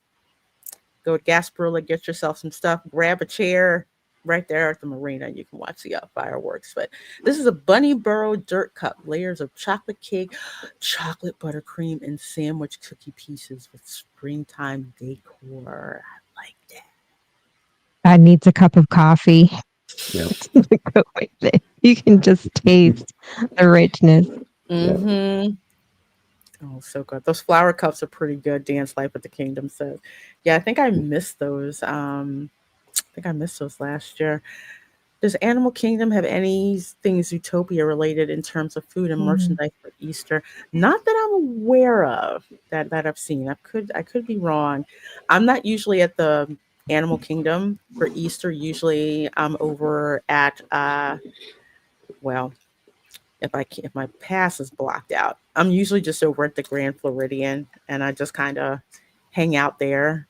Go to Gasparilla, get yourself some stuff, grab a chair right there at the marina. You can watch the fireworks. But this is a Bunny Burrow Dirt Cup, layers of chocolate cake, chocolate buttercream, and sandwich cookie pieces with springtime decor. I like that. That needs a cup of coffee. Yeah. To go with it. You can just taste the richness. Oh, so good. Those flower cups are pretty good. Dance Life at the Kingdom says. Yeah, I think I missed those. Last year. Does Animal Kingdom have anything Zootopia related in terms of food and merchandise for Easter? Not that I'm aware of that I've seen. I could be wrong. I'm not usually at the Animal Kingdom for Easter. Usually I'm over at if my pass is blocked out, I'm usually just over at the Grand Floridian, and I just kind of hang out there.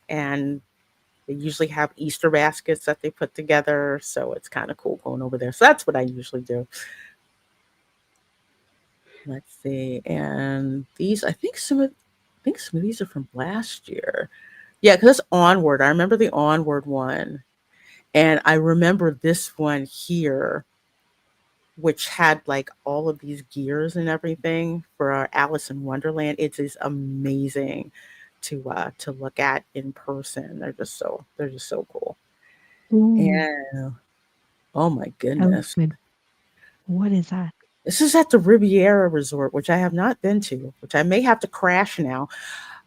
And they usually have Easter baskets that they put together, so it's kind of cool going over there. So that's what I usually do. Let's see, and these I think some of these are from last year. Yeah, because it's Onward. I remember the Onward one. And I remember this one here, which had like all of these gears and everything for our Alice in Wonderland. It is amazing to look at in person. They're just so cool. And oh my goodness. What is that? This is at the Riviera Resort, which I have not been to, which I may have to crash now.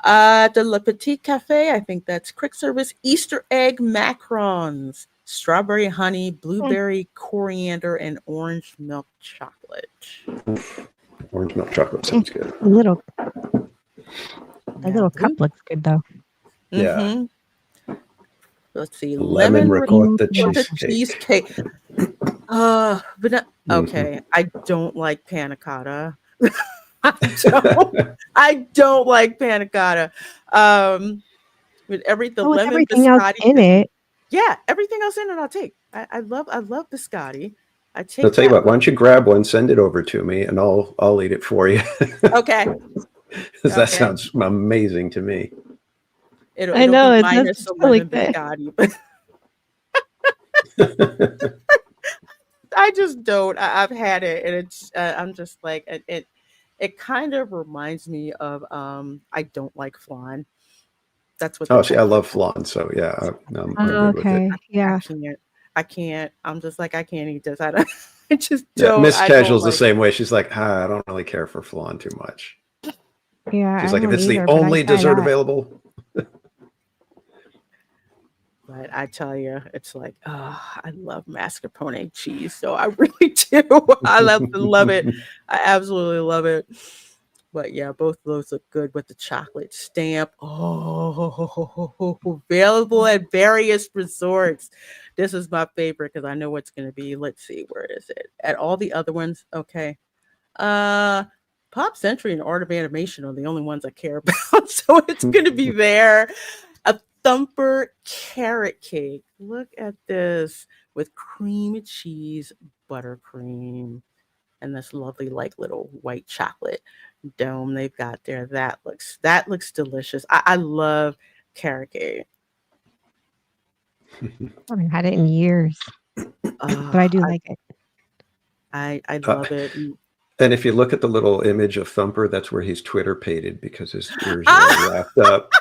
The Le Petit Cafe, I think that's quick service. Easter egg macarons, strawberry honey, blueberry coriander, and orange milk chocolate. Orange milk chocolate sounds good. A little cup looks good though. Yeah. Let's see. Lemon ricotta cheesecake. Okay. I don't like panna cotta. I don't like panna cotta. With lemon everything biscotti else in it. Yeah, everything else in it I'll take. I love biscotti. I'll tell you what, why don't you grab one, send it over to me, and I'll eat it for you. Okay. That sounds amazing to me. I know it's minus the lemon biscotti. I just don't. I've had it, and it's. I'm just like it. It kind of reminds me of. I don't like flan. That's what they Oh, see, I call love flan, so yeah, I'm Oh, good with it. okay. Yeah. I can't. I'm just like, I can't eat this. I don't. I just Yeah, don't. Miss I don't Casual's the like. same way. She's like, I don't really care for flan too much. Yeah, She's I like, if don't it's the either, but I only try dessert that. available, But I tell you, it's like, oh, I love mascarpone cheese. So I really do. I love it. I absolutely love it. But yeah, both of those look good with the chocolate stamp. Oh, available at various resorts. This is my favorite because I know what's going to be. Let's see, where is it? At all the other ones, okay. Pop Century and Art of Animation are the only ones I care about, so it's going to be there. A Thumper carrot cake. Look at this with cream cheese, buttercream, and this lovely like little white chocolate dome they've got there. That looks delicious. I love carrot cake. I haven't had it in years, but I do like it. I love it. and if you look at the little image of Thumper, that's where he's Twitter pated because his ears are all wrapped up.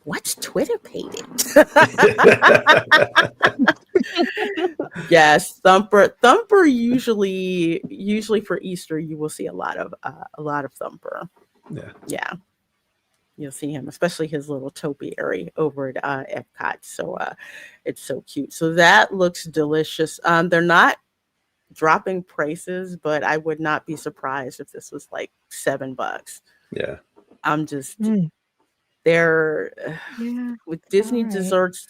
What's Twitter pated? Yes, Thumper usually for Easter you will see a lot of Thumper. Yeah. You'll see him, especially his little topiary over at Epcot. So it's so cute. So that looks delicious. They're not dropping prices, but I would not be surprised if this was like $7. Yeah. I'm just they're with Disney desserts,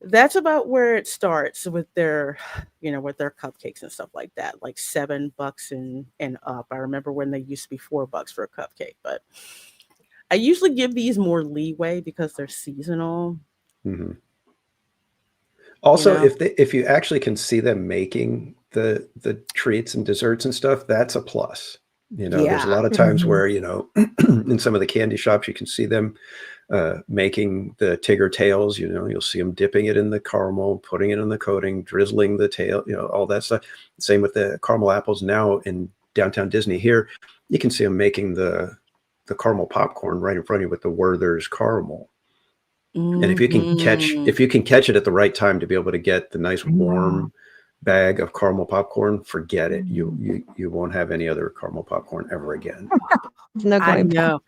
that's about where it starts with their cupcakes and stuff like that, like $7 and up. I remember when they used to be $4 for a cupcake, but I usually give these more leeway because they're seasonal. Mm-hmm. Also, if you actually can see them making the treats and desserts and stuff, that's a plus. There's a lot of times where in some of the candy shops you can see them making the Tigger tails. You'll see them dipping it in the caramel, putting it in the coating, drizzling the tail, all that stuff. Same with the caramel apples. Now in downtown Disney here, you can see them making the caramel popcorn right in front of you with the Werther's caramel. And if you can catch it at the right time to be able to get the nice warm bag of caramel popcorn, forget it. You won't have any other caramel popcorn ever again. I know.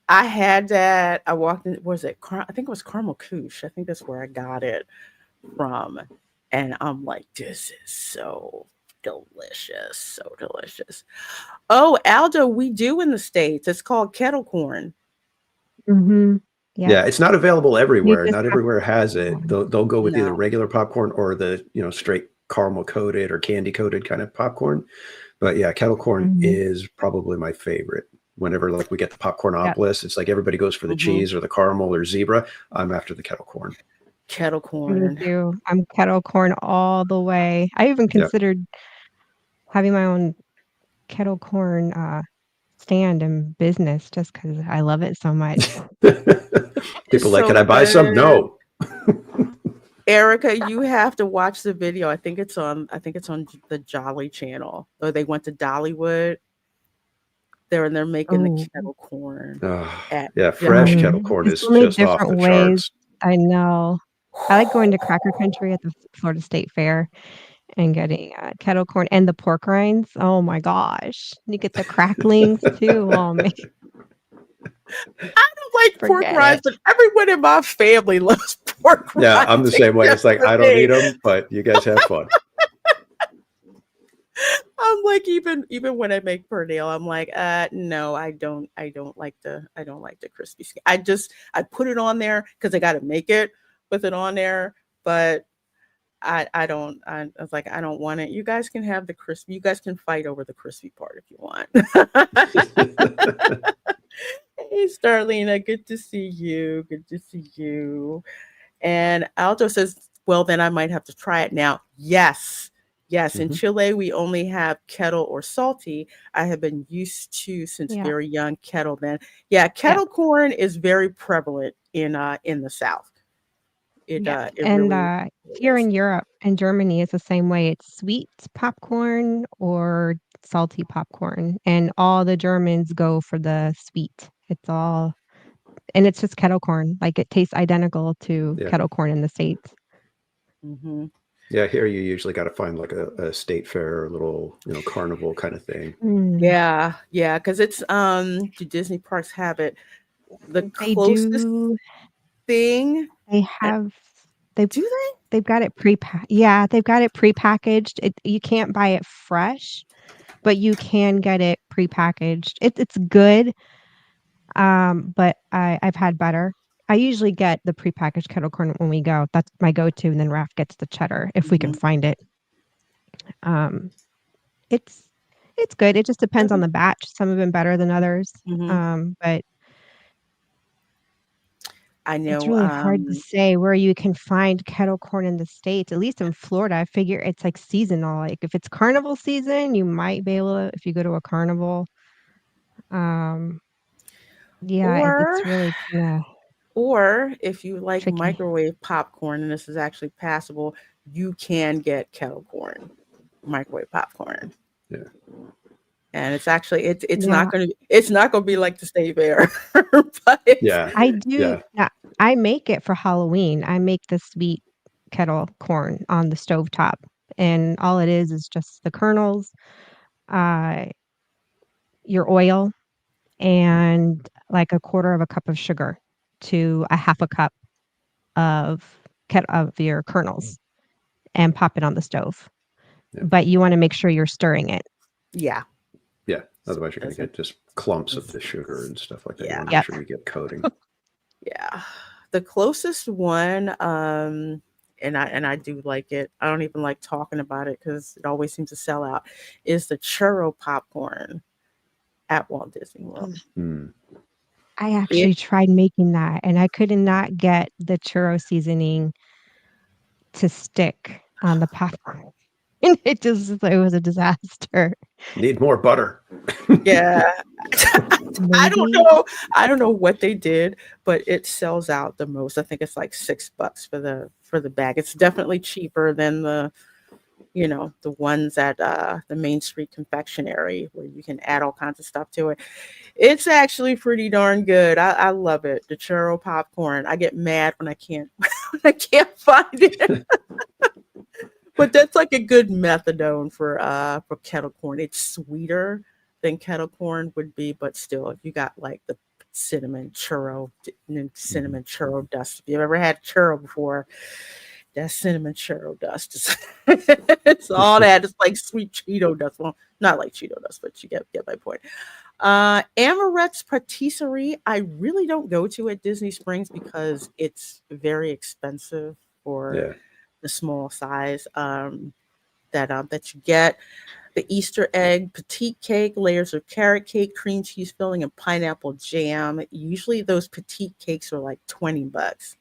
I had that. I walked in. Was it? I think it was Caramel Couche. I think that's where I got it from. And I'm like, this is so delicious, so delicious. Oh, Aldo, we do in the States. It's called kettle corn. Mm-hmm. Yeah, it's not available everywhere. Not everywhere has it. They'll go with either regular popcorn or the straight caramel coated or candy coated kind of popcorn. But yeah, kettle corn is probably my favorite. Whenever like we get the popcornopolis, it's like everybody goes for the cheese or the caramel or zebra. I'm after the kettle corn. Kettle corn. Me too. I'm kettle corn all the way. I even considered having my own kettle corn stand and business just because I love it so much. People like, can I buy some? No. Erica, you have to watch the video. I think it's on the Jolly channel. Or they went to Dollywood. They're making the kettle corn. Fresh kettle corn is just off the charts. I know. I like going to Cracker Country at the Florida State Fair and getting kettle corn and the pork rinds. Oh my gosh. You get the cracklings too. Oh man. I don't like pork rinds, but everyone in my family loves pork rinds. Yeah, I'm the same way. It's like, I don't eat them, but you guys have fun. I'm like, even when I make pernil, I'm like, no, I don't like the crispy skin. I put it on there because I got to make it with it on there, but I was like, I don't want it. You guys can have the crispy. You guys can fight over the crispy part if you want. Hey, Starlina, good to see you. Good to see you. And Aldo says, well, then I might have to try it now. Yes. In Chile, we only have kettle or salty. I have been used to since very young kettle then. Yeah, kettle corn is very prevalent in the South. It here in Europe and Germany, it's the same way. It's sweet popcorn or salty popcorn, and all the Germans go for the sweet. And it's just kettle corn. Like, it tastes identical to Yeah. kettle corn in the States. Mm-hmm. Yeah, here you usually got to find like a state fair or a little, carnival kind of thing. Yeah, because it's the Disney parks have it. The They closest do. thing, They have. They've do they? they've got it Yeah, they've got it prepackaged. You can't buy it fresh, but you can get it prepackaged. It's good. But I've had better. I usually get the prepackaged kettle corn when we go. That's my go-to, and then Raph gets the cheddar if we can find it. It's good. It just depends on the batch. Some have been better than others. But I know. it's really hard to say where you can find kettle corn in the States. At least in Florida, I figure it's like seasonal. Like, if it's carnival season, you might be able to, if you go to a carnival. Yeah, it's really kind of. Or if you like tricky. microwave popcorn, and this is actually passable, you can get kettle corn, microwave popcorn. Yeah. And it's actually it's not gonna be like the state fair. But I do. Yeah, I make it for Halloween. I make the sweet kettle corn on the stovetop, and all it is just the kernels, your oil, and like a quarter of a cup of sugar to a half a cup of your kernels, and pop it on the stove. But you want to make sure you're stirring it. Yeah. Otherwise, you're going to get just clumps of the sugar and stuff like that. You want to Yeah. make sure you get coating. Yeah. The closest one, and I do like it. I don't even like talking about it because it always seems to sell out, is the churro popcorn at Walt Disney World. I actually tried making that, and I could not get the churro seasoning to stick on the popcorn. And it was a disaster. Need more butter. Yeah. I don't know what they did, but it sells out the most. I think it's like $6 for the bag. It's definitely cheaper than the ones at the Main Street Confectionery, where you can add all kinds of stuff to it. It's actually pretty darn good. I love it. The churro popcorn. I get mad when I can't find it. But that's like a good methadone for kettle corn. It's sweeter than kettle corn would be, but still, if you got like the cinnamon churro dust. If you've ever had churro before, that cinnamon churro dust it's all that. It's like sweet Cheeto dust. Well, not like Cheeto dust, but you get my point. Amaret's Patisserie, I really don't go to at Disney Springs because it's very expensive for the small size that you get. The Easter egg petite cake, layers of carrot cake, cream cheese filling, and pineapple jam. Usually those petite cakes are like $20.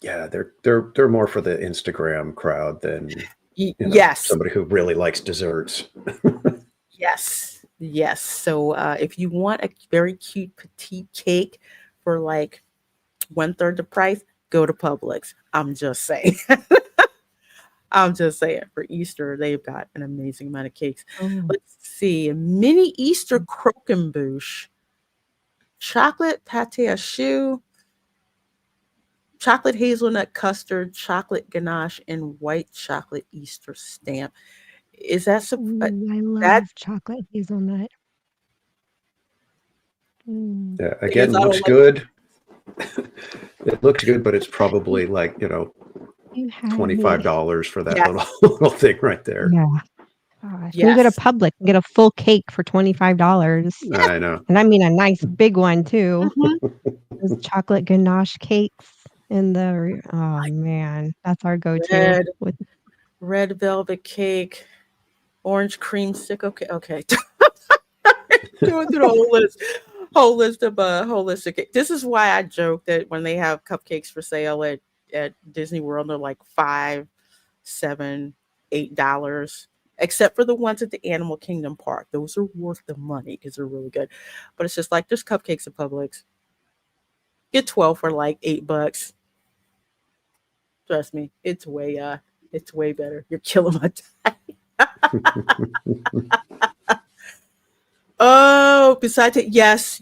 Yeah, they're more for the Instagram crowd than somebody who really likes desserts. Yes. So if you want a very cute petite cake for like 1/3 the price, go to Publix. I'm just saying. For Easter, they've got an amazing amount of cakes. Let's see. Mini Easter croquembouche, chocolate pate à choux, chocolate hazelnut custard, chocolate ganache, and white chocolate Easter stamp. Is that I love chocolate hazelnut. Yeah, again, looks good. It looks good, but it's probably like, $25 for that little thing right there. Yeah. Gosh. You can go to Publix and get a full cake for $25. I know. And I mean a nice big one too. Those chocolate ganache cakes in the man, that's our go-to. Red velvet cake, orange creamsicle. Okay. Going through the whole list of holistic. This is why I joke that when they have cupcakes for sale at Disney World, they're like $5, $7, $8. Except for the ones at the Animal Kingdom Park. Those are worth the money because they're really good. But it's just like there's cupcakes at Publix. Get 12 for like $8. Trust me, it's way better. You're killing my time. Oh, besides it, yes,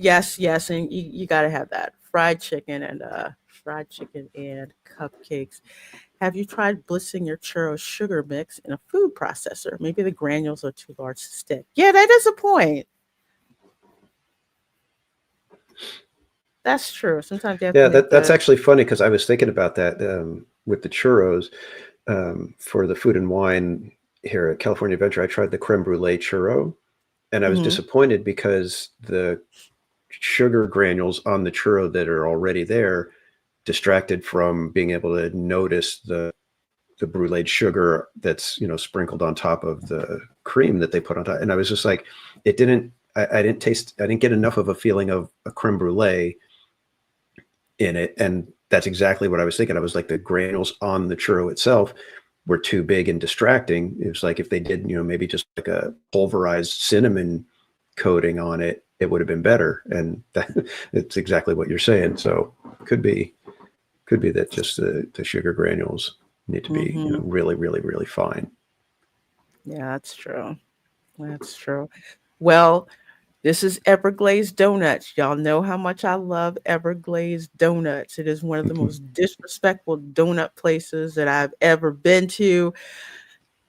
and you got to have that fried chicken and cupcakes. Have you tried blitzing your churro sugar mix in a food processor? Maybe the granules are too large to stick. Yeah, that is a point. That's true. Sometimes you have Yeah, to make that's the. actually funny because I was thinking about that with the churros for the food and wine here at California Adventure. I tried the creme brulee churro, and I was Mhm. disappointed because the sugar granules on the churro that are already there distracted from being able to notice the bruleed sugar that's sprinkled on top of the cream that they put on top. And I was just like, it didn't. I didn't get enough of a feeling of a creme brulee in it, and that's exactly what I was thinking. I was like, the granules on the churro itself were too big and distracting. It was like if they did, maybe just like a pulverized cinnamon coating on it, it would have been better. And it's exactly what you're saying. So could be that just the sugar granules need to be really, really, really fine. Yeah, that's true. That's true. Well, this is Everglazed Donuts. Y'all know how much I love Everglazed Donuts. It is one of the most disrespectful donut places that I've ever been to.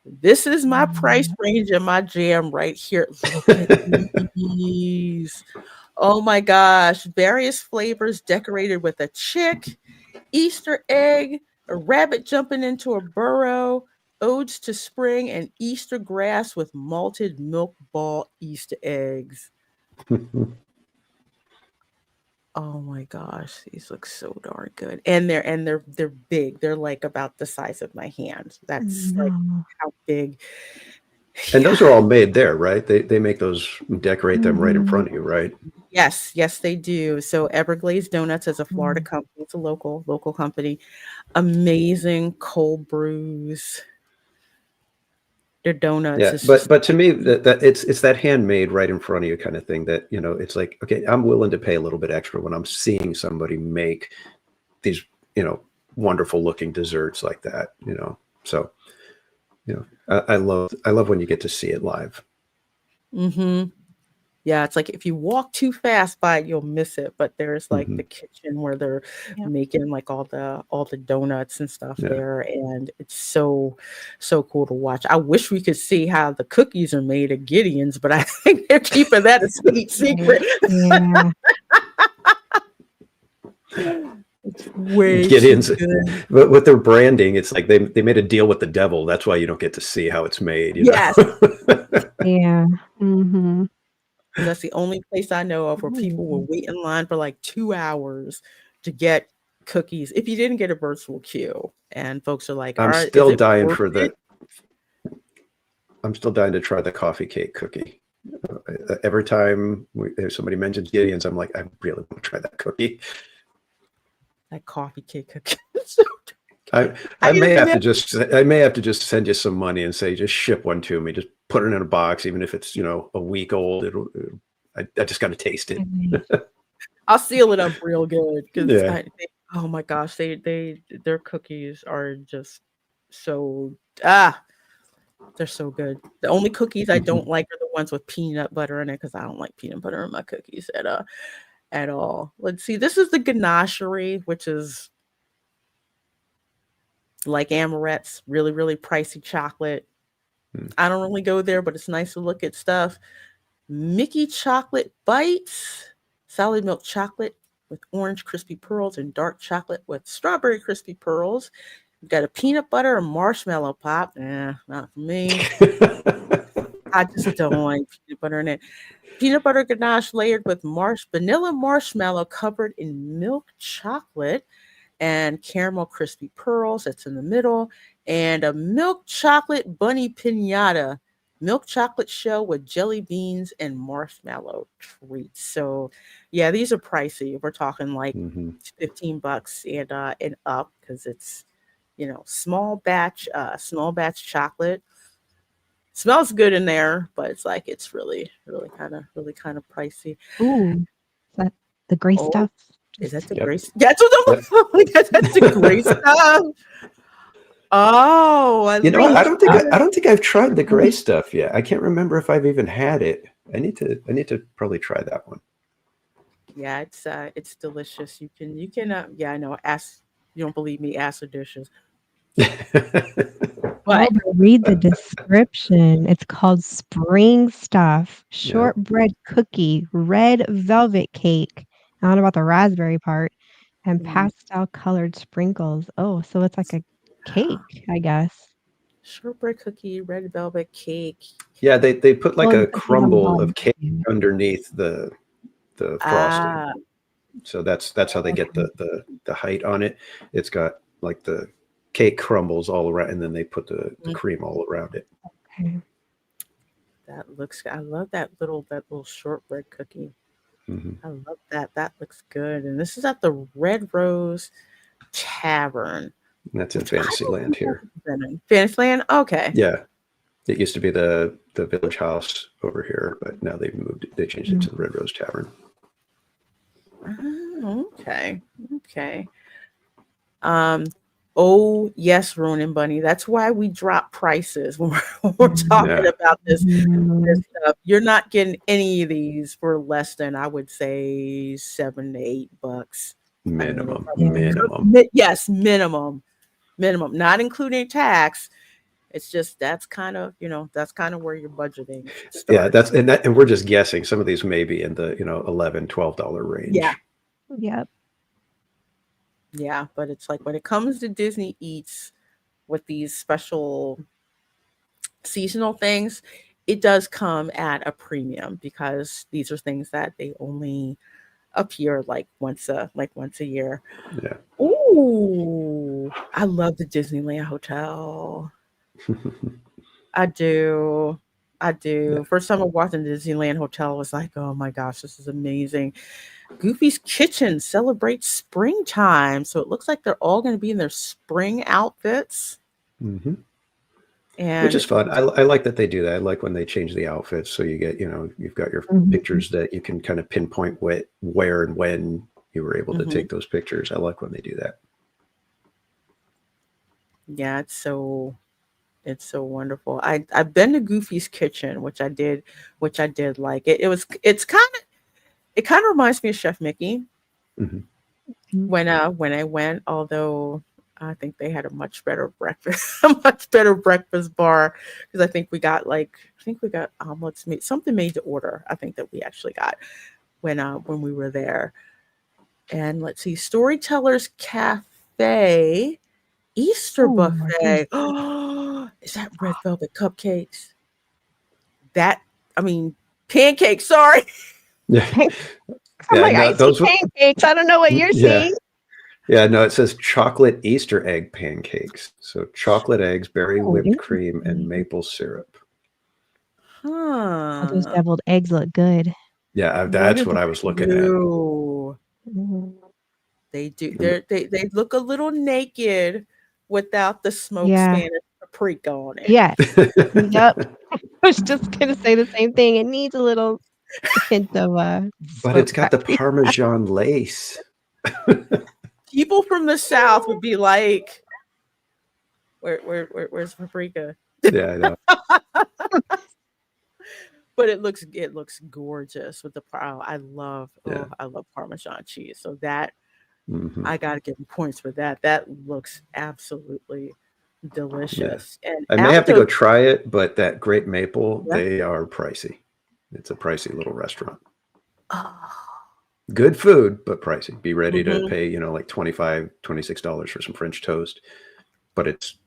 This is my price range and my jam right here. Look at these. Oh my gosh. Various flavors decorated with a chick, Easter egg, a rabbit jumping into a burrow, odes to spring, and Easter grass with malted milk ball Easter eggs. Oh my gosh, these look so darn good. And they're big. They're like about the size of my hand. That's like how big. And those are all made there, right? They make those, decorate them right in front of you, right? Yes, they do. So Everglazed Donuts is a Florida company. It's a local company. Amazing cold brews. Their donuts. Yeah, but to me that it's that handmade right in front of you kind of thing that it's like, okay, I'm willing to pay a little bit extra when I'm seeing somebody make these wonderful looking desserts like that. So I love when you get to see it live. Mm-hmm. Yeah, it's like if you walk too fast by it, you'll miss it. But there's like the kitchen where they're making like all the donuts and stuff there, and it's so cool to watch. I wish we could see how the cookies are made at Gideon's, but I think they're keeping that a sweet secret. It's way Gideon's, too good. but with their branding, it's like they made a deal with the devil. That's why you don't get to see how it's made. Yes. Yeah. Mm-hmm. That's the only place I know of where people will wait in line for like 2 hours to get cookies if you didn't get a virtual queue. And folks are like, I'm still dying to try the coffee cake cookie. Every time somebody mentions Gideon's, I'm like, I really want to try that cookie. That coffee cake cookie. I may have to just send you some money and say, just ship one to me. Just put it in a box, even if it's a week old. I just got to taste it. I'll seal it up real good because oh my gosh, their cookies are just so they're so good. The only cookies I don't like are the ones with peanut butter in it because I don't like peanut butter in my cookies at all. Let's see. This is the ganachery, which is like Amaret's, really, really pricey chocolate. I don't really go there, but it's nice to look at stuff. Mickey chocolate bites, solid milk chocolate with orange crispy pearls and dark chocolate with strawberry crispy pearls. You've got a peanut butter and marshmallow pop. Not for me. I just don't like peanut butter in it. Peanut butter ganache layered with vanilla marshmallow covered in milk chocolate and caramel crispy pearls. That's in the middle. And a milk chocolate bunny pinata. Milk chocolate shell with jelly beans and marshmallow treats. So yeah, these are pricey. We're talking like $15 and up because it's small batch chocolate. Smells good in there, but it's like it's really kind of pricey. Ooh, is that the gray stuff? Is that the gray? That's that's the gray stuff. Oh, I don't think I've tried the gray stuff yet. I can't remember if I've even had it. I need to probably try that one. Yeah, it's delicious. You can yeah, I know. Ask you don't believe me, ask the dishes. Oh, But but read the description. It's called Spring Stuff, Yeah. shortbread cookie, red velvet cake. I don't know about the raspberry part, and pastel colored sprinkles. Oh, so it's like a cake, I guess. shortbread cookie, red velvet cake. Yeah, they put like Well, a it's like on the crumble bottom. of cake underneath the frosting. Ah, So that's how they get the height on it. It's got like the cake crumbles all around, and then they put the cream all around it. Okay. that looks. I love that little shortbread cookie. Mhm. I love that. That looks good. And this is at the Red Rose Tavern. And that's in Which I don't Fantasyland think here. I've been in. Fantasyland? Okay. Yeah, it used to be the Village House over here, but now they've moved it. They changed it to the Red Rose Tavern. Oh, okay. Okay. Oh yes, Ronin Bunny. That's why we drop prices when we're talking Yeah. about this Mhm. stuff. You're not getting any of these for less than, I would say, $7 to $8. Minimum. Yeah. Minimum. Yes, minimum. Not including tax. It's just that's kind of where you're budgeting Yeah, starts. and we're just guessing. Some of these may be in the $11, $12 range. Yeah. Yep. Yeah, but it's like when it comes to Disney Eats with these special seasonal things, it does come at a premium because these are things that they only appear like once a year. Yeah. Ooh, I love the Disneyland Hotel. I do. Yeah. First time I walked into Disneyland Hotel, I was like, oh my gosh, this is amazing. Goofy's Kitchen celebrates springtime. So it looks like they're all going to be in their spring outfits. Mhm. And Which is fun. I like that they do that. I like when they change the outfits, so you get, you've got your Mhm. pictures that you can kind of pinpoint where and when you were able to Mhm. take those pictures. I like when they do that. yeah, it's so wonderful. I've been to Goofy's Kitchen, which I did like. It kind of reminds me of Chef Mickey Mhm. when I went, although I think they had a much better breakfast bar, because I think we got omelets made, something made to order. I think that we actually got when we were there. And let's see, Storytellers Cafe Easter Oh my buffet. Is that red velvet cupcakes? Pancakes. Sorry. Yeah. I'm Yeah, like, no, I see those were, pancakes. I don't know what you're yeah. seeing. Yeah, no, it says chocolate Easter egg pancakes. So chocolate eggs, berry Oh, whipped cream, and interesting. maple syrup. Oh, those Huh. deviled eggs look good. Yeah, Look that's at what I was looking at. you. Mhm. They do. And They look a little naked without the smoked Yeah. Spanish paprika on it. Yes. Yep. I was just gonna say the same thing. It needs a little hint of But it's smoked got the paprika. Parmesan lace. People from the South would be like, where's paprika? Yeah, I know. But it looks gorgeous with the I love Yeah. I love Parmesan cheese. So that Mhm. I gotta give them points for that. That looks absolutely Yeah. delicious. And I may have to after go try it, but that grape maple, yeah. they are pricey. It's a pricey little restaurant. Oh, Good food, but pricey. Be ready to mhm. pay, like $25, $26 for some French toast, but it's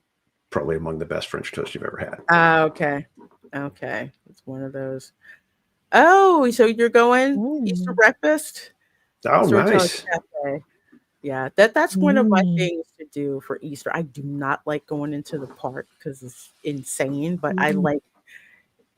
probably among the best French toast you've ever had. Okay. Okay. It's one of those. Oh, so you're going Easter Ooh, breakfast? Oh, Storytellers nice. Cafe. Yeah, that's one of my yummy. things to do for Easter. I do not like going into the park because it's insane, but I Mhm. like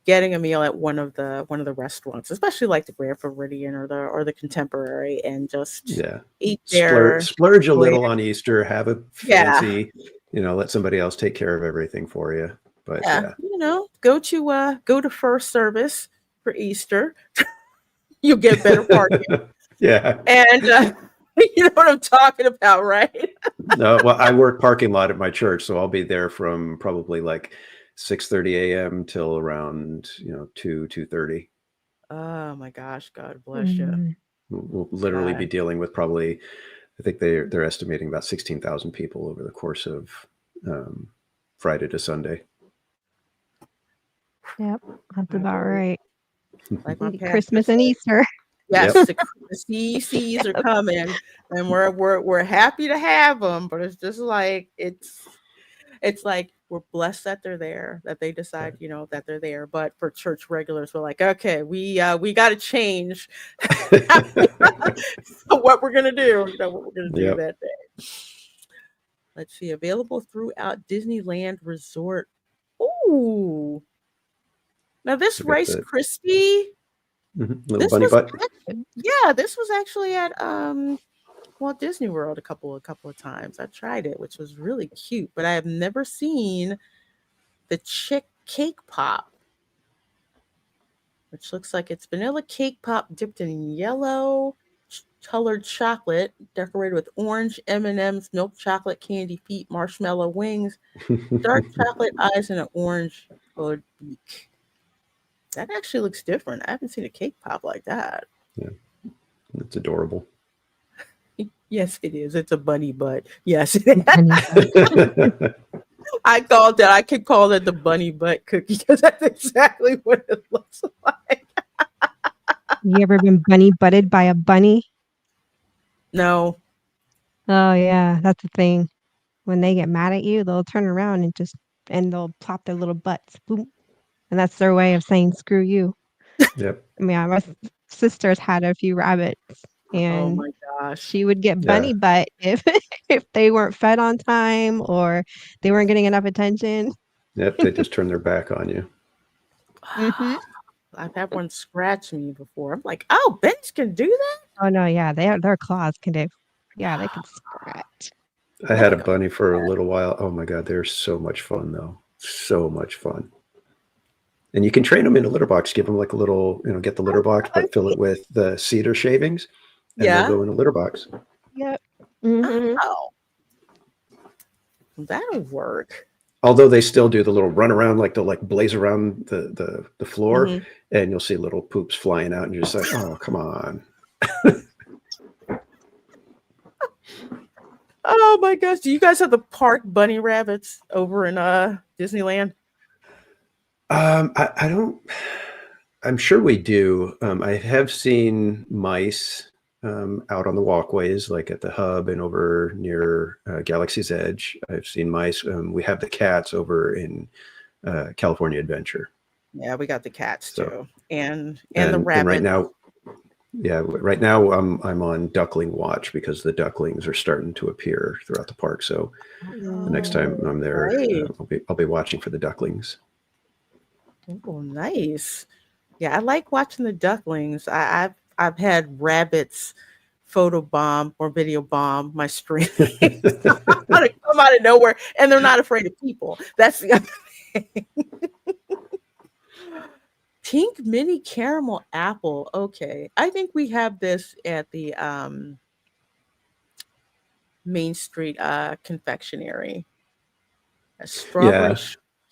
getting a meal at one of the restaurants, especially like the Grand Floridian or the Contemporary, and just Yeah. eat there. Splurge a enjoy little it. on Easter, have a Yeah, fancy, let somebody else take care of everything for you. But yeah. yeah. Go to first service for Easter. You'll get better parking, Yeah. and you know what I'm talking about, right? No, well, I work parking lot at my church, so I'll be there from probably like 6:30 a.m. till around, 2:30. Oh my gosh, God bless you. Mm. We'll literally be God. dealing with probably, I think they're estimating about 16,000 people over the course of Friday to Sunday. Yep, that's I about believe- right. Like my pastor Christmas and said. Easter. Yes, Yep. the CECs are coming, and we're happy to have them. But it's just like it's like we're blessed that they're there, that they decide, that they're there. But for church regulars, we're like, okay, we got to change what we're gonna do. What we're gonna do Yep. that day. Let's see, available throughout Disneyland Resort. Ooh, now this We got Rice the Krispie. little This bunny was butt. this was actually at Walt Disney World a couple of times. I tried it, which was really cute, but I have never seen the chick cake pop, which looks like it's vanilla cake pop dipped in yellow colored chocolate, decorated with orange M&Ms, milk chocolate, candy feet, marshmallow wings, dark chocolate eyes, and an orange colored beak. That actually looks different. I haven't seen a cake pop like that. Yeah, it's adorable. Yes, it is. It's a bunny butt. Yes. I called that. I could call it the bunny butt cookie because that's exactly what it looks like. You ever been bunny butted by a bunny? No. Oh yeah, that's the thing. When they get mad at you, they'll turn around and they'll plop their little butts. Boom. And that's their way of saying screw you. Yep. I mean, my sister's had a few rabbits, Oh and my gosh. she would get bunny butt if they weren't fed on time or they weren't getting enough attention. Yep. They just turn their back on you. Mm-hmm. I've had one scratch me before. I'm like, oh, Ben's can do that? Oh no, yeah, their claws can do. Yeah, they can scratch. I had a bunny for a little while. Oh my God, they're so much fun though. So much fun. And you can train them in a litter box. Give them like a little, get the litter box, but fill it with the cedar shavings, and they'll go in a litter box. Yep. Mm-hmm. Oh, that'll work. Although they still do the little run around, like they'll like blaze around the floor, and you'll see little poops flying out, and you're just like, oh, come on. Oh my gosh. Do you guys have the park bunny rabbits over in Disneyland? I don't. I'm sure we do. I have seen mice out on the walkways, like at the hub and over near Galaxy's Edge. I've seen mice. We have the cats over in California Adventure. Yeah, we got the cats too, and the rabbits. And right now, right now I'm on duckling watch because the ducklings are starting to appear throughout the park. So the next time I'm there, I'll be watching for the ducklings. Oh, nice. Yeah, I like watching the ducklings. I've had rabbits photo bomb or video bomb my screen. Come out of nowhere, and they're not afraid of people. That's the other thing. Pink mini caramel apple. Okay, I think we have this at the Main Street confectionery. A strawberry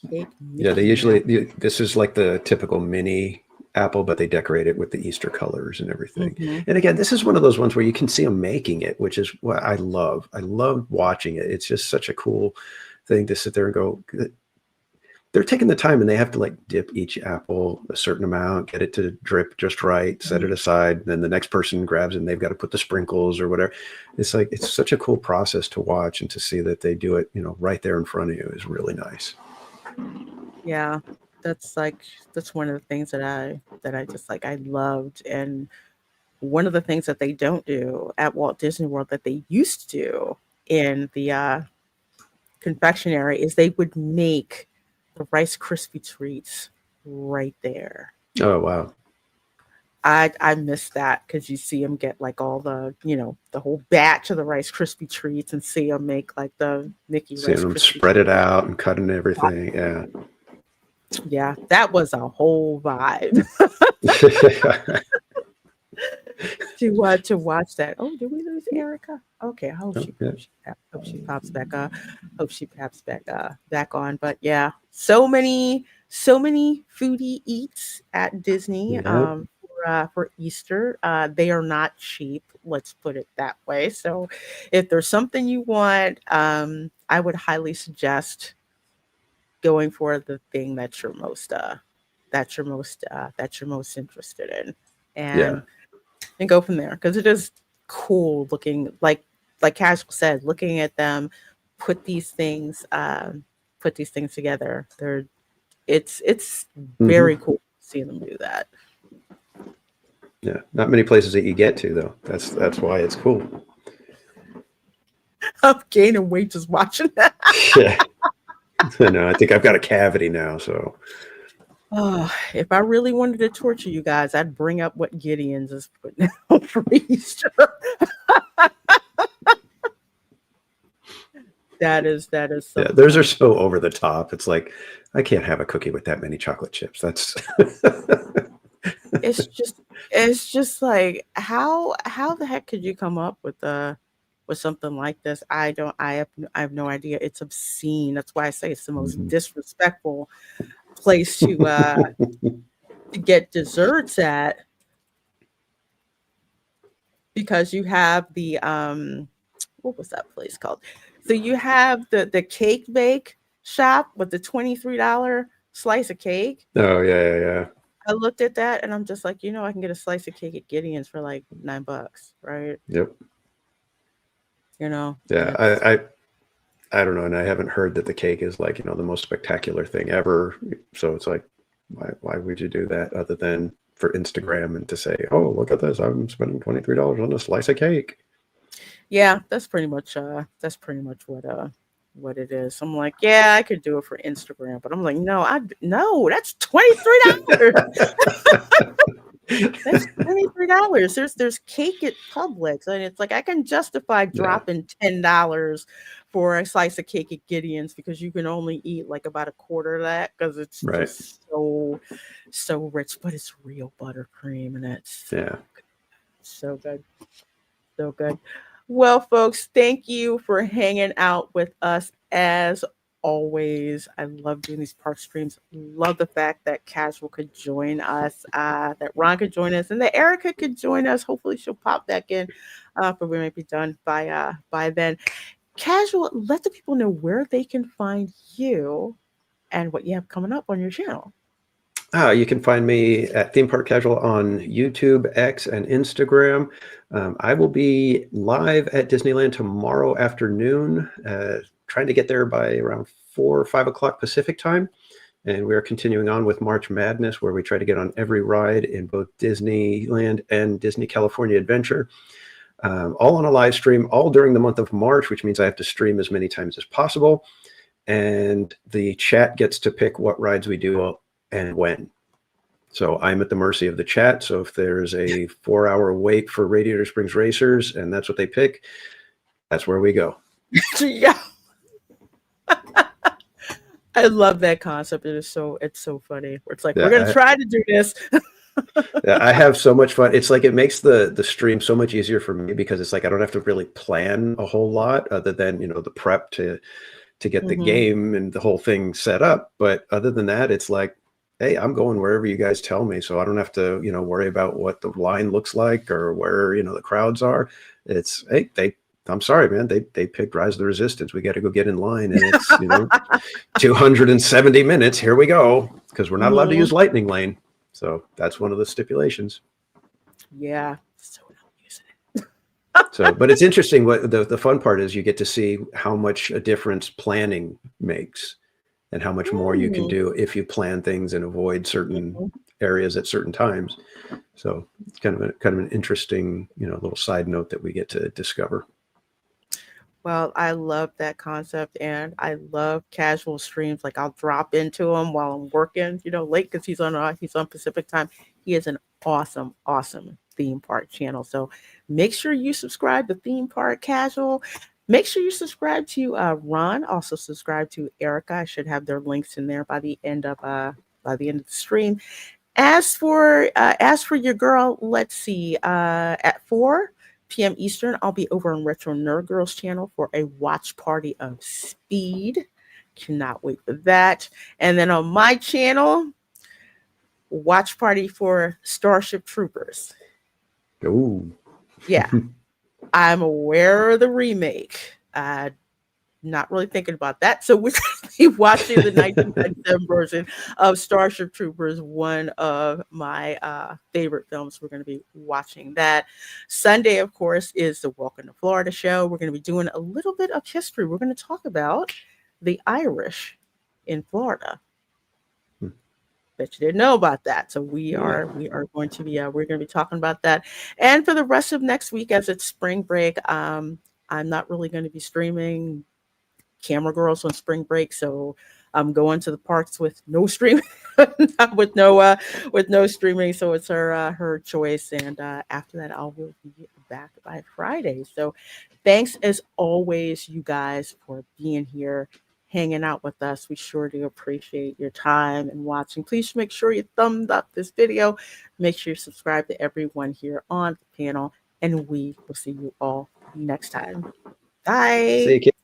cake. Yeah, they usually, this is like the typical mini apple, but they decorate it with the Easter colors and everything. And again, this is one of those ones where you can see them making it, which is what I love. I love watching it. It's just such a cool thing to sit there and go, they're taking the time, and they have to like dip each apple a certain amount, get it to drip just right, set it aside. Then the next person grabs it and they've got to put the sprinkles or whatever. It's like, it's such a cool process to watch, and to see that they do it, right there in front of you is really nice. Yeah, that's one of the things that I just like, I loved. And one of the things that they don't do at Walt Disney World that they used to do in the confectionery is they would make the Rice Krispie treats right there. Oh wow. I miss that, because you see them get like all the the whole batch of the Rice Krispie treats, and see them make like the Mickey Seeing Rice them Krispie spread it out and cut and everything. Yeah, that was a whole vibe. to watch that. Oh, did we lose Erica? Okay, I hope she pops back up. Hope she pops back on. But yeah, so many foodie eats at Disney. for Easter. They are not cheap. Let's put it that way. So, if there's something you want, I would highly suggest going for the thing that you're most interested in, Yeah. and go from there, because it is cool looking, like Casual said, looking at them put these things together. It's very cool seeing them do that. Yeah. Not many places that you get to though. That's why it's cool. I'm gaining weight just watching that. Yeah. No, I think I've got a cavity now, so. Oh, if I really wanted to torture you guys, I'd bring up what Gideon's is putting out for Easter. That is so Yeah, those funny. are so over the top. It's like, I can't have a cookie with that many chocolate chips. That's It's just like, how the heck could you come up with something like this? I have no idea. It's obscene. That's why I say it's the most disrespectful place to get desserts at, because you have the what was that place called? So you have the cake bake shop with the $23 slice of cake. Oh yeah. I looked at that and I'm just like, I can get a slice of cake at Gideon's for like $9, right? Yep. Yeah, I don't know, and I haven't heard that the cake is like, the most spectacular thing ever. So it's like, why would you do that other than for Instagram and to say, oh, look at this, I'm spending $23 on a slice of cake. Yeah, that's pretty much what it is. I'm like, yeah, I could do it for Instagram, but I'm like, no, that's $23. That's $23. There's cake at Publix, and it's like I can justify dropping $10 for a slice of cake at Gideon's, because you can only eat like about a quarter of that, because it's just so rich, but it's real buttercream, and it's so good. So good. Well, folks, thank you for hanging out with us as always. I love doing these park streams. Love the fact that Casual could join us, that Ron could join us, and that Erica could join us. Hopefully she'll pop back in, but we might be done by then. Casual, let the people know where they can find you and what you have coming up on your channel. You can find me at Theme Park Casual on YouTube, X, and Instagram. I will be live at Disneyland tomorrow afternoon, trying to get there by around 4 or 5 o'clock Pacific time. And we are continuing on with March Madness, where we try to get on every ride in both Disneyland and Disney California Adventure. All on a live stream, all during the month of March, which means I have to stream as many times as possible. And the chat gets to pick what rides we do and when. So I'm at the mercy of the chat. So if there's a 4-hour wait for Radiator Springs Racers and that's what they pick, that's where we go. Yeah. I love that concept. It's so funny. It's like, we're gonna try to do this. Yeah, I have so much fun. It's like, it makes the stream so much easier for me, because it's like I don't have to really plan a whole lot other than the prep to get the game and the whole thing set up. But other than that, it's like, hey, I'm going wherever you guys tell me, so I don't have to worry about what the line looks like or where the crowds are. It's, hey, I'm sorry, man, they picked Rise of the Resistance. We got to go get in line, and it's 270 minutes. Here we go, because we're not allowed to use Lightning Lane. So that's one of the stipulations. Yeah. So not using it. So, but it's interesting. What the fun part is, you get to see how much a difference planning makes, and how much more you can do if you plan things and avoid certain areas at certain times. So it's kind of an interesting, little side note that we get to discover. Well, I love that concept, and I love Casual streams. Like, I'll drop into them while I'm working, late, because he's on Pacific time. He is an awesome theme park channel. So make sure you subscribe to Theme Park Casual. Make sure you subscribe to Ron. Also subscribe to Erica. I should have their links in there by the end of the stream. As for your girl, let's see. At 4 p.m. Eastern, I'll be over on Retro Nerd Girls channel for a watch party of Speed. Cannot wait for that. And then on my channel, watch party for Starship Troopers. Ooh. Yeah, I'm aware of the remake. Not really thinking about that. So we're going to be watching the 1997 version of Starship Troopers, one of my favorite films. We're going to be watching that. Sunday, of course, is the Welcome to Florida show. We're going to be doing a little bit of history. We're going to talk about the Irish in Florida. Bet you didn't know about that. So we are going to be we're going to be talking about that. And for the rest of next week, as it's spring break, I'm not really going to be streaming. Camera girls on spring break, so I'm going to the parks with no streaming, with no streaming. So it's her choice, and after that, I will be back by Friday. So thanks as always, you guys, for being here, hanging out with us. We sure do appreciate your time and watching. Please make sure you thumbs up this video. Make sure you subscribe to everyone here on the panel, and we will see you all next time. Bye. See you, kid.